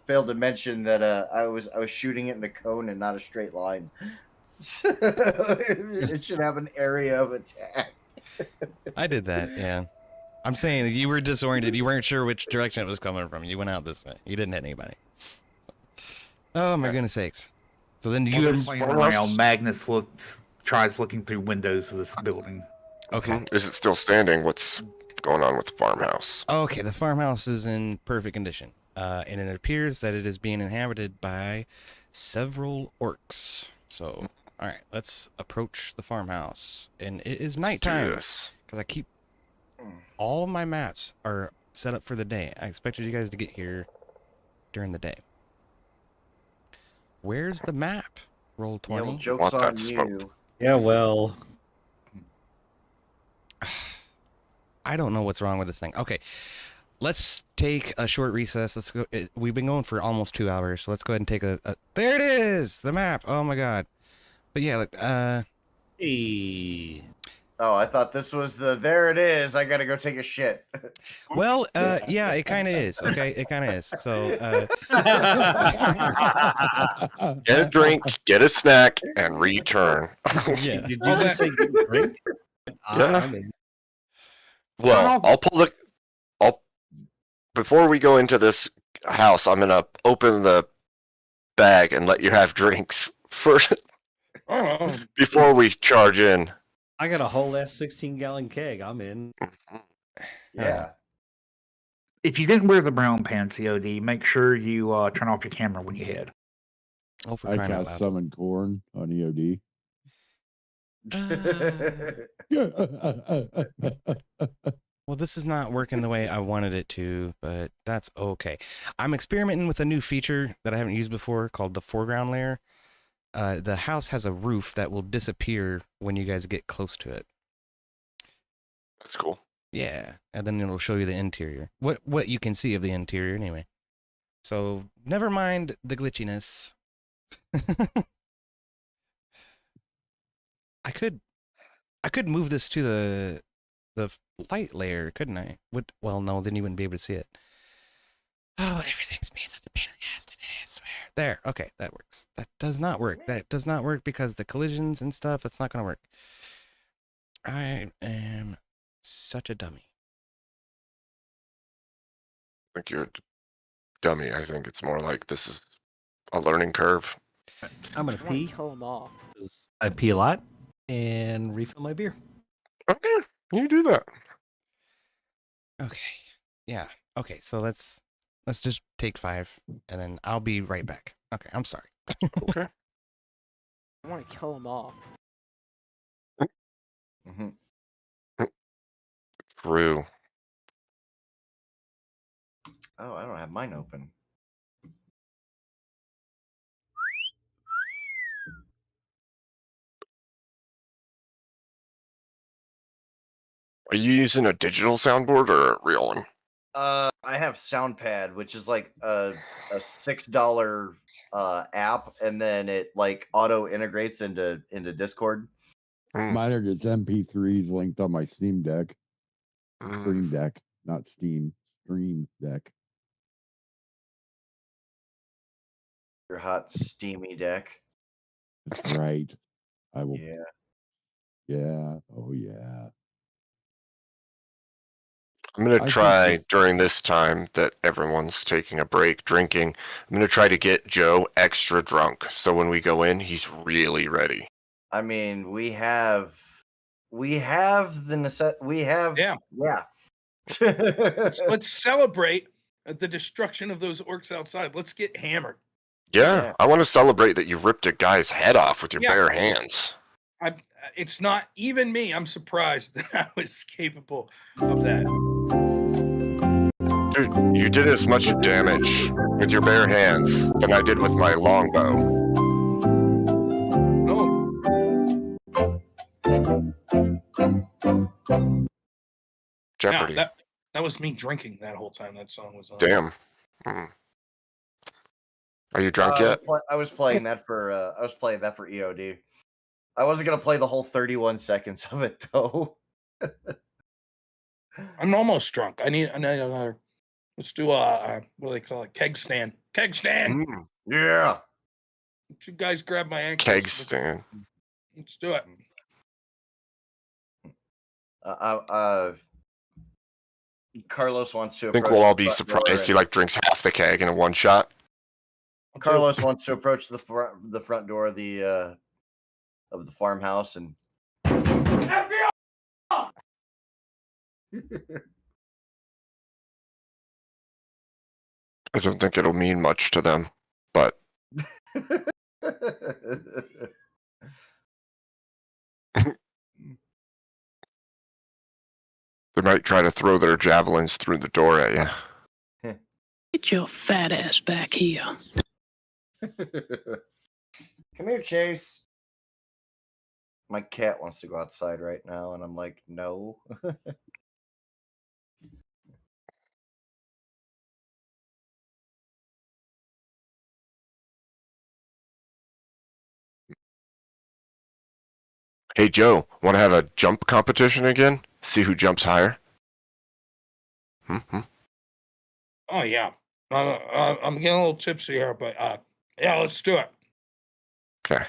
failed to mention that I was shooting it in a cone and not a straight line. It should have an area of attack. I did that, yeah. I'm saying that you were disoriented. You weren't sure which direction it was coming from. You went out this way. You didn't hit anybody. Oh my goodness sakes! So then you around. Magnus tries looking through windows of this building. Okay. Is it still standing? What's going on with the farmhouse? Okay, the farmhouse is in perfect condition, and it appears that it is being inhabited by several orcs. So, all right, let's approach the farmhouse, and it is nighttime because I keep all of my maps are set up for the day. I expected you guys to get here during the day. Where's the map? Roll 20. Yeah, well, joke's on you. Yeah, well, I don't know what's wrong with this thing. Okay, let's take a short recess. Let's go. We've been going for almost 2 hours, so let's go ahead and take a there it is, the map. Oh my god. But yeah, look, hey. Oh, I thought this was there it is. I gotta go take a shit. Well, yeah, it kind of is. Okay, it kind of is. So, get a drink, get a snack, and return. Yeah. Did you just say get a drink? Yeah. Well, before we go into this house, I'm gonna open the bag and let you have drinks first before we charge in. I got a whole ass 16-gallon keg. I'm in. Yeah. If you didn't wear the brown pants, COD, make sure you turn off your camera when you head. Oh, for I crying out cast loud. summon corn on EOD. Well, this is not working the way I wanted it to, but that's okay. I'm experimenting with a new feature that I haven't used before called the foreground layer. The house has a roof that will disappear when you guys get close to it. That's cool. Yeah, and then it'll show you the interior. What you can see of the interior anyway. So never mind the glitchiness. I could move this to the light layer, couldn't I? Well, no, then you wouldn't be able to see it. Oh, everything's being such a pain in the ass today, I swear. There, okay, that works. That does not work. That does not work because the collisions and stuff, that's not gonna work. I am such a dummy. I think you're a dummy. I think it's more like this is a learning curve. I'm gonna pee. Kill them all. I pee a lot and refill my beer. Okay, you do that. Okay. Yeah. Okay, so let's just take 5 and then I'll be right back. Okay, I'm sorry. Okay. I want to kill them all. Mm-hmm. True. Oh, I don't have mine open. Are you using a digital soundboard or a real one? I have SoundPad, which is like a $6 app, and then it like auto integrates into Discord. Mm, Mine are just MP3s linked on my Steam Deck. mm. Stream Deck, not Steam. Stream Deck. Your hot steamy deck. That's right. I will. Yeah. Yeah. Oh yeah. I'm gonna I think try this. during this time that everyone's taking a break drinking. I'm gonna try to get Joe extra drunk, so when we go in, he's really ready. I mean, we have the we have Yeah. yeah. Let's celebrate the destruction of those orcs outside. Let's get hammered. Yeah, Yeah. I want to celebrate that you ripped a guy's head off with your Yeah. bare hands. It's not even me. I'm surprised that I was capable of that. Dude, you did as much damage with your bare hands than I did with my longbow. No, Jeopardy. that was me drinking that whole time that song was on. Damn. Are you drunk yet? I was playing that for EOD. I wasn't gonna play the whole 31 seconds of it though. I'm almost drunk. I need another. Let's do a what do they call it? Keg stand. Keg stand. Yeah. You guys grab my ankles. Keg stand. Let's do it. Carlos wants to. I think approach we'll all the be front door surprised he and- like drinks half the keg in a one shot. Carlos wants to approach the front door of the farmhouse and. I don't think it'll mean much to them, but they might try to throw their javelins through the door at you. Get your fat ass back here. Come here, Chase. My cat wants to go outside right now, and I'm like, no. Hey Joe, want to have a jump competition again? See who jumps higher? Oh yeah. I'm getting a little tipsy here, but yeah, let's do it. Okay. I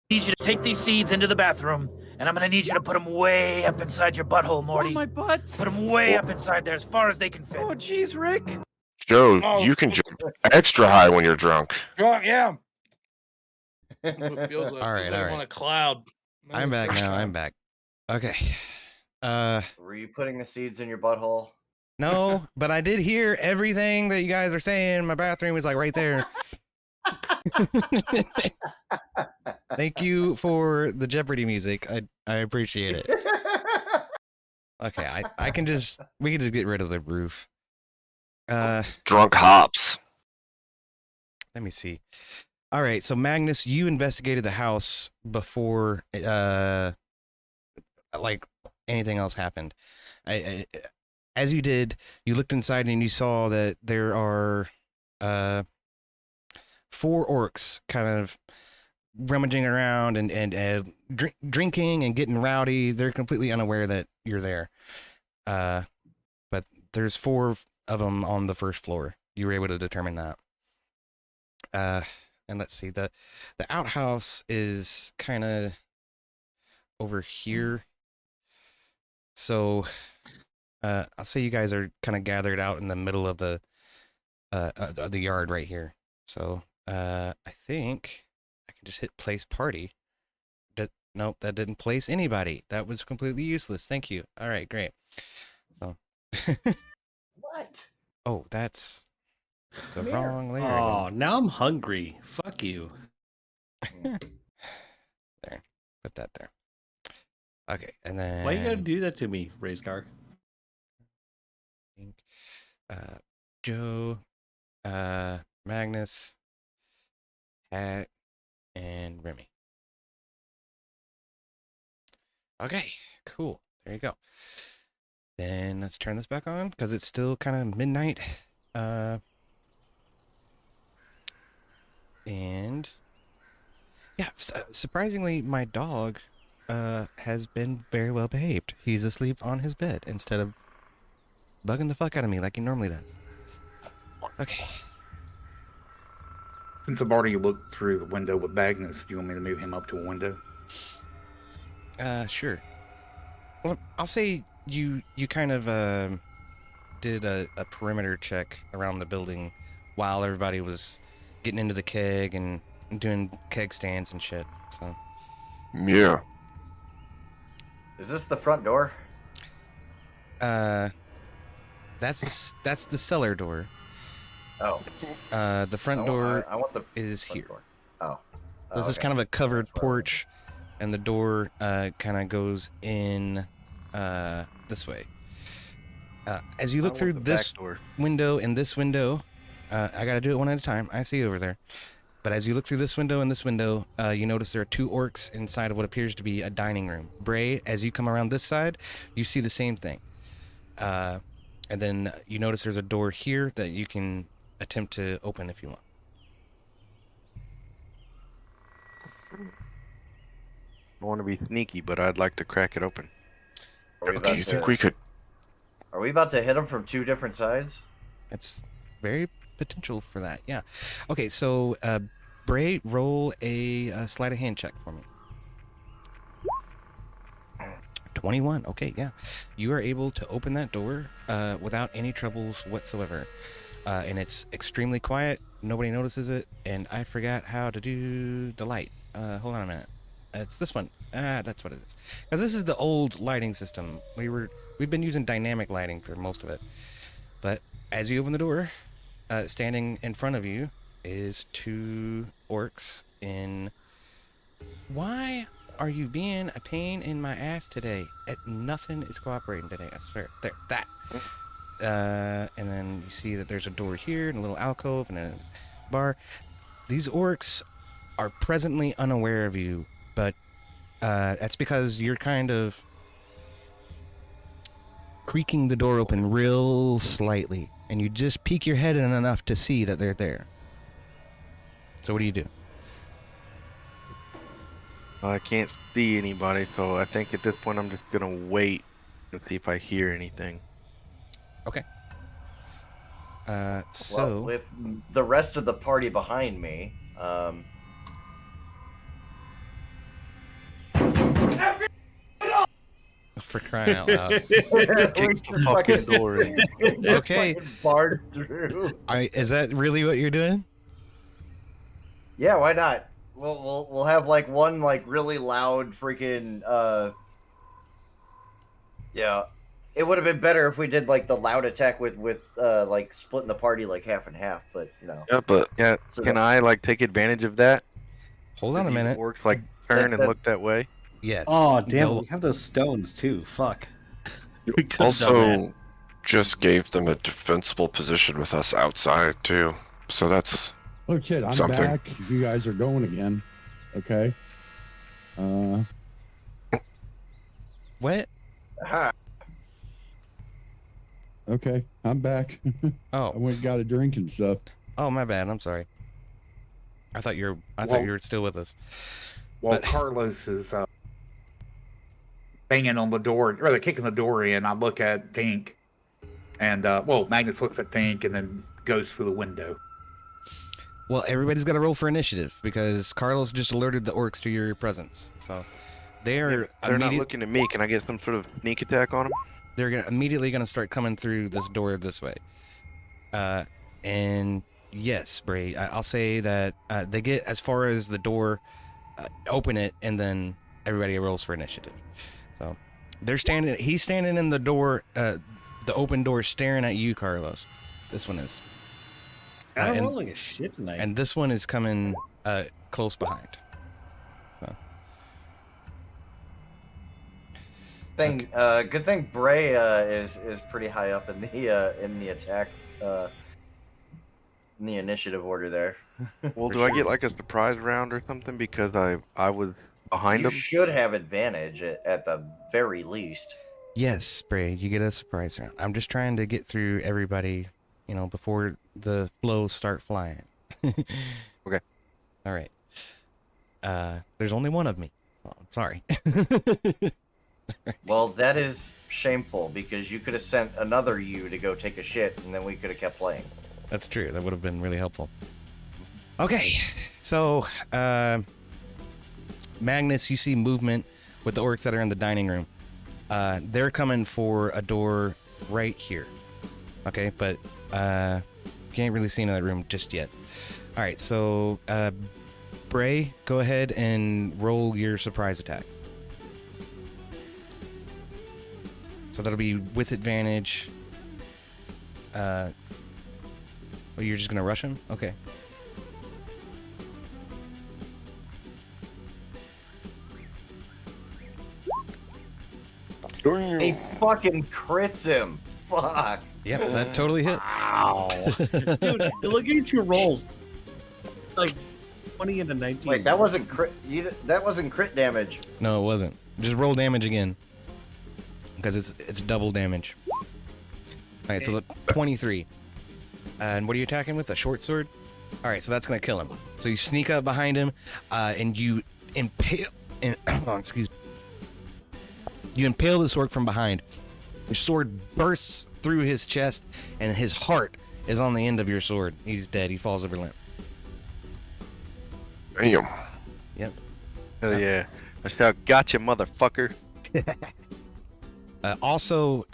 need you to take these seeds into the bathroom, and I'm gonna need you to put them way up inside your butthole, Morty. Oh, my butt. Put them way up inside there, as far as they can fit. Oh, jeez, Rick. Joe, Oh. you can jump extra high when you're drunk. Yeah. It feels like, All right, feels like all I'm right. on a cloud. I'm back now. I'm back. Okay. Were you putting the seeds in your butthole? No, but I did hear everything that you guys are saying. My bathroom was like right there. Thank you for the Jeopardy music. I appreciate it. Okay, we can just get rid of the roof. Drunk hops. Let me see. All right, so Magnus, you investigated the house before like anything else happened. As you did, you looked inside and you saw that there are 4 orcs kind of rummaging around and drinking and getting rowdy. They're completely unaware that you're there. But there's 4 of them on the first floor. You were able to determine that. And let's see, the outhouse is kind of over here. So I'll say you guys are kind of gathered out in the middle of the yard right here. So I think I can just hit place party. Nope, that didn't place anybody. That was completely useless. Thank you. All right, great. So What? Oh, that's the Come here. wrong layer. Oh, now I'm hungry. Fuck you. There. Put that there. Okay, and then Why you gotta do that to me, race car? Joe, Magnus, Pat, and Remy. Okay, cool. There you go. Then let's turn this back on because it's still kind of midnight. And yeah, surprisingly, my dog has been very well behaved. He's asleep on his bed instead of bugging the fuck out of me like he normally does. Okay. Since I've already looked through the window with Magnus, do you want me to move him up to a window? Sure. Well, I'll say you kind of did a perimeter check around the building while everybody was getting into the keg and doing keg stands and shit. So. Yeah. Is this the front door? That's the cellar door. Oh. The front door I want the is front here. door. Oh. This is okay. kind of a covered That's where I porch, and the door kind of goes in this way. As you look through this window and this window, I gotta do it one at a time. I see you over there. But as you look through this window and this window, you notice there are two orcs inside of what appears to be a dining room. Bray, as you come around this side, you see the same thing. And then you notice there's a door here that you can attempt to open if you want. I want to be sneaky, but I'd like to crack it open. Okay, you think we could? Are we about to hit them from two different sides? It's very potential for that, yeah. Okay, so Bray, roll a sleight of hand check for me. 21. Okay, yeah. You are able to open that door without any troubles whatsoever. And it's extremely quiet. Nobody notices it. And I forgot how to do the light. Hold on a minute. It's this one. That's what it is. Because this is the old lighting system. We've been using dynamic lighting for most of it. But as you open the door, standing in front of you is two orcs in... Why are you being a pain in my ass today? Nothing is cooperating today, I swear. There, that. And then you see that there's a door here and a little alcove and a bar. These orcs are presently unaware of you, but that's because you're kind of creaking the door open real slightly, and you just peek your head in enough to see that they're there. So what do you do? I can't see anybody, so I think at this point I'm just gonna wait and see if I hear anything. Okay. Well, So with the rest of the party behind me, for crying out loud. Kick the fucking door in. Okay. fucking barred through. Is that really what you're doing? Yeah, why not? We'll have like one like really loud freaking yeah. It would have been better if we did like the loud attack with like splitting the party like half and half, but you know. Yeah, but Yeah, So can that- I like take advantage of that? Hold on a These minute. Orcs like turn and look that way. Yes. Oh, damn. They'll- We have those stones, too. Fuck. We could've done also just gave them a defensible position with us outside too. So that's Oh shit, I'm Something. back. You guys are going again. Okay. What? Aha. Okay, I'm back. I Oh, went and got a drink and stuff. oh, my bad. I'm sorry. I thought you were still with us. While But- Carlos is banging on the door, or they're kicking the door in, I look at Dink, and Magnus looks at Dink and then goes through the window. Well, everybody's got to roll for initiative because Carlos just alerted the orcs to your presence. So they're They're not looking at me. Can I get some sort of sneak attack on them? they're immediately going to start coming through this door this way. And yes, Bray, I'll say that they get as far as the door, open it, and then everybody rolls for initiative. So he's standing in the door, the open door, staring at you, Carlos. This one is. I'm and- rolling a shit tonight. And this one is coming close behind. So. Good thing Bray is pretty high up in the attack in the initiative order there. Well, do I get like a surprise round or something because I was behind You them? should have advantage at the very least. Yes, Bray, you get a surprise round. I'm just trying to get through everybody, before the flows start flying. Okay. All right. There's only one of me. Oh, sorry. Well, that is shameful because you could have sent another you to go take a shit, and then we could have kept playing. That's true. That would have been really helpful. Okay, so Magnus, you see movement with the orcs that are in the dining room. They're coming for a door right here. Okay, but you can't really see into that room just yet. All right, so Bray, go ahead and roll your surprise attack. So that'll be with advantage. Oh, you're just gonna rush him? Okay. He fucking crits him. Fuck. Yep, that totally hits. Wow. Dude, look at your rolls. Like 20 into 19. Wait, that wasn't crit. That wasn't crit damage. No, it wasn't. Just roll damage again. Because it's double damage. Alright, so look, 23. And what are you attacking with? A short sword? Alright, so that's gonna kill him. So you sneak up behind him, and you impale excuse me. You impale the sword from behind. Your sword bursts through his chest, and his heart is on the end of your sword. He's dead. He falls over limp. Damn. Yep. Hell yeah. I shout, gotcha, motherfucker. Also,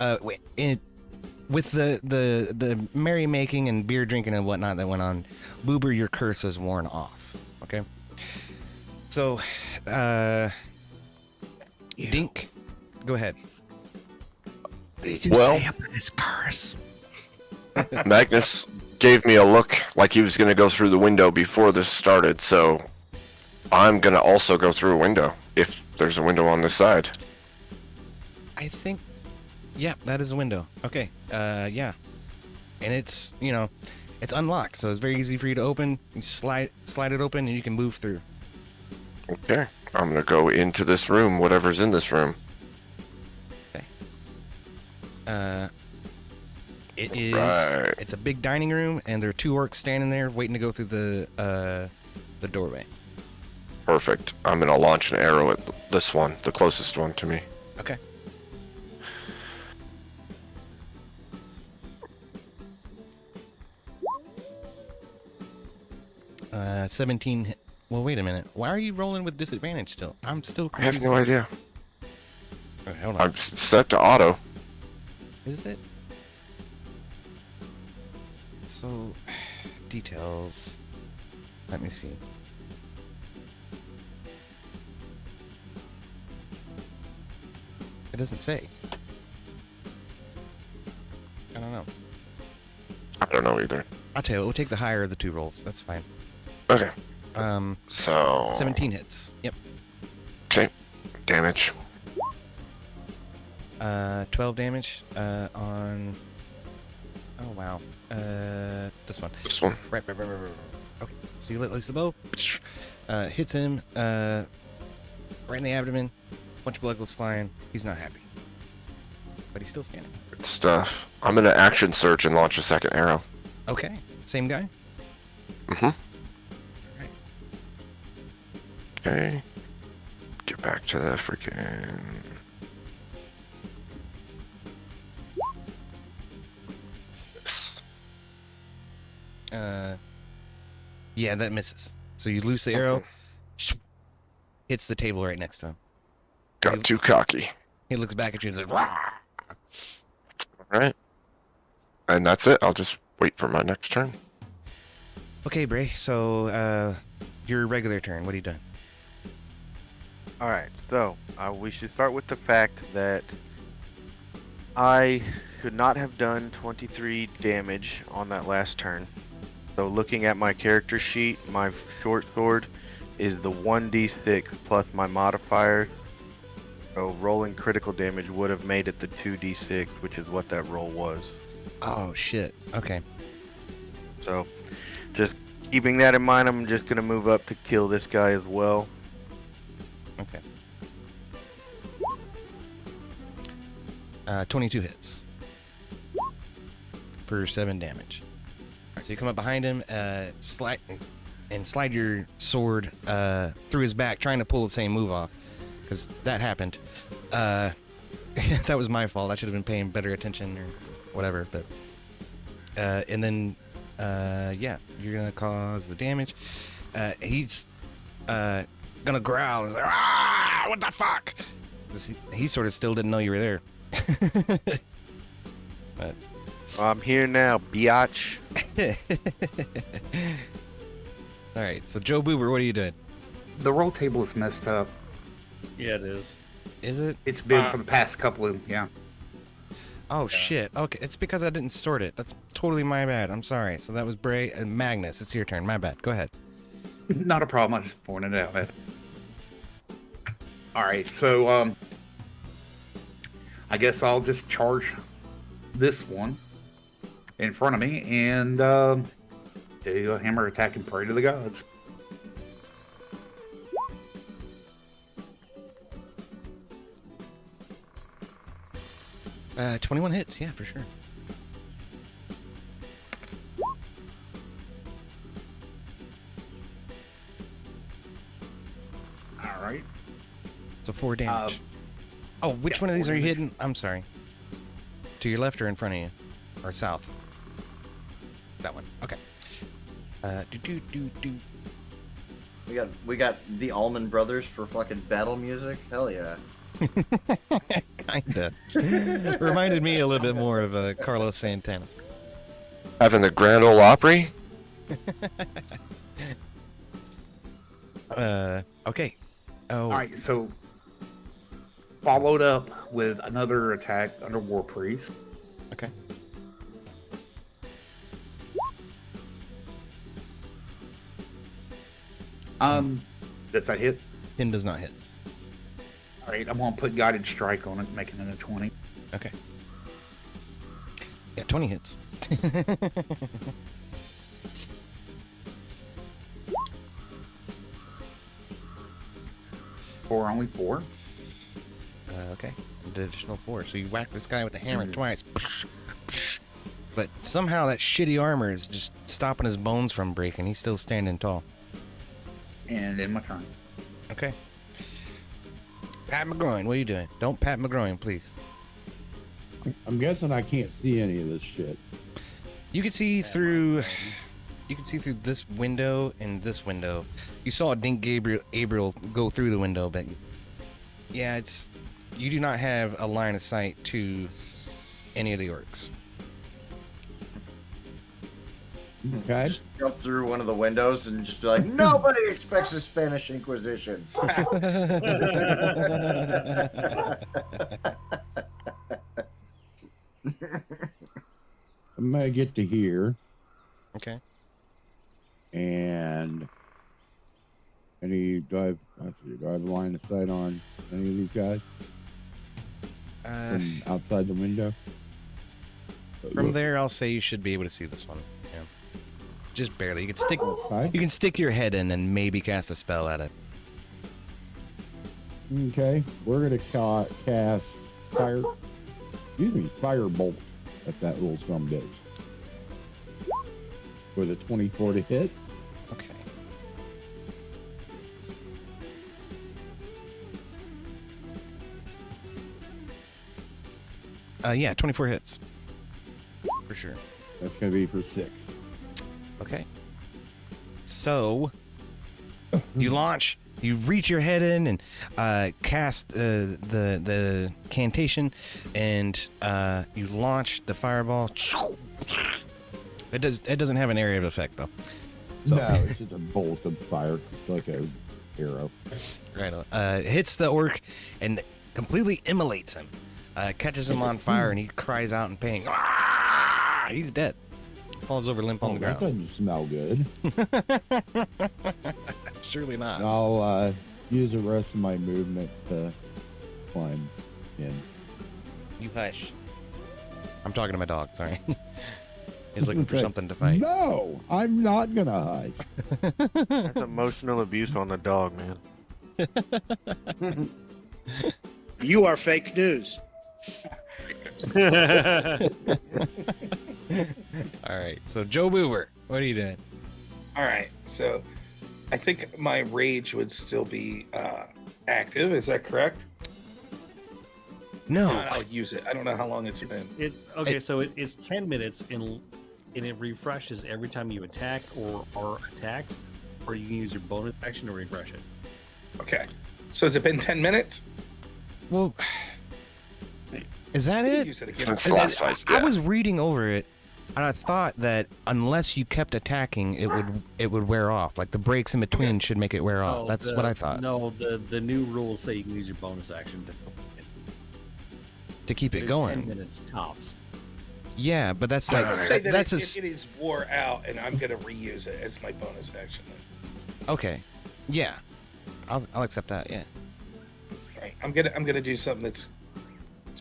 with the merrymaking and beer drinking and whatnot that went on, Boober, your curse is worn off. Okay. So, Dink, go ahead. What did you Well- say about his curse? Magnus gave me a look like he was going to go through the window before this started, so I'm going to also go through a window if there's a window on this side. I think, yeah, that is a window. Okay, yeah. And it's, it's unlocked, so it's very easy for you to open. You slide it open, and you can move through. Okay. I'm going to go into this room, whatever's in this room. It is. Right. It's a big dining room, and there are two orcs standing there waiting to go through the doorway. Perfect. I'm going to launch an arrow at this one, the closest one to me. Okay. Uh, 17. Well, wait a minute. Why are you rolling with disadvantage still? I'm still I have confused. no idea. Okay, hold on. I'm set to auto. Is it? So, details. Let me see. It doesn't say. I don't know. I don't know either. I'll tell you, we'll take the higher of the two rolls. That's fine. Okay. So 17 hits. Yep. Okay. Damage. 12 damage on. Oh wow. This one. This one. Right. Okay. So you let loose the bow. Hits him. Right in the abdomen. Bunch of blood goes flying. He's not happy, but he's still standing. Good stuff. I'm gonna action search and launch a second arrow. Okay. Same guy. Mm-hmm. Okay. Get back to the freaking. Yes. Yeah, that misses. So you loose the arrow. Hits the table right next to him. Got too cocky. He looks back at you and says, "Wah!" Alright. And that's it. I'll just wait for my next turn. Okay, Bray. So, your regular turn. What are you doing? Alright, so we should start with the fact that I should not have done 23 damage on that last turn. So looking at my character sheet, my short sword is the 1d6 plus my modifier. So rolling critical damage would have made it the 2d6, which is what that roll was. Oh, shit. Okay. So just keeping that in mind, I'm just going to move up to kill this guy as well. Okay. 22 hits for 7 damage. All right, so you come up behind him, slide your sword through his back, trying to pull the same move off. because that happened. That was my fault. I should have been paying better attention or whatever. But and then yeah, you're gonna cause the damage. He's gonna growl and say, "Ah, what the fuck?" He sort of still didn't know you were there. But I'm here now, biatch. all right, so Joe Boober, what are you doing? The roll table is messed up. Yeah, it is. Is it? It's been for the past couple of, yeah. Oh shit. Okay, it's because I didn't sort it. That's totally my bad. I'm sorry. So that was Bray and Magnus. It's your turn. My bad. Go ahead. Not a problem. I just pointed it out. All right, so I guess I'll just charge this one in front of me and do a hammer attack and pray to the gods. Uh, 21 hits. Yeah, for sure. All right. So 4 damage. Oh, which one of these are you hitting? I'm sorry. To your left or in front of you? Or south? That one. Okay. Do. We got the Allman Brothers for fucking battle music. Hell yeah. Kinda. Reminded me a little bit more of Carlos Santana. Having the Grand Ole Opry? Okay. Oh. All right, so followed up with another attack under War Priest. Okay. Does that hit? Pin does not hit. All right, I'm gonna put Guided Strike on it, making it a 20. Okay. Yeah, 20 hits. Only 4. Okay. An additional 4. So you whack this guy with the hammer twice. But somehow that shitty armor is just stopping his bones from breaking. He's still standing tall. And in my turn. Okay. Pat McGroin, what are you doing? Don't pat McGroin, please. I'm guessing I can't see any of this shit. You can see through. You can see through this window and this window. You saw Dink Abriel go through the window, but yeah, it's you do not have a line of sight to any of the orcs. Okay. Just jump through one of the windows and just be like, nobody expects a Spanish Inquisition. I'm gonna get to here. Okay. And do I have a line of sight on any of these guys? From outside the window? From there, I'll say you should be able to see this one. Yeah. Just barely. You can stick your head in and maybe cast a spell at it. Okay, we're gonna cast firebolt at that little sumbitch with a 24 to hit. Okay. Yeah, 24 hits. For sure. That's gonna be for 6. Okay. So you launch, you reach your head in and cast the cantation, and you launch the fireball. It doesn't have an area of effect though. So. No, it's just a bolt of fire, like a arrow. Right. It hits the orc and completely immolates him. Catches him on fire, and he cries out in pain. Ah! He's dead. Falls over limp on the ground. That doesn't smell good. Surely not. I'll use the rest of my movement to climb in. You hush. I'm talking to my dog. Sorry. He's looking for something to fight. No, I'm not gonna hush. That's emotional abuse on the dog, man. You are fake news. All right, so Joe Boober, what are you doing? All right, so I think my rage would still be active. Is that correct? No. I'll use it. I don't know how long it's been. So it's 10 minutes and it refreshes every time you attack or are attacked, or you can use your bonus action to refresh it. Okay. So has it been 10 minutes? Well, is that it? Use it again. Since the last fight, yeah. I was reading over it, and I thought that unless you kept attacking, it would wear off. Like the breaks in between should make it wear off. No, That's what I thought. No, the new rules say you can use your bonus action To keep it There's going. 10 minutes tops. Yeah, but that's I like would say that that's it is wore out, and I'm gonna reuse it as my bonus action. okay. Yeah, I'll accept that. Yeah. Right. I'm gonna do something it's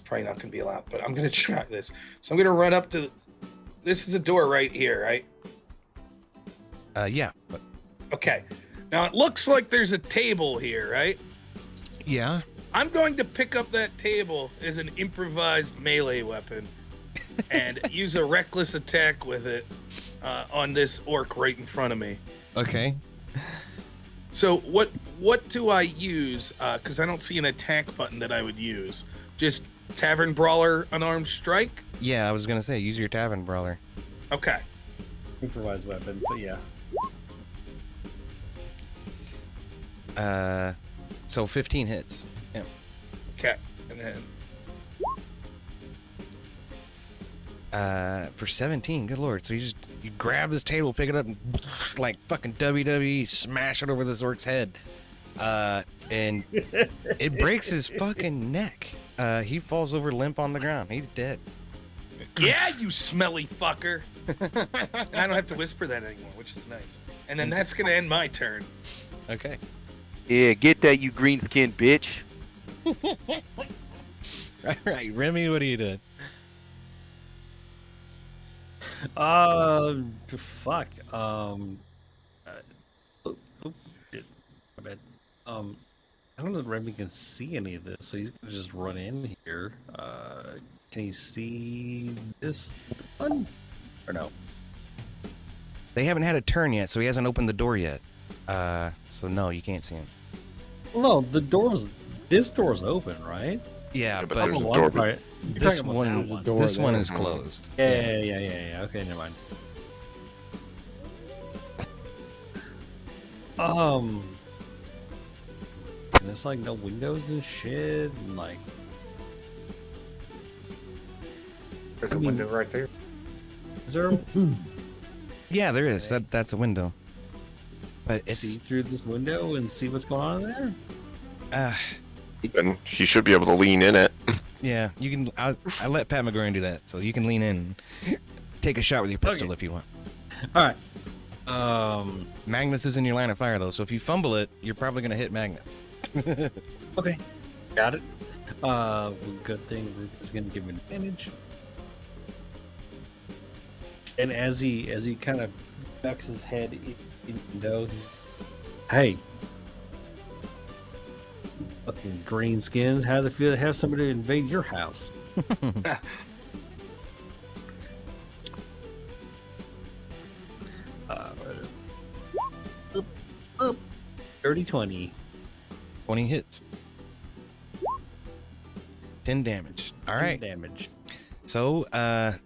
probably not gonna be allowed, but I'm gonna try this. So I'm gonna run up to. This is a door right here, right? Yeah. But, Okay. Now it looks like there's a table here, right? yeah. I'm going to pick up that table as an improvised melee weapon and use a reckless attack with it on this orc right in front of me. Okay. So what do I use? Because I don't see an attack button that I would use. Just Tavern Brawler Unarmed Strike? Yeah, I was gonna say use your Tavern Brawler. Okay. Improvised weapon, but yeah. So 15 hits. Yeah. Okay. And then For 17, good lord. So you grab this table, pick it up, and like fucking WWE, smash it over this orc's head. And it breaks his fucking neck. He falls over limp on the ground. He's dead. yeah, you smelly fucker. And I don't have to whisper that anymore, which is nice. And then that's gonna end my turn. Okay. Yeah, get that, you green-skinned bitch. All right, Remy, what are you doing? Fuck. Shit. My bad. I don't know if Remy can see any of this, so he's gonna just run in here. Can he see this one? Or no? They haven't had a turn yet, so he hasn't opened the door yet. So no, you can't see him. Well, no, this door's open, right? Yeah, but but there's a Oh, door. I'm sorry. You're this talking about one, that door this one there. is closed. Yeah. Okay, never mind. And there's like no windows and shit, and like There's a window right there. is there Yeah, there is. That's a window. But see it's through this window and see what's going on in there? And he should be able to lean in it. yeah. You can. I let Pat McGroin do that, so you can lean in, and take a shot with your pistol if you want. All right. Magnus is in your line of fire though, so if you fumble it, you're probably gonna hit Magnus. Okay. Got it. Good thing Rupert's gonna give him advantage. And as he kind of ducks his head in the window, hey, fucking greenskins, how does it feel to have somebody invade your house? 30-20. 20 hits. 10 damage. All right. Damage. So,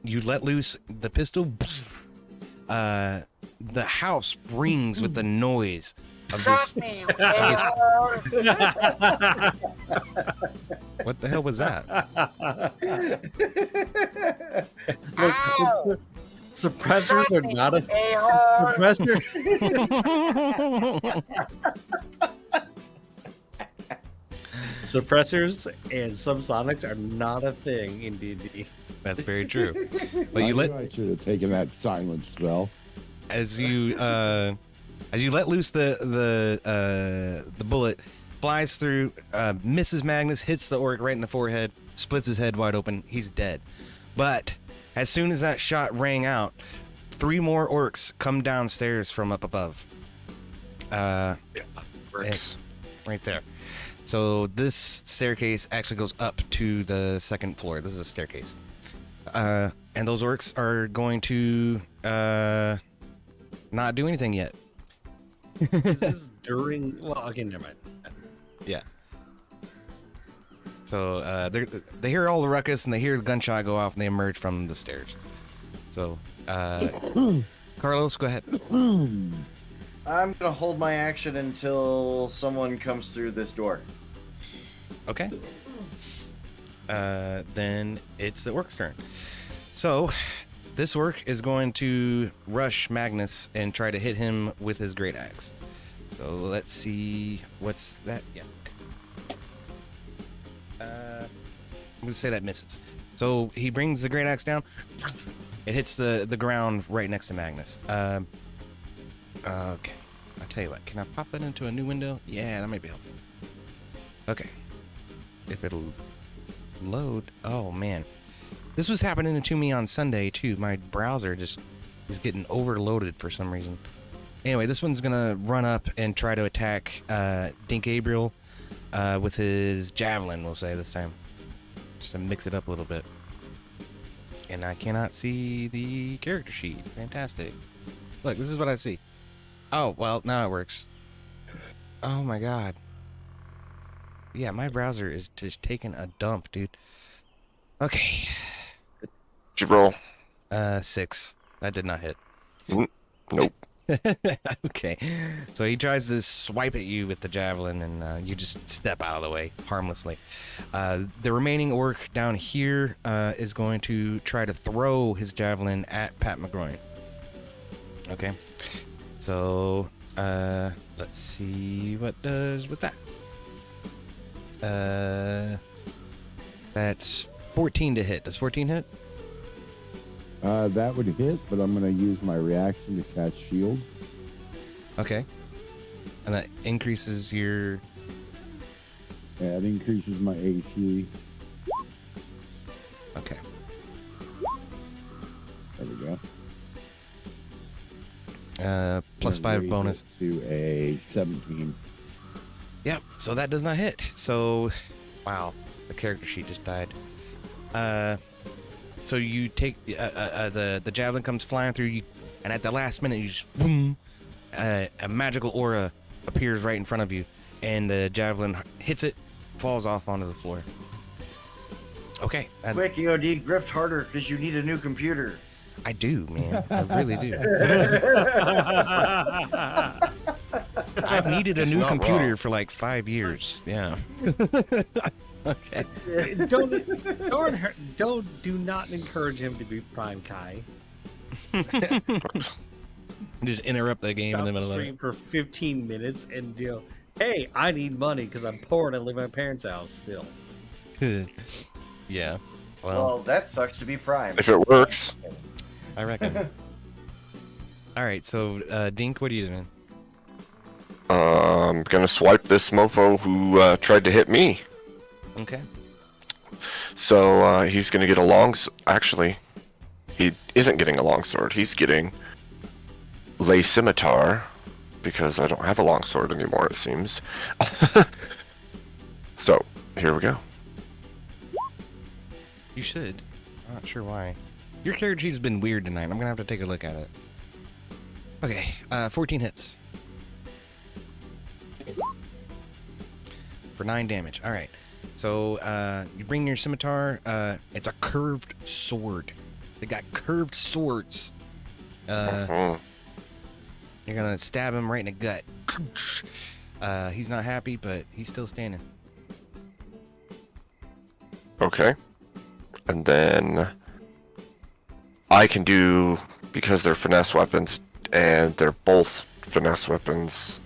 you let loose the pistol. The house rings with the noise of this. What the hell was that? Look, suppressors are not a suppressor. Suppressors and subsonics are not a thing in D&D. That's very true. But I you knew let I should have taken that silence spell. as you let loose the bullet, flies through, misses Magnus, hits the orc right in the forehead, splits his head wide open. He's dead. But as soon as that shot rang out, 3 more orcs come downstairs from up above. Works. Right there. So this staircase actually goes up to the 2nd floor. This is a staircase. And those orcs are going to not do anything yet. This is during. Well, okay, never mind. Yeah. So they hear all the ruckus and they hear the gunshot go off and they emerge from the stairs. So, Carlos, go ahead. I'm gonna hold my action until someone comes through this door. Okay. Then it's the orc's turn. So, this orc is going to rush Magnus and try to hit him with his great axe. So let's see, what's that? Yeah. I'm gonna say that misses. So he brings the great axe down. It hits the ground right next to Magnus. Okay. I'll tell you what. Can I pop that into a new window? Yeah, that might be helpful. Okay. If it'll load. Oh man, this was happening to me on Sunday too. My browser just is getting overloaded for some reason. Anyway, this one's gonna run up and try to attack Dink Abriel with his javelin. We'll say this time, just to mix it up a little bit. And I cannot see the character sheet. Fantastic. Look, this is what I see. Oh well, now it works. Oh my god. Yeah, my browser is just taking a dump, dude. Okay. Did you roll? 6. That did not hit. Nope. Okay. So he tries to swipe at you with the javelin, and you just step out of the way harmlessly. The remaining orc down here is going to try to throw his javelin at Pat McGroin. Okay. So let's see what does with that. That's 14 to hit. Does 14 hit? That would hit, but I'm going to use my reaction to cast shield. Okay. And that increases your... Yeah, it increases my AC. Okay. There we go. Plus 5 bonus. To a 17. Yep, so that does not hit. So, wow, the character sheet just died. So you take the javelin comes flying through you, and at the last minute you just boom, a magical aura appears right in front of you, and the javelin hits it, falls off onto the floor. Okay. Quick, EOD, grift harder because you need a new computer. I do, man. I really do. I've needed a new computer for like 5 years. Yeah. Okay. Do not encourage him to be Prime Kai. Just interrupt the game Stop in the middle of stream it. for 15 minutes and hey, I need money because I'm poor and I live at my parents' house still. Yeah. Well, that sucks to be Prime. If it works. I reckon. All right, so Dink, what are you doing? I'm gonna swipe this mofo who tried to hit me. Okay. So he's gonna get a long. Actually, he isn't getting a longsword. He's getting lay scimitar because I don't have a longsword anymore. It seems. So here we go. You should. I'm not sure why. Your character sheet has been weird tonight. I'm gonna have to take a look at it. Okay, 14 hits. For 9 damage. All right. So you bring your scimitar. It's a curved sword. They got curved swords. You're gonna stab him right in the gut. He's not happy, but he's still standing. Okay. And then I can do, because they're finesse weapons and they're both finesse weapons,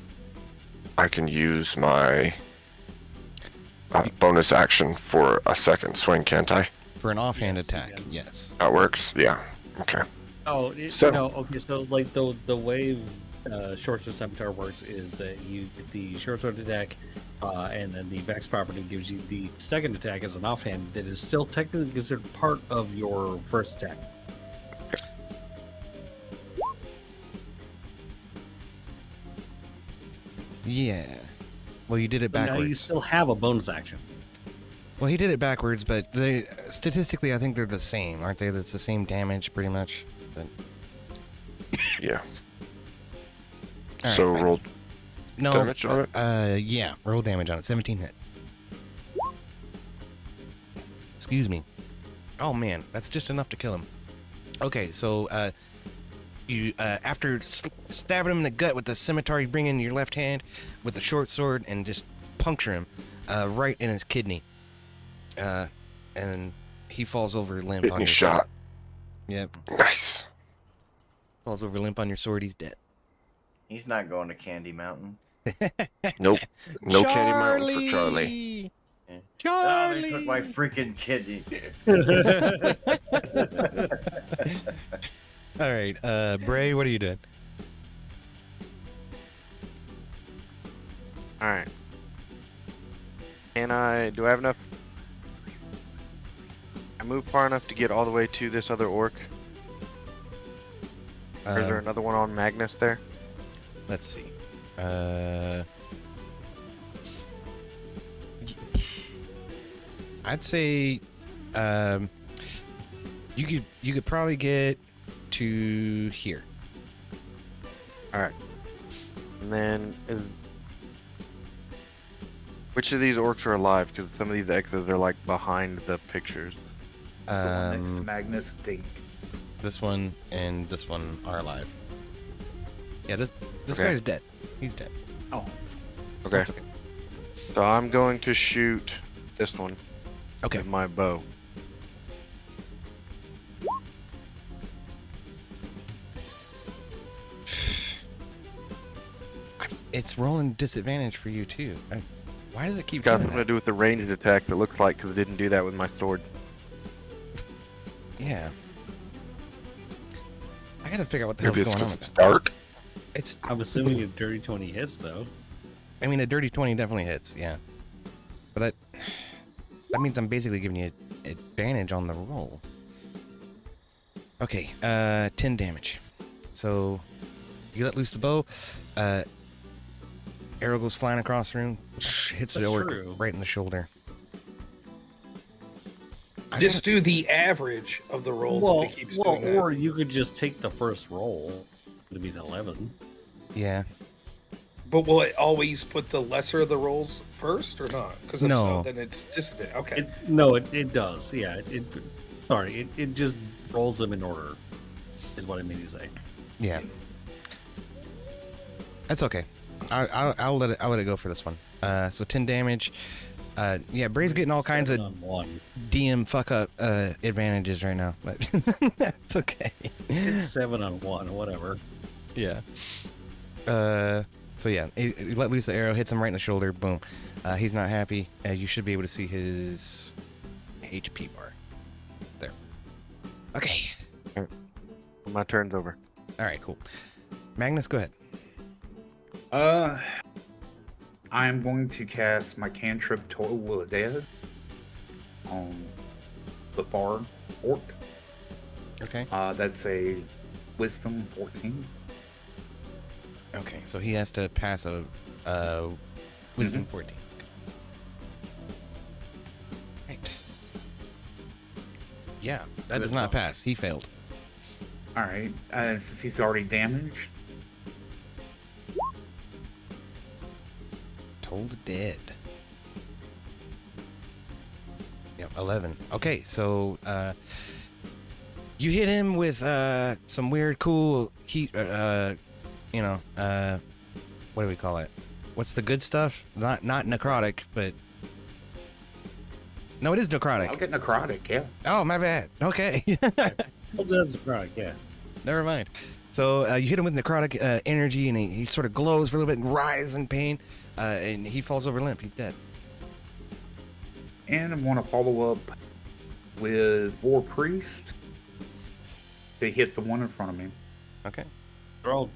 I can use my bonus action for a second swing, can't I? For an offhand attack, yes. That works? Yeah. Okay. Oh, okay. So like the way short sword scimitar works is that you get the short sword attack, and then the Vex property gives you the second attack as an offhand that is still technically considered part of your first attack. Yeah. Well, you did it But backwards. now you still have a bonus action. Well, he did it backwards, but they statistically, I think they're the same, aren't they? That's the same damage, pretty much. But Yeah. All So right, roll no, damage on it? yeah, roll damage on it. 17 hit. Excuse me. Oh man, that's just enough to kill him. Okay, so you after stabbing him in the gut with the scimitar, you bring in your left hand with the short sword and just puncture him right in his kidney. And he falls over limp. Kidney on your shot. sword. Yep. Nice. Falls over limp on your sword. He's dead. He's not going to Candy Mountain. Nope. No Candy Mountain for Charlie. Oh, they took my freaking kidney. All right, Bray, what are you doing? All right. Do I have enough? I move far enough to get all the way to this other orc. Or is there another one on Magnus there? Let's see. I'd say you could probably get to here. All right. And then which of these orcs are alive? Because some of these X's are like behind the pictures. Next, Magnus, Dink. This one and this one are alive. Yeah, this Okay. guy's dead. He's dead. Oh. Okay. That's okay. So I'm going to shoot this one. Okay. With my bow. It's rolling disadvantage for you too. Why does it keep Got doing something to that? do with the ranged attack. It looks like because it didn't do that with my sword. Yeah. I gotta figure out what the Maybe hell's it's going on because with it's dark. It's. I'm assuming a dirty 20 hits though. I mean, a dirty 20 definitely hits. Yeah. But that means I'm basically giving you advantage on the roll. Okay. 10 damage. So you let loose the bow. Arrow goes flying across the room. Hits the orc right in the shoulder. Just do the average of the rolls. If he keeps doing that. Or you could just take the first roll to be an 11. Yeah. But will it always put the lesser of the rolls first or not? Because if No. so, then it's disadvantage. Okay. It does. Yeah. It just rolls them in order, is what I mean to say. Yeah. That's okay. I'll let it go for this one. So 10 damage. Yeah, Bray's getting all kinds of DM fuck up advantages right now, but that's okay. It's 7 on 1, whatever. Yeah. So yeah, he let loose the arrow, hits him right in the shoulder. Boom. He's not happy. You should be able to see his HP bar. There. Okay. My turn's over. All right. Cool. Magnus, go ahead. I'm going to cast my cantrip Toil Will of Dead on the far orc. Okay. That's a Wisdom 14. Okay, so he has to pass a Wisdom 14. Right. Yeah, that does not pass. He failed. All right, since he's already damaged. Told dead. Yep, 11. Okay, so you hit him with some weird, cool heat. What do we call it? What's the good stuff? Not necrotic, but no, it is necrotic. I'll get necrotic. Yeah. Oh, my bad. Okay. Well, that's necrotic. Yeah. Never mind. So you hit him with necrotic energy, and he sort of glows for a little bit and writhes in pain, and he falls over limp. He's dead. And I'm going to follow up with War Priest to hit the one in front of me. Okay. They're all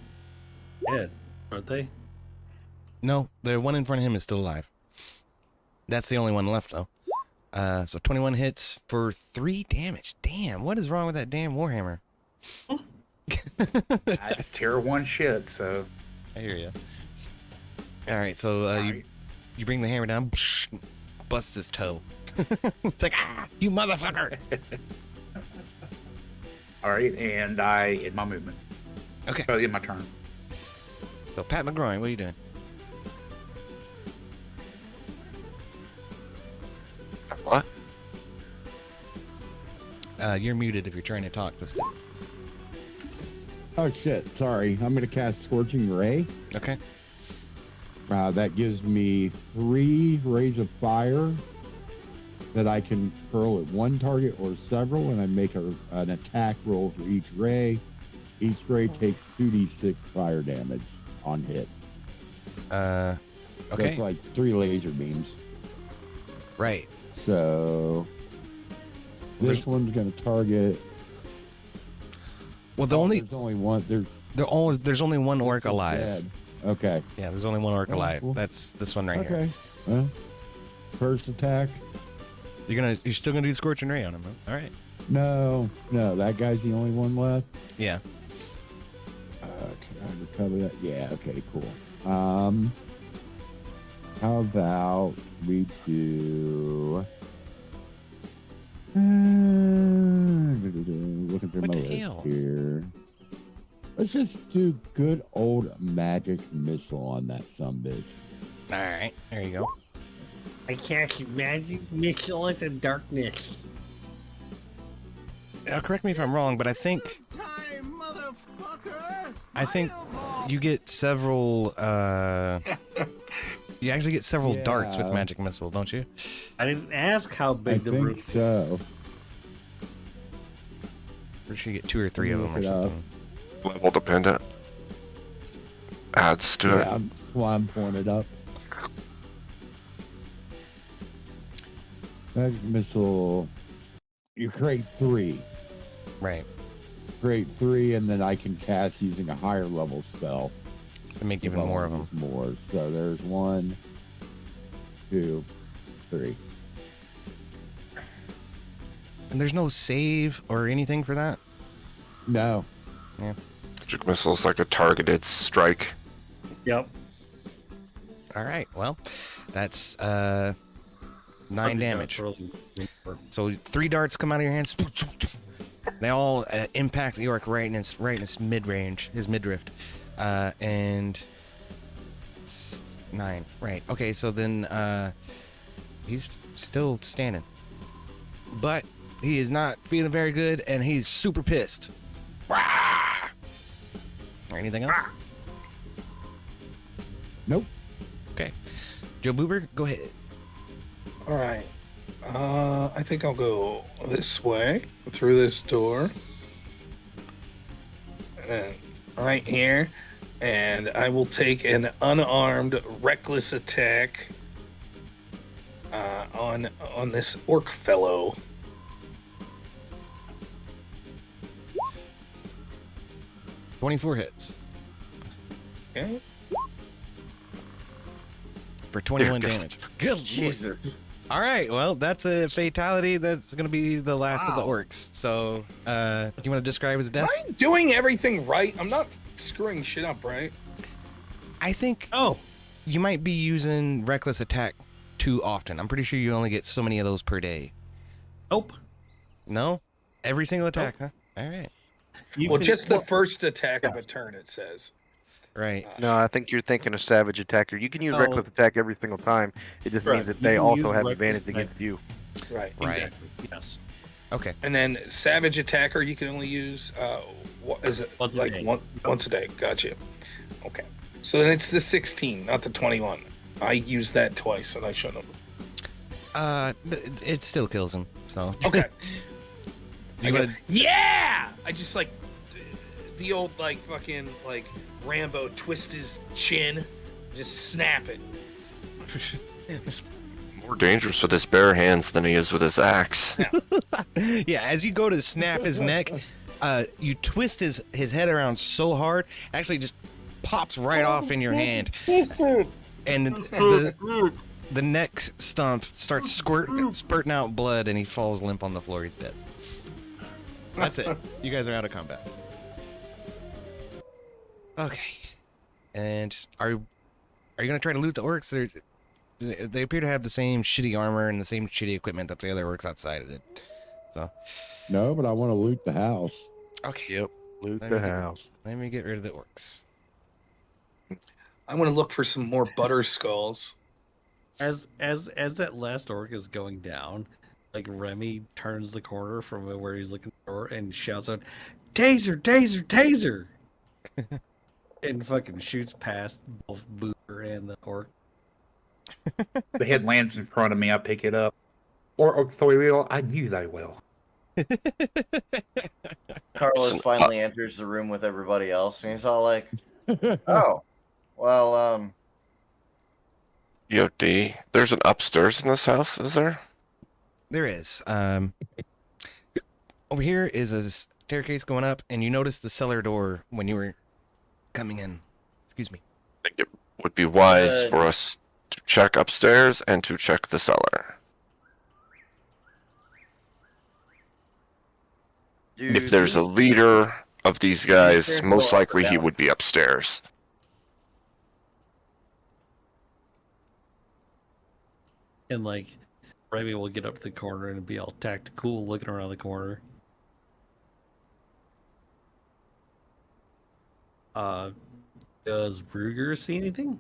dead, aren't they? No, the one in front of him is still alive. That's the only one left, though. So 21 hits for 3 damage. Damn, what is wrong with that damn Warhammer? That's tier 1 shit, so. I hear you. All right, so you bring the hammer down, busts his toe. It's like, you motherfucker! All right, and I end my movement. Okay. So I end my turn. So Pat McGroin, what are you doing? What? You're muted if you're trying to talk, Twisted. Oh shit! Sorry, I'm gonna cast Scorching Ray. Okay. That gives me 3 rays of fire that I can hurl at one target or several, and I make an attack roll for each ray. Each ray takes 2d6 fire damage on hit. Okay. That's like 3 laser beams. Right. So this one's gonna target. Well, there's only one. There's only one orc alive. Dead. Okay. Yeah, there's only one orc alive. Cool. That's this one right here. Okay. Well, first attack. You're still gonna do Scorching Ray on him, huh? All right. No, that guy's the only one left. Yeah. Can I recover that? Yeah. Okay. Cool. How about we do? Looking through What my the list hell? here. Let's just do good old magic missile on that sumbitch. All right. There you go. I cast magic missile into darkness. Now, correct me if I'm wrong, but I think you get several. You actually get several darts with Yeah. magic missile, don't you? I didn't ask how I big the think room. so. Or should you get 2 or 3 of them or Look it up. something? Level dependent. Adds to it. Yeah, that's why I'm pulling it up. Magic missile. You create 3. Right. Create 3, and then I can cast using a higher level spell. To make even more of them. More. So there's 1, 2, 3. And there's no save or anything for that? No. Yeah. Magic missile is like a targeted strike. Yep. All right. Well, that's 9 damage. So 3 darts come out of your hands. They all impact the orc right in his mid-range, his midriff. And it's 9. Right. Okay, so then he's still standing. But he is not feeling very good, and he's super pissed. Rah! Anything else? Nope. Okay. Joe Boober, go ahead. All right. I think I'll go this way through this door. And then right here. And I will take an unarmed, reckless attack on this orc fellow. $24 hits. Okay. For 21 damage. Good Jesus. All right, well, that's a fatality. That's going to be the last of the orcs. So, you want to describe his death? Am I doing everything right? I'm not screwing shit up, right? I think you might be using reckless attack too often. I'm pretty sure you only get so many of those per day. Nope. No? Every single attack, huh? All right. Just the first attack of a turn, it says. Right. No, I think you're thinking of Savage Attacker. You can use Reckless Attack every single time. It just means that they also have advantage against you. Right. Exactly. Yes. Okay. And then Savage Attacker, you can only use what is it? Once a like day. once a day. Gotcha. Okay. So then it's the 16, not the 21. I used that twice, and I shouldn't have. It still kills him. So. Okay. You wanna- Yeah! I just like the old like fucking like Rambo twist his chin, just snap it. It's more dangerous with his bare hands than he is with his axe. Yeah, as you go to snap his neck, you twist his head around so hard, actually just pops right off in your hand. And the neck stump starts spurting out blood, and he falls limp on the floor. He's dead. That's it. You guys are out of combat. Okay. And are you gonna try to loot the orcs? They appear to have the same shitty armor and the same shitty equipment that the other orcs outside of it. So. No, but I want to loot the house. Okay. Yep. Loot Let the me get- house. Let me get rid of the orcs. I want to look for some more butter skulls. As that last orc is going down, Like Remy turns the corner from where he's looking for and shouts out, "Taser, taser, taser!" and fucking shoots past both Boober and the orc. The head lands in front of me. I pick it up. Or Thorilio, I knew they will. Carlos finally enters the room with everybody else, and he's all like, "Oh, well, Yo, D, there's an upstairs in this house, is there? There is. Over here is a staircase going up, and you notice the cellar door when you were coming in. Excuse me. I think it would be wise for us to check upstairs and to check the cellar. dude, If there's a leader of these guys, most likely he would be upstairs. And like, Remy will get up to the corner and be all tactical looking around the corner. Does Ruger see anything?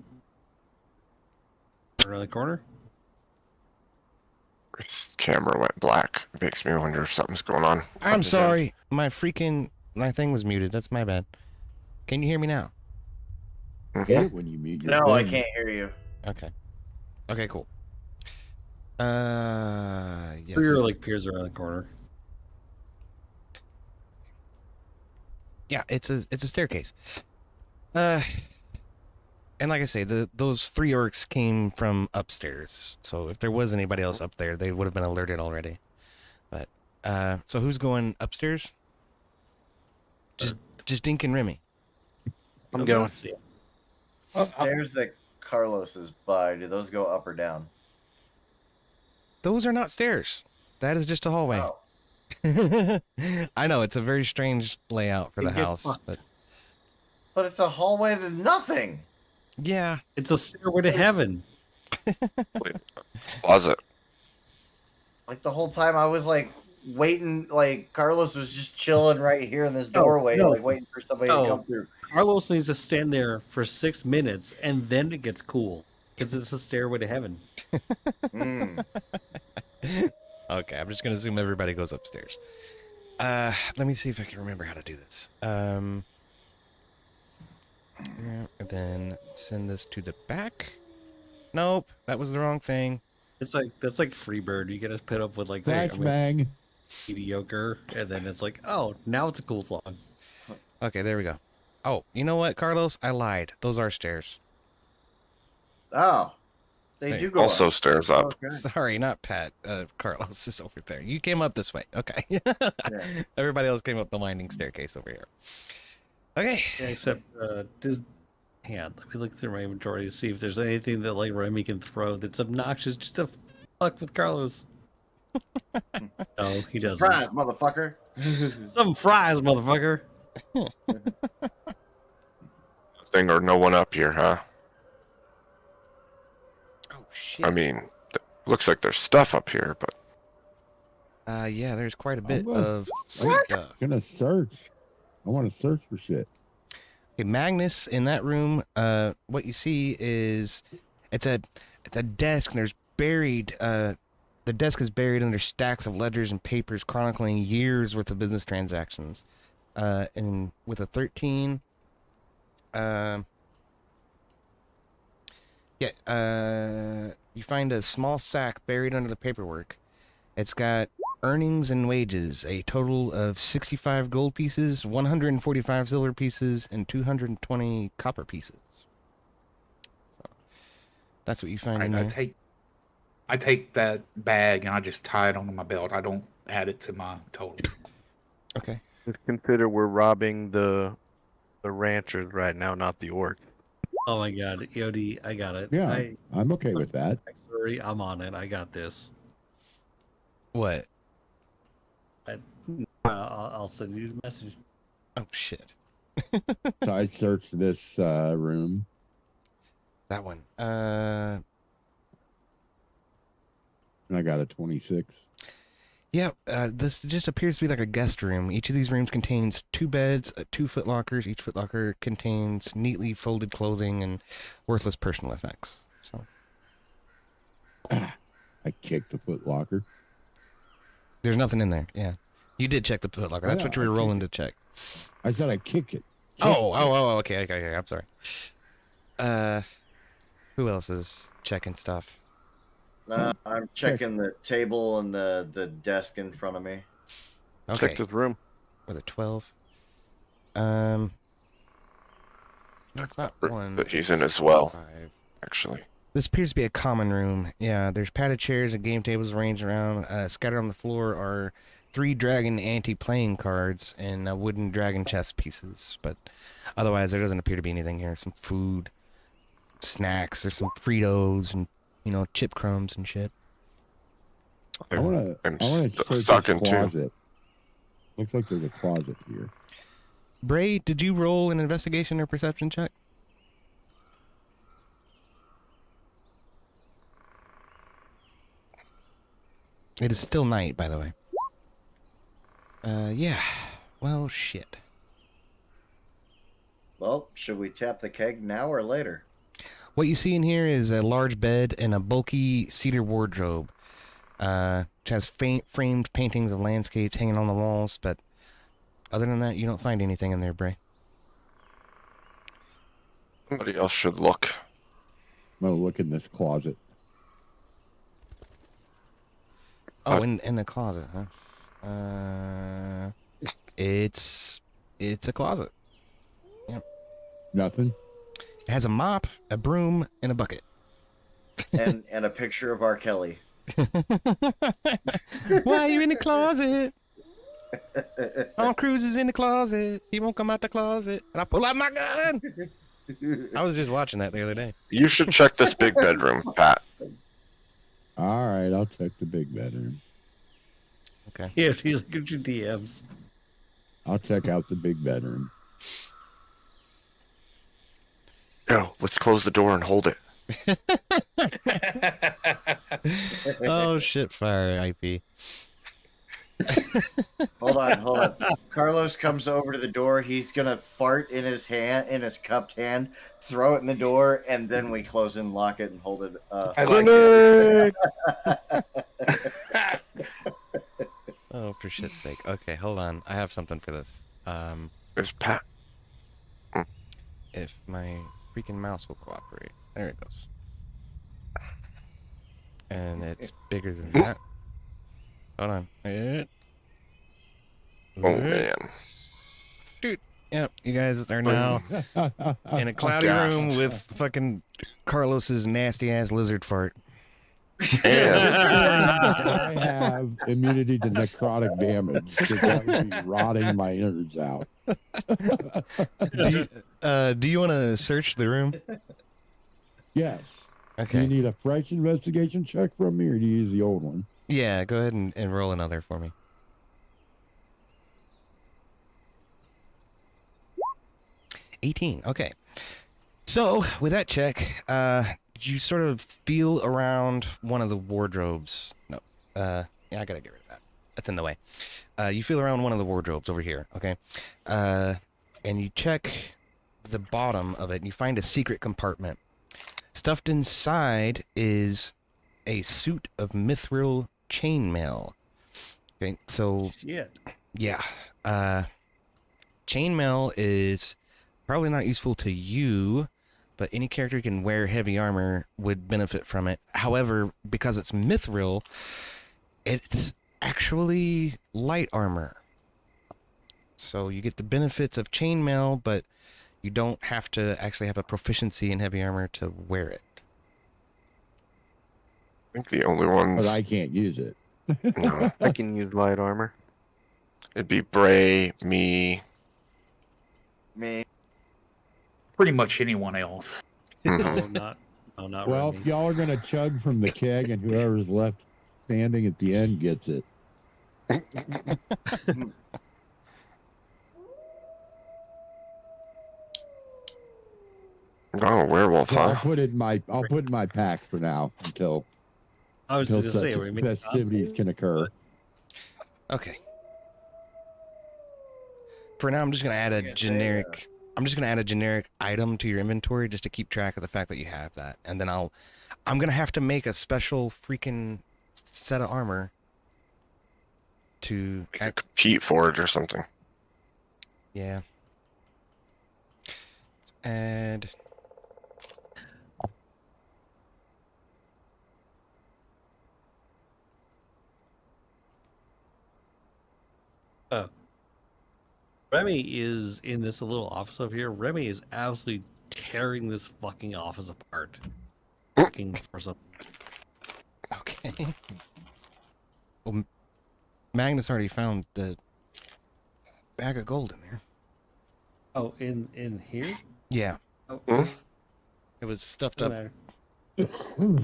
Around the corner? His camera went black. It makes me wonder if something's going on. I'm sorry. My thing was muted. That's my bad. Can you hear me now? Get it when you mute your no, I thing. can't hear you." Okay. Okay, cool. Yes. Ruger like peers around the corner. Yeah, it's a staircase. And like I say, those 3 orcs came from upstairs. So if there was anybody else up there, they would have been alerted already. But so who's going upstairs? Just Dink and Remmy. I'm going. Stairs that Carlos is by, do those go up or down? Those are not stairs. That is just a hallway. Oh. I know it's a very strange layout for the house, But it's a hallway to nothing. Yeah, it's a stairway to heaven. Closet. Like the whole time I was like waiting, like Carlos was just chilling right here in this doorway, like waiting for somebody to come through. Carlos needs to stand there for 6 minutes and then it gets cool because it's a stairway to heaven. Okay, I'm just gonna assume everybody goes upstairs. Let me see if I can remember how to do this. And then send this to the back. Nope, that was the wrong thing. It's like that's like Freebird. You gotta put up with like Flashbang. mediocre, and then it's like, oh, now it's a cool song. Okay, there we go. Oh, you know what, Carlos? I lied. Those are stairs. Oh, they There do you go Also up. stairs up. Okay. Sorry, not Pat. Carlos is over there. You came up this way. Okay. Everybody else came up the winding staircase over here. Okay. Yeah, except hang on, let me look through my inventory to see if there's anything that like Remy can throw that's obnoxious just to fuck with Carlos. No, he doesn't. Surprise, motherfucker. Some fries, motherfucker. Thing or no one up here, huh? Oh shit. I mean, looks like there's stuff up here, but yeah, there's quite a bit I'm of gonna- stuff. gonna search. I want to search for shit. Okay, Magnus, in that room, what you see is it's a desk, and there's buried the desk is buried under stacks of ledgers and papers chronicling years worth of business transactions. And with a 13, you find a small sack buried under the paperwork. It's got earnings and wages, a total of 65 gold pieces, 145 silver pieces, and 220 copper pieces. So that's what you find in there. I take that bag and I just tie it onto my belt. I don't add it to my total. Okay. Just consider we're robbing the ranchers right now, not the orcs. Oh my god, Yodi, I got it. Yeah, I'm okay with that. Sorry, I'm on it. I got this. What? I'll send you the message. Oh shit. So I searched this room. That one. And I got a 26. Yeah, this just appears to be like a guest room. Each of these rooms contains 2 beds, 2 footlockers. Each footlocker contains neatly folded clothing and worthless personal effects. So I kicked the footlocker. There's nothing in there. Yeah. You did check the footlocker. That's what you were rolling to check. I said I kick it. Okay. I'm sorry. Who else is checking stuff? I'm checking the table and the desk in front of me. Okay. Check the room. Was it 12? That's not one. But he's in as well, 5. actually. This appears to be a common room. Yeah, there's padded chairs and game tables arranged around. Scattered on the floor are 3 dragon anti-playing cards and wooden dragon chess pieces. But otherwise, there doesn't appear to be anything here. Some food, snacks, there's some Fritos and, chip crumbs and shit. I want to search this talking to. closet. Looks like there's a closet here. Bray, did you roll an investigation or perception check? It is still night, by the way. Yeah. Well, shit. Well, should we tap the keg now or later? What you see in here is a large bed and a bulky cedar wardrobe. Which has framed paintings of landscapes hanging on the walls, but other than that, you don't find anything in there, Bray. Somebody else should look. I'm gonna look in this closet. Oh, in the closet, huh? It's a closet. Yep. Nothing. It has a mop, a broom, and a bucket. and a picture of R. Kelly. Why are you in the closet? Tom Cruise is in the closet. He won't come out the closet. And I pull out my gun. I was just watching that the other day. You should check this big bedroom, Pat. All right, I'll check the big bedroom. Okay. Yeah, if you look at your DMs. I'll check out the big bedroom. No, let's close the door and hold it. Oh shit! Fire IP. Hold on. Carlos comes over to the door. He's gonna fart in his cupped hand, throw it in the door, and then we close and lock it and hold it. I like it. Oh, for shit's sake. Okay, hold on. I have something for this. There's Pat. If my freaking mouse will cooperate. There it goes. And it's bigger than that. Hold on. Oh, man. Dude. Yep, you guys are now in a cloudy room with fucking Carlos's nasty ass lizard fart. I have immunity to necrotic damage because I would be rotting my innards out. Do you want to search the room? Yes. Okay. Do you need a fresh investigation check from me, or do you use the old one? Yeah, go ahead and roll another for me. 18. Okay. So with that check, you sort of feel around one of the wardrobes. No, yeah, I gotta get rid of that. That's in the way. You feel around one of the wardrobes over here. Okay, and you check the bottom of it, and you find a secret compartment. Stuffed inside is a suit of mithril chainmail. Okay, so Shit. yeah, chainmail is probably not useful to you, but any character who can wear heavy armor would benefit from it. However, because it's mithril, it's actually light armor. So you get the benefits of chainmail, but you don't have to actually have a proficiency in heavy armor to wear it. I think the only ones. But I can't use it. No, I can use light armor. it'd be Bray, me. Pretty much anyone else. Mhm. Not Well, Remmy. if y'all are gonna chug from the keg, and whoever's left standing at the end gets it. Oh, werewolf, So huh? I'll put it in my pack for now until I was until just gonna such say, we make festivities can occur. Okay. For now, I'm just gonna add a generic. I'm just gonna add a generic item to your inventory just to keep track of the fact that you have that, and then I'm gonna have to make a special freaking set of armor to We could compete for it or something. yeah. Add. Remy is in this little office over here. Remy is absolutely tearing this fucking office apart. Looking for some. Okay. Well, Magnus already found the bag of gold in there. Oh, in here? Yeah. Oh, It was stuffed doesn't up. matter.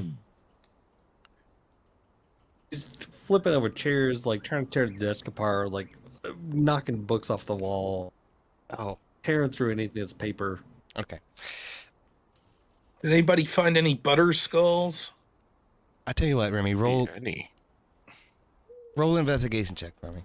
Just flipping over chairs, like trying to tear the desk apart, like knocking books off the wall. Oh, tearing through anything that's paper. Okay. Did anybody find any butter skulls? I tell you what, Remy, roll Any. roll investigation check for me.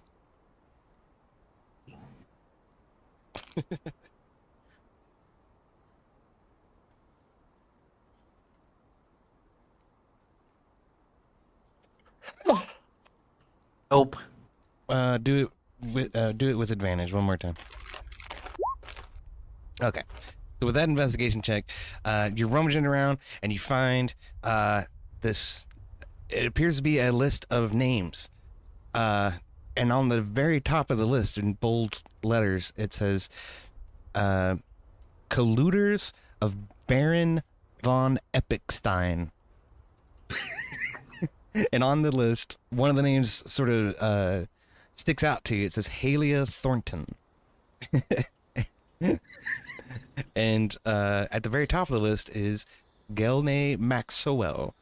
Nope. Do it with advantage one more time. Okay. So with that investigation check, you're rummaging around and you find this. It appears to be a list of names, and on the very top of the list, in bold letters, it says, "Colluders of Baron von Epicstein." And on the list, one of the names sort of sticks out to you. It says Halia Thornton. And at the very top of the list is Gelne Maxwell,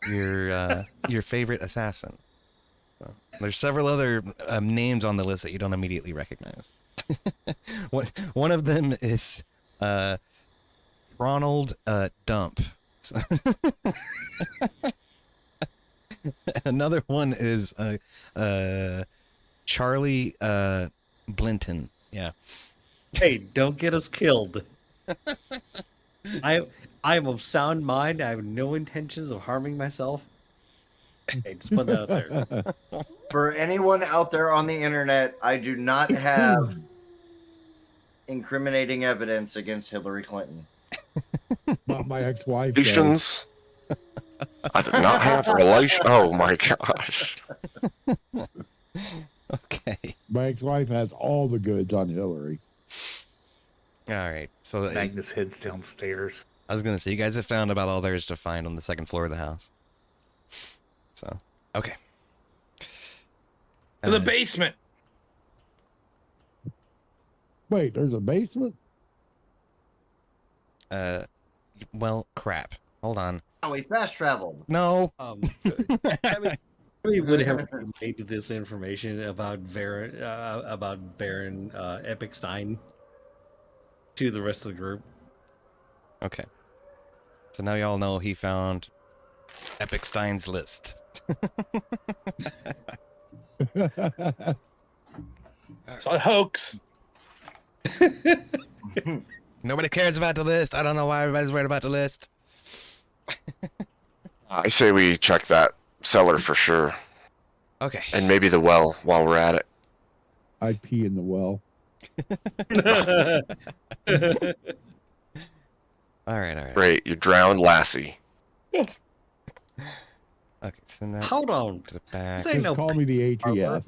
your favorite assassin. So, there's several other names on the list that you don't immediately recognize. One of them is Ronald Dump. So another one is Charlie Blinton. Yeah. Hey, don't get us killed. I am of sound mind. I have no intentions of harming myself. Hey, just put that out there. For anyone out there on the internet, I do not have incriminating evidence against Hillary Clinton. Not my ex-wife. Relations. I did not have a relation. Oh my gosh. Okay. My ex-wife has all the goods on Hillary. All right. So Magnus heads downstairs. I was gonna say you guys have found about all there is to find on the second floor of the house. So okay. To the basement. Wait, there's a basement? Well, crap. Hold on. Oh, we fast traveled. No. I mean, we would have made this information about Baron Epicstein to the rest of the group. Okay. So now y'all know he found Epicstein's list. It's a hoax. Nobody cares about the list. I don't know why everybody's worried about the list. I say we check that cellar for sure. Okay. And maybe the well while we're at it. I pee in the well. All right. Great, you drowned Lassie. Okay, send that Hold on. to the back. This ain't no Call me the ATF.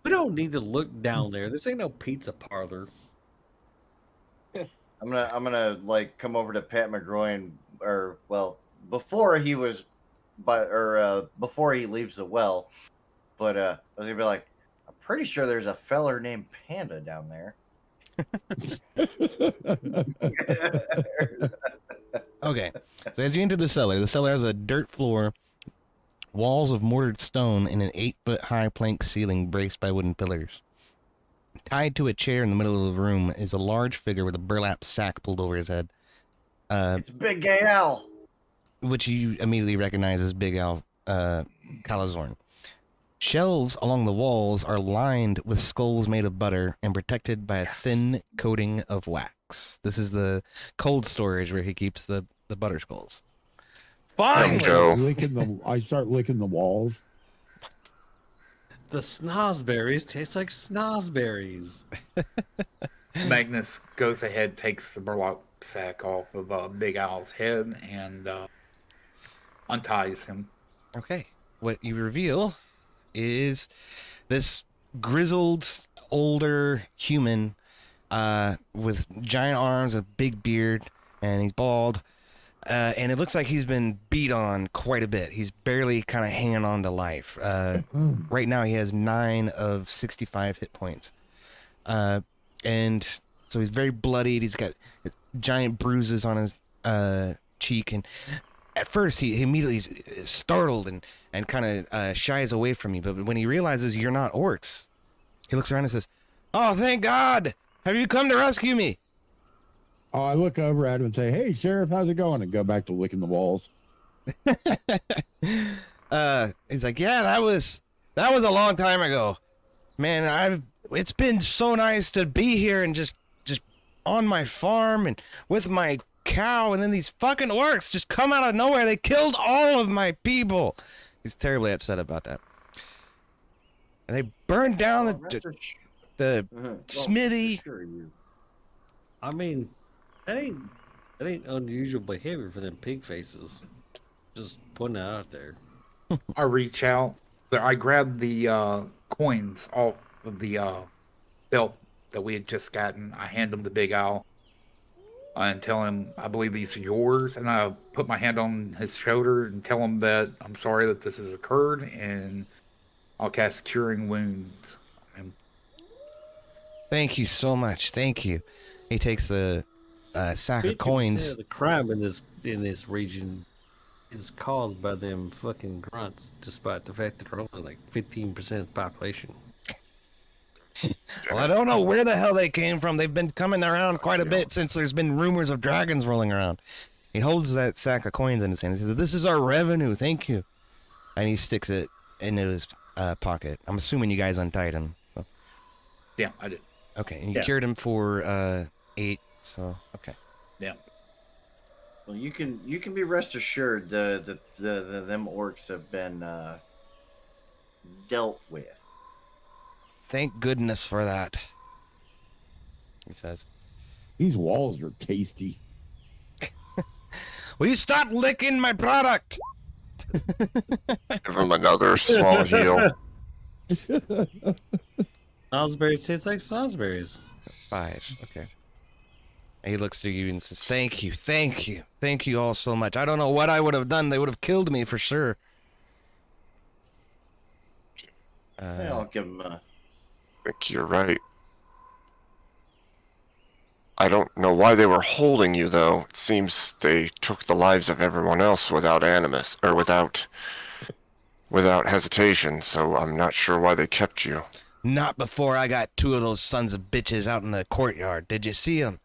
We don't need to look down there. This ain't no pizza parlor. I'm gonna like come over to Pat McGroin, or well, before he was, before he leaves the well. But I was gonna be like, I'm pretty sure there's a feller named Panda down there. Okay, so as you enter the cellar has a dirt floor, walls of mortared stone, and an 8-foot-high plank ceiling braced by wooden pillars. Tied to a chair in the middle of the room is a large figure with a burlap sack pulled over his head. It's Big Gay Al. Which you immediately recognize as Big Al Calazorn. Shelves along the walls are lined with skulls made of butter and protected by a thin coating of wax. This is the cold storage where he keeps the butter skulls. Fine. Joe. I start licking the walls. The snozberries taste like snozberries. Magnus goes ahead, takes the burlap sack off of Big Al's head, and unties him. Okay. What you reveal is this grizzled, older human with giant arms, a big beard, and he's bald. And it looks like he's been beat on quite a bit. He's barely kind of hanging on to life. Right now he has 9 of 65 hit points. And so he's very bloodied. He's got giant bruises on his cheek. And at first he immediately is startled and kind of shies away from you. But when he realizes you're not orcs, he looks around and says, "Oh, thank God! Have you come to rescue me?" Oh, I look over at him and say, "Hey, Sheriff, how's it going?" And go back to licking the walls. He's like, "Yeah, that was a long time ago, man. It's been so nice to be here and just on my farm and with my cow, and then these fucking orcs just come out of nowhere. They killed all of my people." He's terribly upset about that. And they burned down the smithy. I mean, that ain't unusual behavior for them pig faces. Just putting that out there. I reach out. I grab the coins off of the belt that we had just gotten. I hand them to Big Al and tell him, "I believe these are yours." And I put my hand on his shoulder and tell him that I'm sorry that this has occurred, and I'll cast Curing Wounds on him. Thank you so much. Thank you. He takes the sack of coins. The crime in this region is caused by them fucking grunts, despite the fact that they're only like 15% of the population. Well, I don't know where the hell they came from. They've been coming around quite a bit since there's been rumors of dragons rolling around. He holds that sack of coins in his hand. He says, "This is our revenue. Thank you." And he sticks it into his pocket. I'm assuming you guys untied him. So. Yeah, I did. Okay, and you cured him for 8. So okay. Yeah. Well, you can be rest assured the them orcs have been dealt with. Thank goodness for that. He says, "These walls are tasty." "Will you stop licking my product?" Give him another small heal. Salisbury tastes like salisburies. 5. Okay. And he looks to you and says, "Thank you, thank you, thank you all so much. I don't know what I would have done. They would have killed me for sure." Yeah, I'll give him a... I think you're right. I don't know why they were holding you, though. It seems they took the lives of everyone else without animus, or without hesitation, so I'm not sure why they kept you. Not before I got 2 of those sons of bitches out in the courtyard. Did you see them?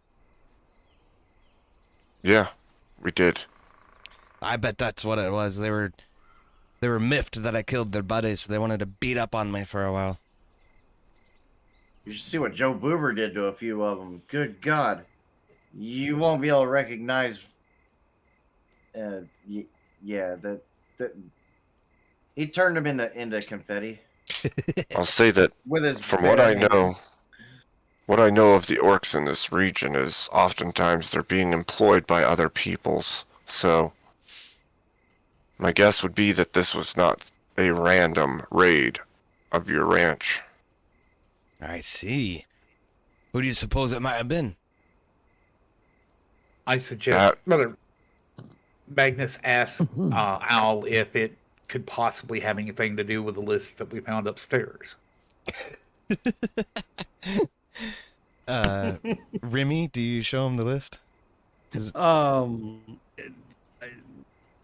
Yeah, we did. I bet that's what it was. They were miffed that I killed their buddies. So they wanted to beat up on me for a while. You should see what Joe Boober did to a few of them. Good God. You won't be able to recognize... yeah, he turned them into confetti. I'll say that With his from what I know of the orcs in this region is oftentimes they're being employed by other peoples. So my guess would be that this was not a random raid of your ranch. I see. Who do you suppose it might have been? I suggest Mother Magnus asked Al if it could possibly have anything to do with the list that we found upstairs. Remmy, do you show him the list?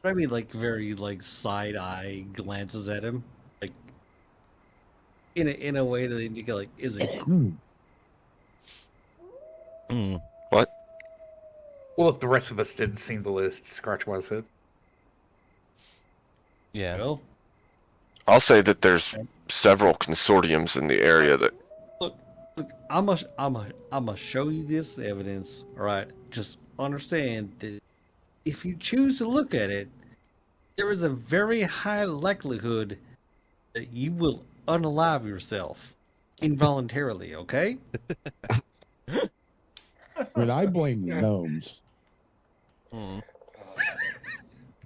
Remy very side eye glances at him, in a way that you go is it? What? Well, if the rest of us didn't see the list, scratch my head. Yeah. Well, I'll say that there's several consortiums in the area that... Look, I'm gonna show you this evidence, all right? Just understand that if you choose to look at it, there is a very high likelihood that you will unalive yourself involuntarily, okay? But I blame the gnomes.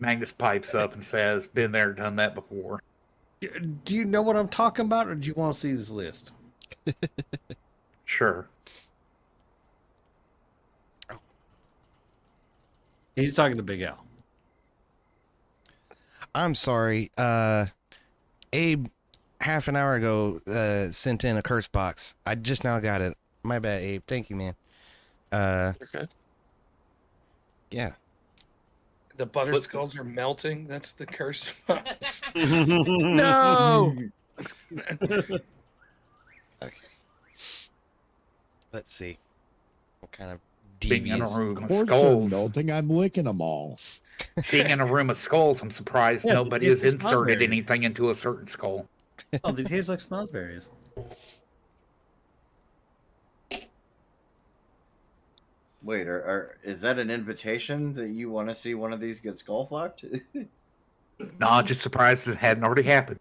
Magnus pipes up and says, "Been there, done that before." Do you know what I'm talking about, or do you want to see this list? Sure. He's talking to Big Al. I'm sorry. Abe, half an hour ago, sent in a curse box. I just now got it. My bad, Abe. Thank you, man. Okay. Yeah. The butter skulls are melting. That's the curse box. No. Okay. Let's see. What kind of Being in a devious... room Of of course they're skulls. melting. I'm licking them all. Being in a room of skulls, I'm surprised Yeah, nobody it's has just inserted snozzberries. anything into a certain skull. Oh, they taste like snozzberries. Wait, is that an invitation that you want to see one of these get skull fucked? No, I'm just surprised it hadn't already happened.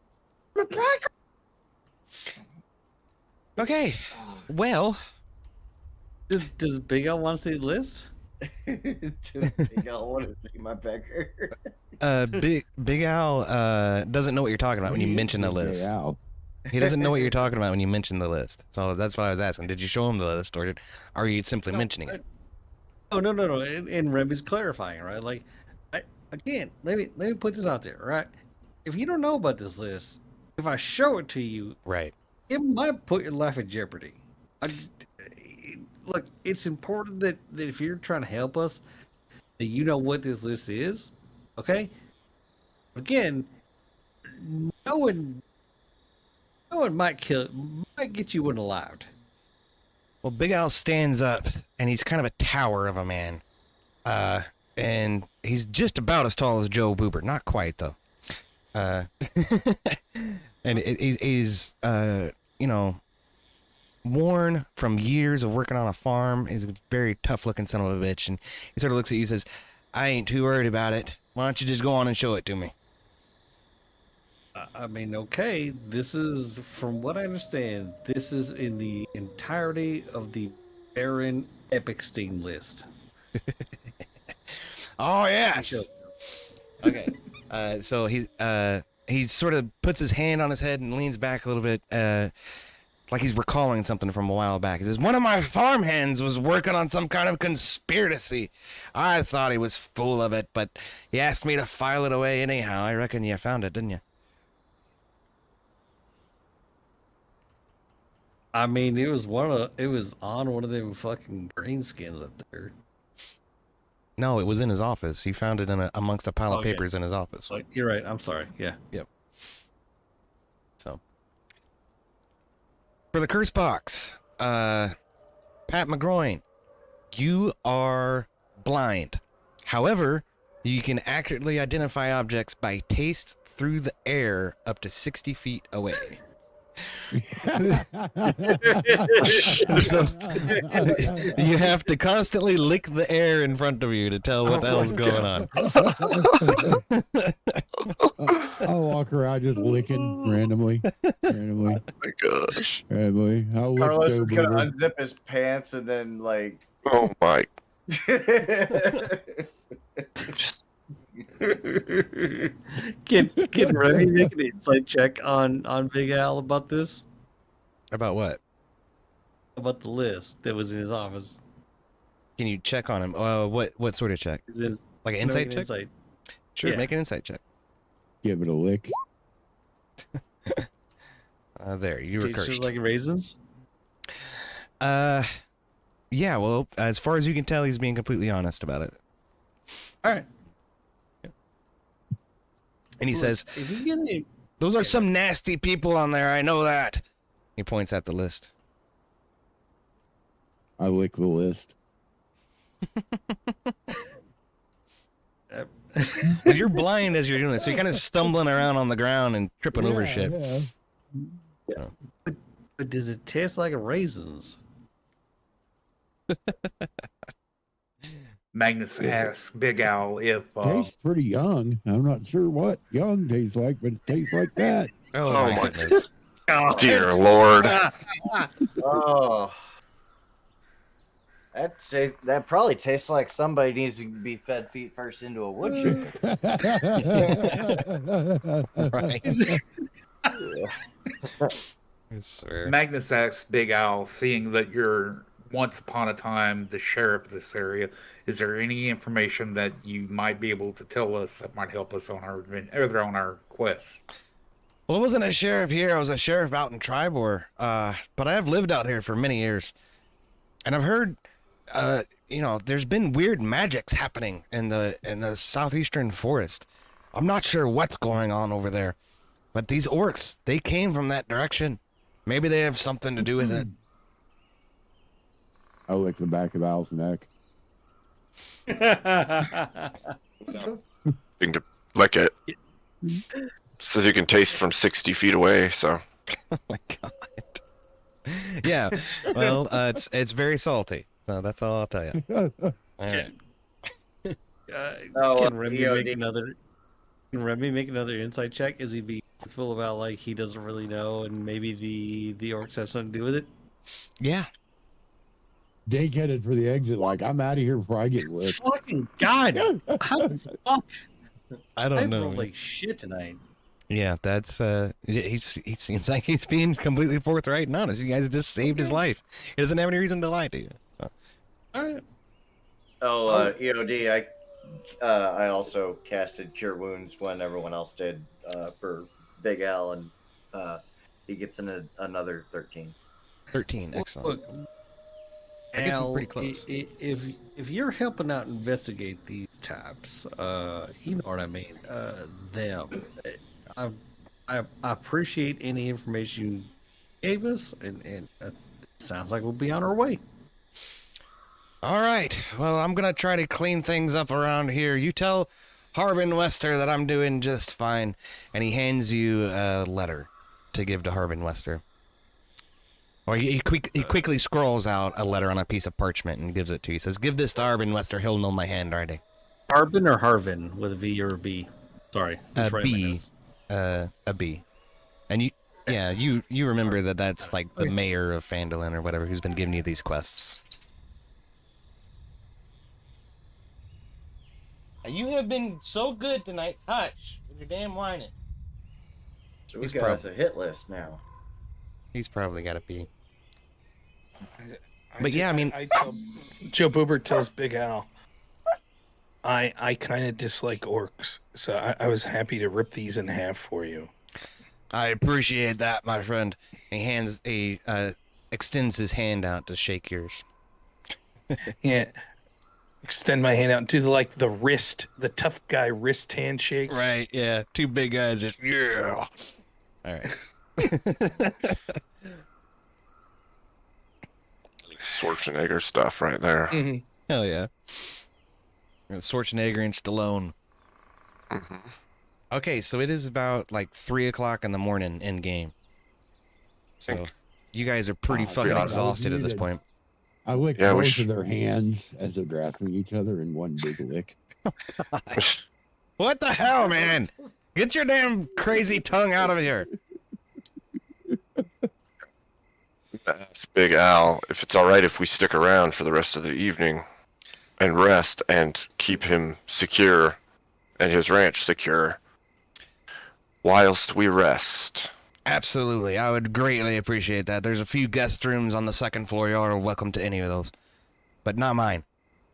Okay. Well... Does Big Al want to see the list? Big Al want to see my pecker. Big Al doesn't know what you're talking about when you mention the list. Al. He doesn't know what you're talking about when you mention the list. So that's why I was asking. Did you show him the list, or are you simply mentioning it? Oh, no. And Remmy's clarifying, right? Like, again, let me put this out there, right? If you don't know about this list, if I show it to you, Right. it might put your life in jeopardy. Look, it's important that if you're trying to help us, that you know what this list is, okay? Again, knowing might get you unalived. Well, Big Al stands up, and he's kind of a tower of a man. And he's just about as tall as Joe Boober. Not quite, though. And he's, worn from years of working on a farm. He's a very tough-looking son of a bitch. And he sort of looks at you and says, I ain't too worried about it. Why don't you just go on and show it to me? I mean, okay, this is, from what I understand, this is in the entirety of the Baron Epicstein list. Oh, yes. Okay. So he sort of puts his hand on his head and leans back a little bit, like he's recalling something from a while back. He says, one of my farmhands was working on some kind of conspiracy. I thought he was full of it, but he asked me to file it away anyhow. I reckon you found it, didn't you? I mean, it was on one of them fucking green skins up there. No, it was in his office. He found it amongst a pile of Okay. papers in his office. You're right. I'm sorry. Yeah. Yep. So, for the curse box, Pat McGroin, you are blind. However, you can accurately identify objects by taste through the air up to 60 feet away. So, you have to constantly lick the air in front of you to tell what the hell's going on. I'll walk around just licking randomly. Oh my gosh. Randomly. I'll lick Carlos Joe is gonna Boober. unzip his pants and then like. Oh my. Can Remy make an insight check on Big Al about this? About what? About the list that was in his office. Can you check on him? What sort of check? Like an insight check? Sure, Yeah. make an insight check. Give it a lick. There, you were Tastes cursed. just like raisins. Yeah, well, as far as you can tell, he's being completely honest about it. All right. And he says, If you get any, those are some nasty people on there, I know that. He points at the list. I lick the list. Well, you're blind as you're doing this, so you're kind of stumbling around on the ground and tripping over shit. Yeah. but does it taste like raisins? Magnus asks Big Al if Tastes pretty young. I'm not sure what young tastes like, but it tastes like that. Oh my goodness. Dear Lord. Oh. That probably tastes like somebody needs to be fed feet first into a wood chipper. Magnus asks Big Al, seeing that you're once upon a time the sheriff of this area, is there any information that you might be able to tell us that might help us on our quest? Well, I wasn't a sheriff here. I was a sheriff out in Tribor. But I have lived out here for many years. And I've heard, there's been weird magics happening in the southeastern forest. I'm not sure what's going on over there. But these orcs, they came from that direction. Maybe they have something to do with it. I lick the back of Al's neck. You can lick it. Says you can taste from 60 feet away, so. Oh my god. Yeah. Well, it's very salty. So that's all I'll tell you. All right. Can Remy make another insight check? Is he being full about like he doesn't really know, and maybe the orcs have something to do with it? Yeah. Dink headed for the exit, like I'm out of here before I get licked. Fucking god! How the fuck? I don't know. rolled like shit tonight. Yeah, that's he seems like he's being completely forthright and honest. You guys just saved his life. He doesn't have any reason to lie to you. So. All right. EOD, I also casted Cure Wounds when everyone else did for Big Al, and he gets another 13. 13, excellent. Look, I get some Al, pretty close. If you're helping out investigate these types, you know what I mean. Them, I appreciate any information you gave us, and it sounds like we'll be on our way. All right. Well, I'm gonna try to clean things up around here. You tell Harbin Wester that I'm doing just fine, and he hands you a letter to give to Harbin Wester. Or he quickly scrolls out a letter on a piece of parchment and gives it to you. He says, "Give this to Harbin Wester. He'll know my handwriting." Harbin or Harvin with a V or a B? Sorry, A B. A B. And you remember that's like the mayor of Phandalin or whatever who's been giving you these quests. You have been so good tonight. Hush, with your damn whining. So we got us a hit list now. He's probably got a B. But yeah, I mean, Joe Boober tells Big Al, I kind of dislike orcs, so I was happy to rip these in half for you. I appreciate that, my friend. He extends his hand out to shake yours. Yeah. Extend my hand out and do the tough guy wrist handshake. Right, yeah. Two big guys just, yeah. All right. Schwarzenegger stuff right there. Mm-hmm. Hell yeah. Schwarzenegger and Stallone. Mm-hmm. Okay, so it is about like 3 o'clock in the morning in game. So you guys are pretty fucking exhausted at this point. I licked both of their hands as they're grasping each other in one big lick. What the hell, man? Get your damn crazy tongue out of here. That's Big Al. If it's all right if we stick around for the rest of the evening and rest and keep him secure and his ranch secure whilst we rest. Absolutely. I would greatly appreciate that. There's a few guest rooms on the second floor. Y'all are welcome to any of those. But not mine.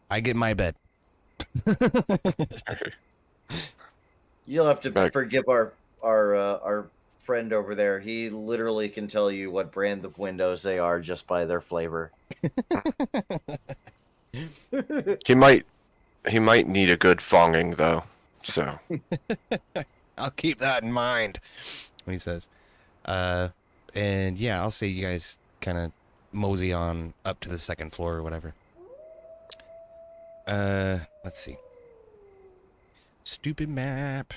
I get my bed. You'll have to forgive our friend over there. He literally can tell you what brand of windows they are just by their flavor. He might need a good fonging though. So I'll keep that in mind. He says. And yeah, I'll say you guys kind of mosey on up to the second floor or whatever. Let's see. Stupid map.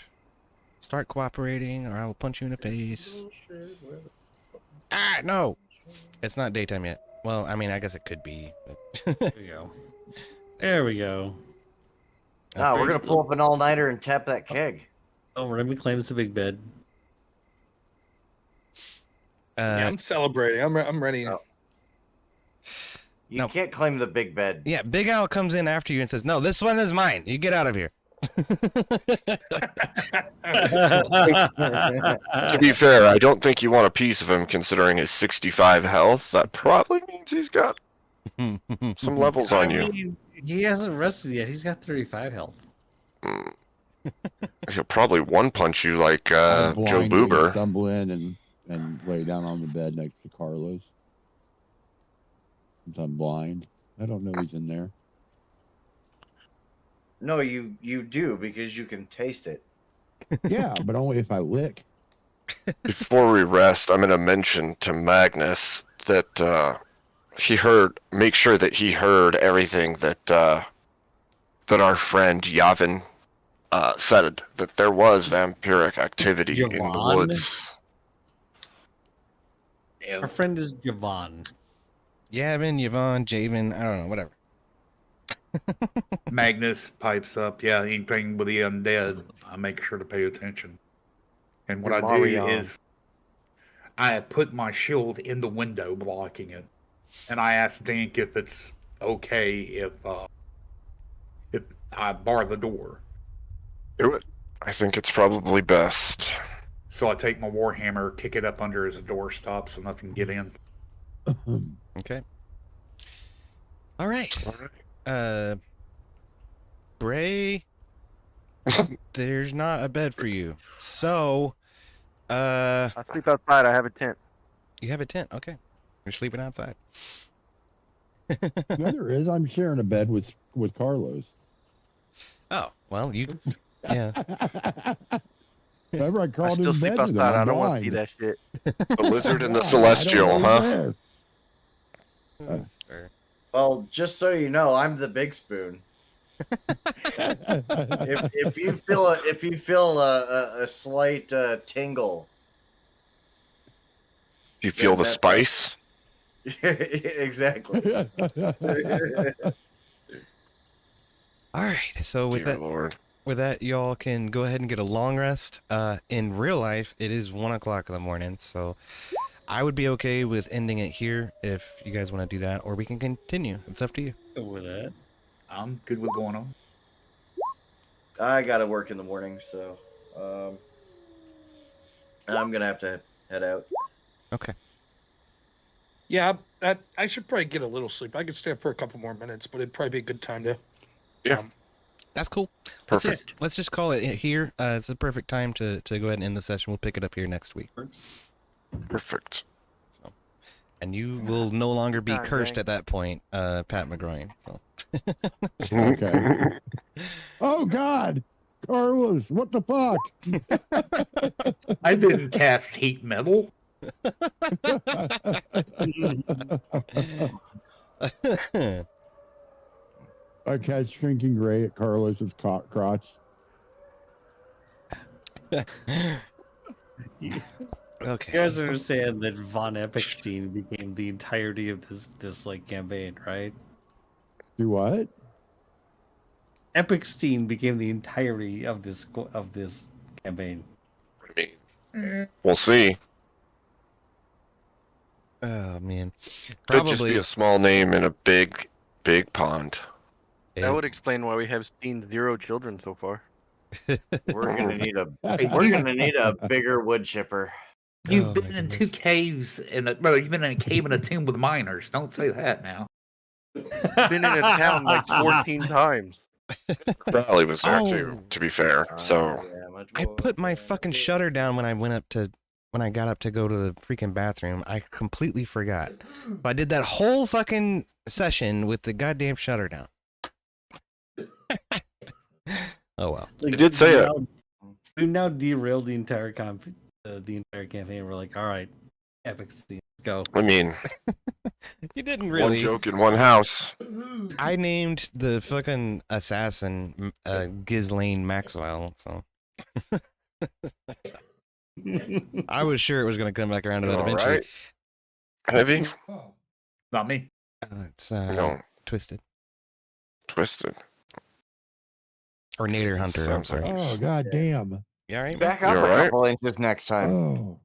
Start cooperating or I will punch you in the face. Ah, no! It's not daytime yet. Well, I mean, I guess it could be. But There we go. There we go. Ah, we're going to pull up an all-nighter and tap that keg. Oh, Remy claims the big bed. Yeah, I'm celebrating. I'm ready. Oh. You can't claim the big bed. Yeah, Big Al comes in after you and says, "No, this one is mine. You get out of here." To be fair, I don't think you want a piece of him considering his 65 health. That probably means he's got some levels on you. mean, he hasn't rested yet. He's got 35 health. He'll probably one punch you like Joe Blindly Boober. Stumble in and lay down on the bed next to Carlos. Since I'm blind. I don't know he's in there. No, you do because you can taste it. Yeah, but only if I lick. Before we rest, I'm going to mention to Magnus that make sure that he heard everything that that our friend Yavin said, that there was vampiric activity in the Yvonne? woods. Our friend is Javon. Yavin, Yvonne, Javen, I don't know, whatever. Magnus pipes up, yeah, anything with the undead, I make sure to pay attention. And what I do is I put my shield in the window blocking it. And I ask Dink if it's okay if I bar the door. Do it. I think it's probably best. So I take my warhammer, kick it up under his doorstop so nothing can get in. Okay. All right. Bray, there's not a bed for you. So, I sleep outside. I have a tent. You have a tent. Okay. You're sleeping outside. Yeah, there is. I'm sharing a bed with Carlos. Oh, well, you... Yeah. Remember I I crawled still in sleep bed with him. outside. I I'm don't want to see blind. that shit. The lizard and the I don't celestial, know huh? he's Fair. Well, just so you know, I'm the big spoon. if you feel a slight tingle, You feel the spice? exactly. All right. So with Dear that, Lord. with that, y'all can go ahead and get a long rest. In real life, it is 1 o'clock in the morning, so I would be okay with ending it here if you guys want to do that, or we can continue. It's up to you. Go with that. I'm good with going on. I gotta work in the morning, so I'm gonna have to head out. Okay. Yeah, I should probably get a little sleep. I could stay up for a couple more minutes, but it'd probably be a good time to. Yeah. That's cool. Perfect. Let's just call it here. It's the perfect time to go ahead and end the session. We'll pick it up here next week. Perfect. So, and you will no longer be God cursed dang. at that point, Pat McGroin. So. Okay. Oh God, Carlos, what the fuck? I didn't cast heat metal. I catch shrinking gray at Carlos's crotch. Okay. You guys understand that Von Epicstein became the entirety of this like campaign, right? Do what? Epicstein became the entirety of this campaign. We'll see. Oh man. Could just be a small name in a big pond. That would explain why we have seen 0 children so far. We're gonna need a bigger wood chipper. You've been in 2 caves you've been in a cave and a tomb with miners. Don't say that now. Been in a town like 14 times. Crowley was there too, to be fair. So I put my fucking shutter down when I got up to go to the freaking bathroom. I completely forgot. But I did that whole fucking session with the goddamn shutter down. Oh well. You did say it. We've now derailed the entire campaign. We're like, all right, Epicstein, go. I mean, You didn't one really. joke in one house. I named the fucking assassin Ghislaine Maxwell, so I was sure it was going to come back around to that All eventually. right. Heavy? Not me. It's No. Twisted Twisted. or Nader Hunter. I'm Sounds like sorry. Oh God damn. You all right? Back You up all a right? couple inches next time. Oh.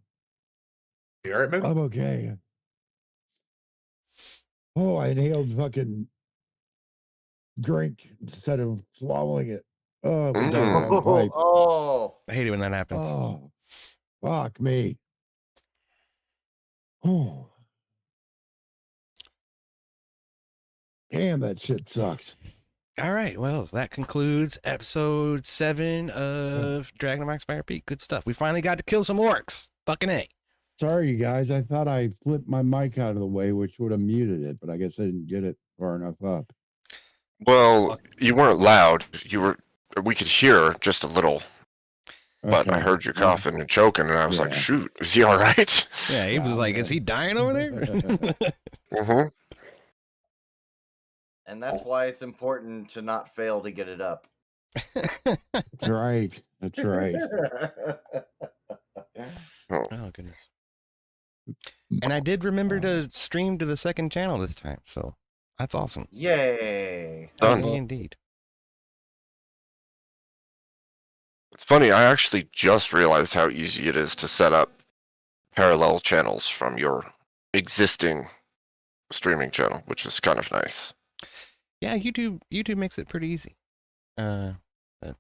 You all right, man? I'm okay. Oh, I inhaled fucking drink instead of swallowing it. Oh, it went down the wrong pipe. Oh, I hate it when that happens. Oh, fuck me. Oh. Damn, that shit sucks. All right. Well, that concludes episode 7 of Dragon of Icespire Peak. Good stuff. We finally got to kill some orcs. Fucking A. Sorry, you guys. I thought I flipped my mic out of the way, which would have muted it, but I guess I didn't get it far enough up. Well, you weren't loud. We could hear just a little. But I Okay. heard you coughing and choking, and I was like, shoot, is he all right? Yeah, he was like, is he dying over there? Mm-hmm. and that's why it's important to not fail to get it up. That's right. That's right. Oh, goodness. And I did remember to stream to the second channel this time, so that's awesome. Yay. Done. Indeed. It's funny, I actually just realized how easy it is to set up parallel channels from your existing streaming channel, which is kind of nice. Yeah, YouTube makes it pretty easy. But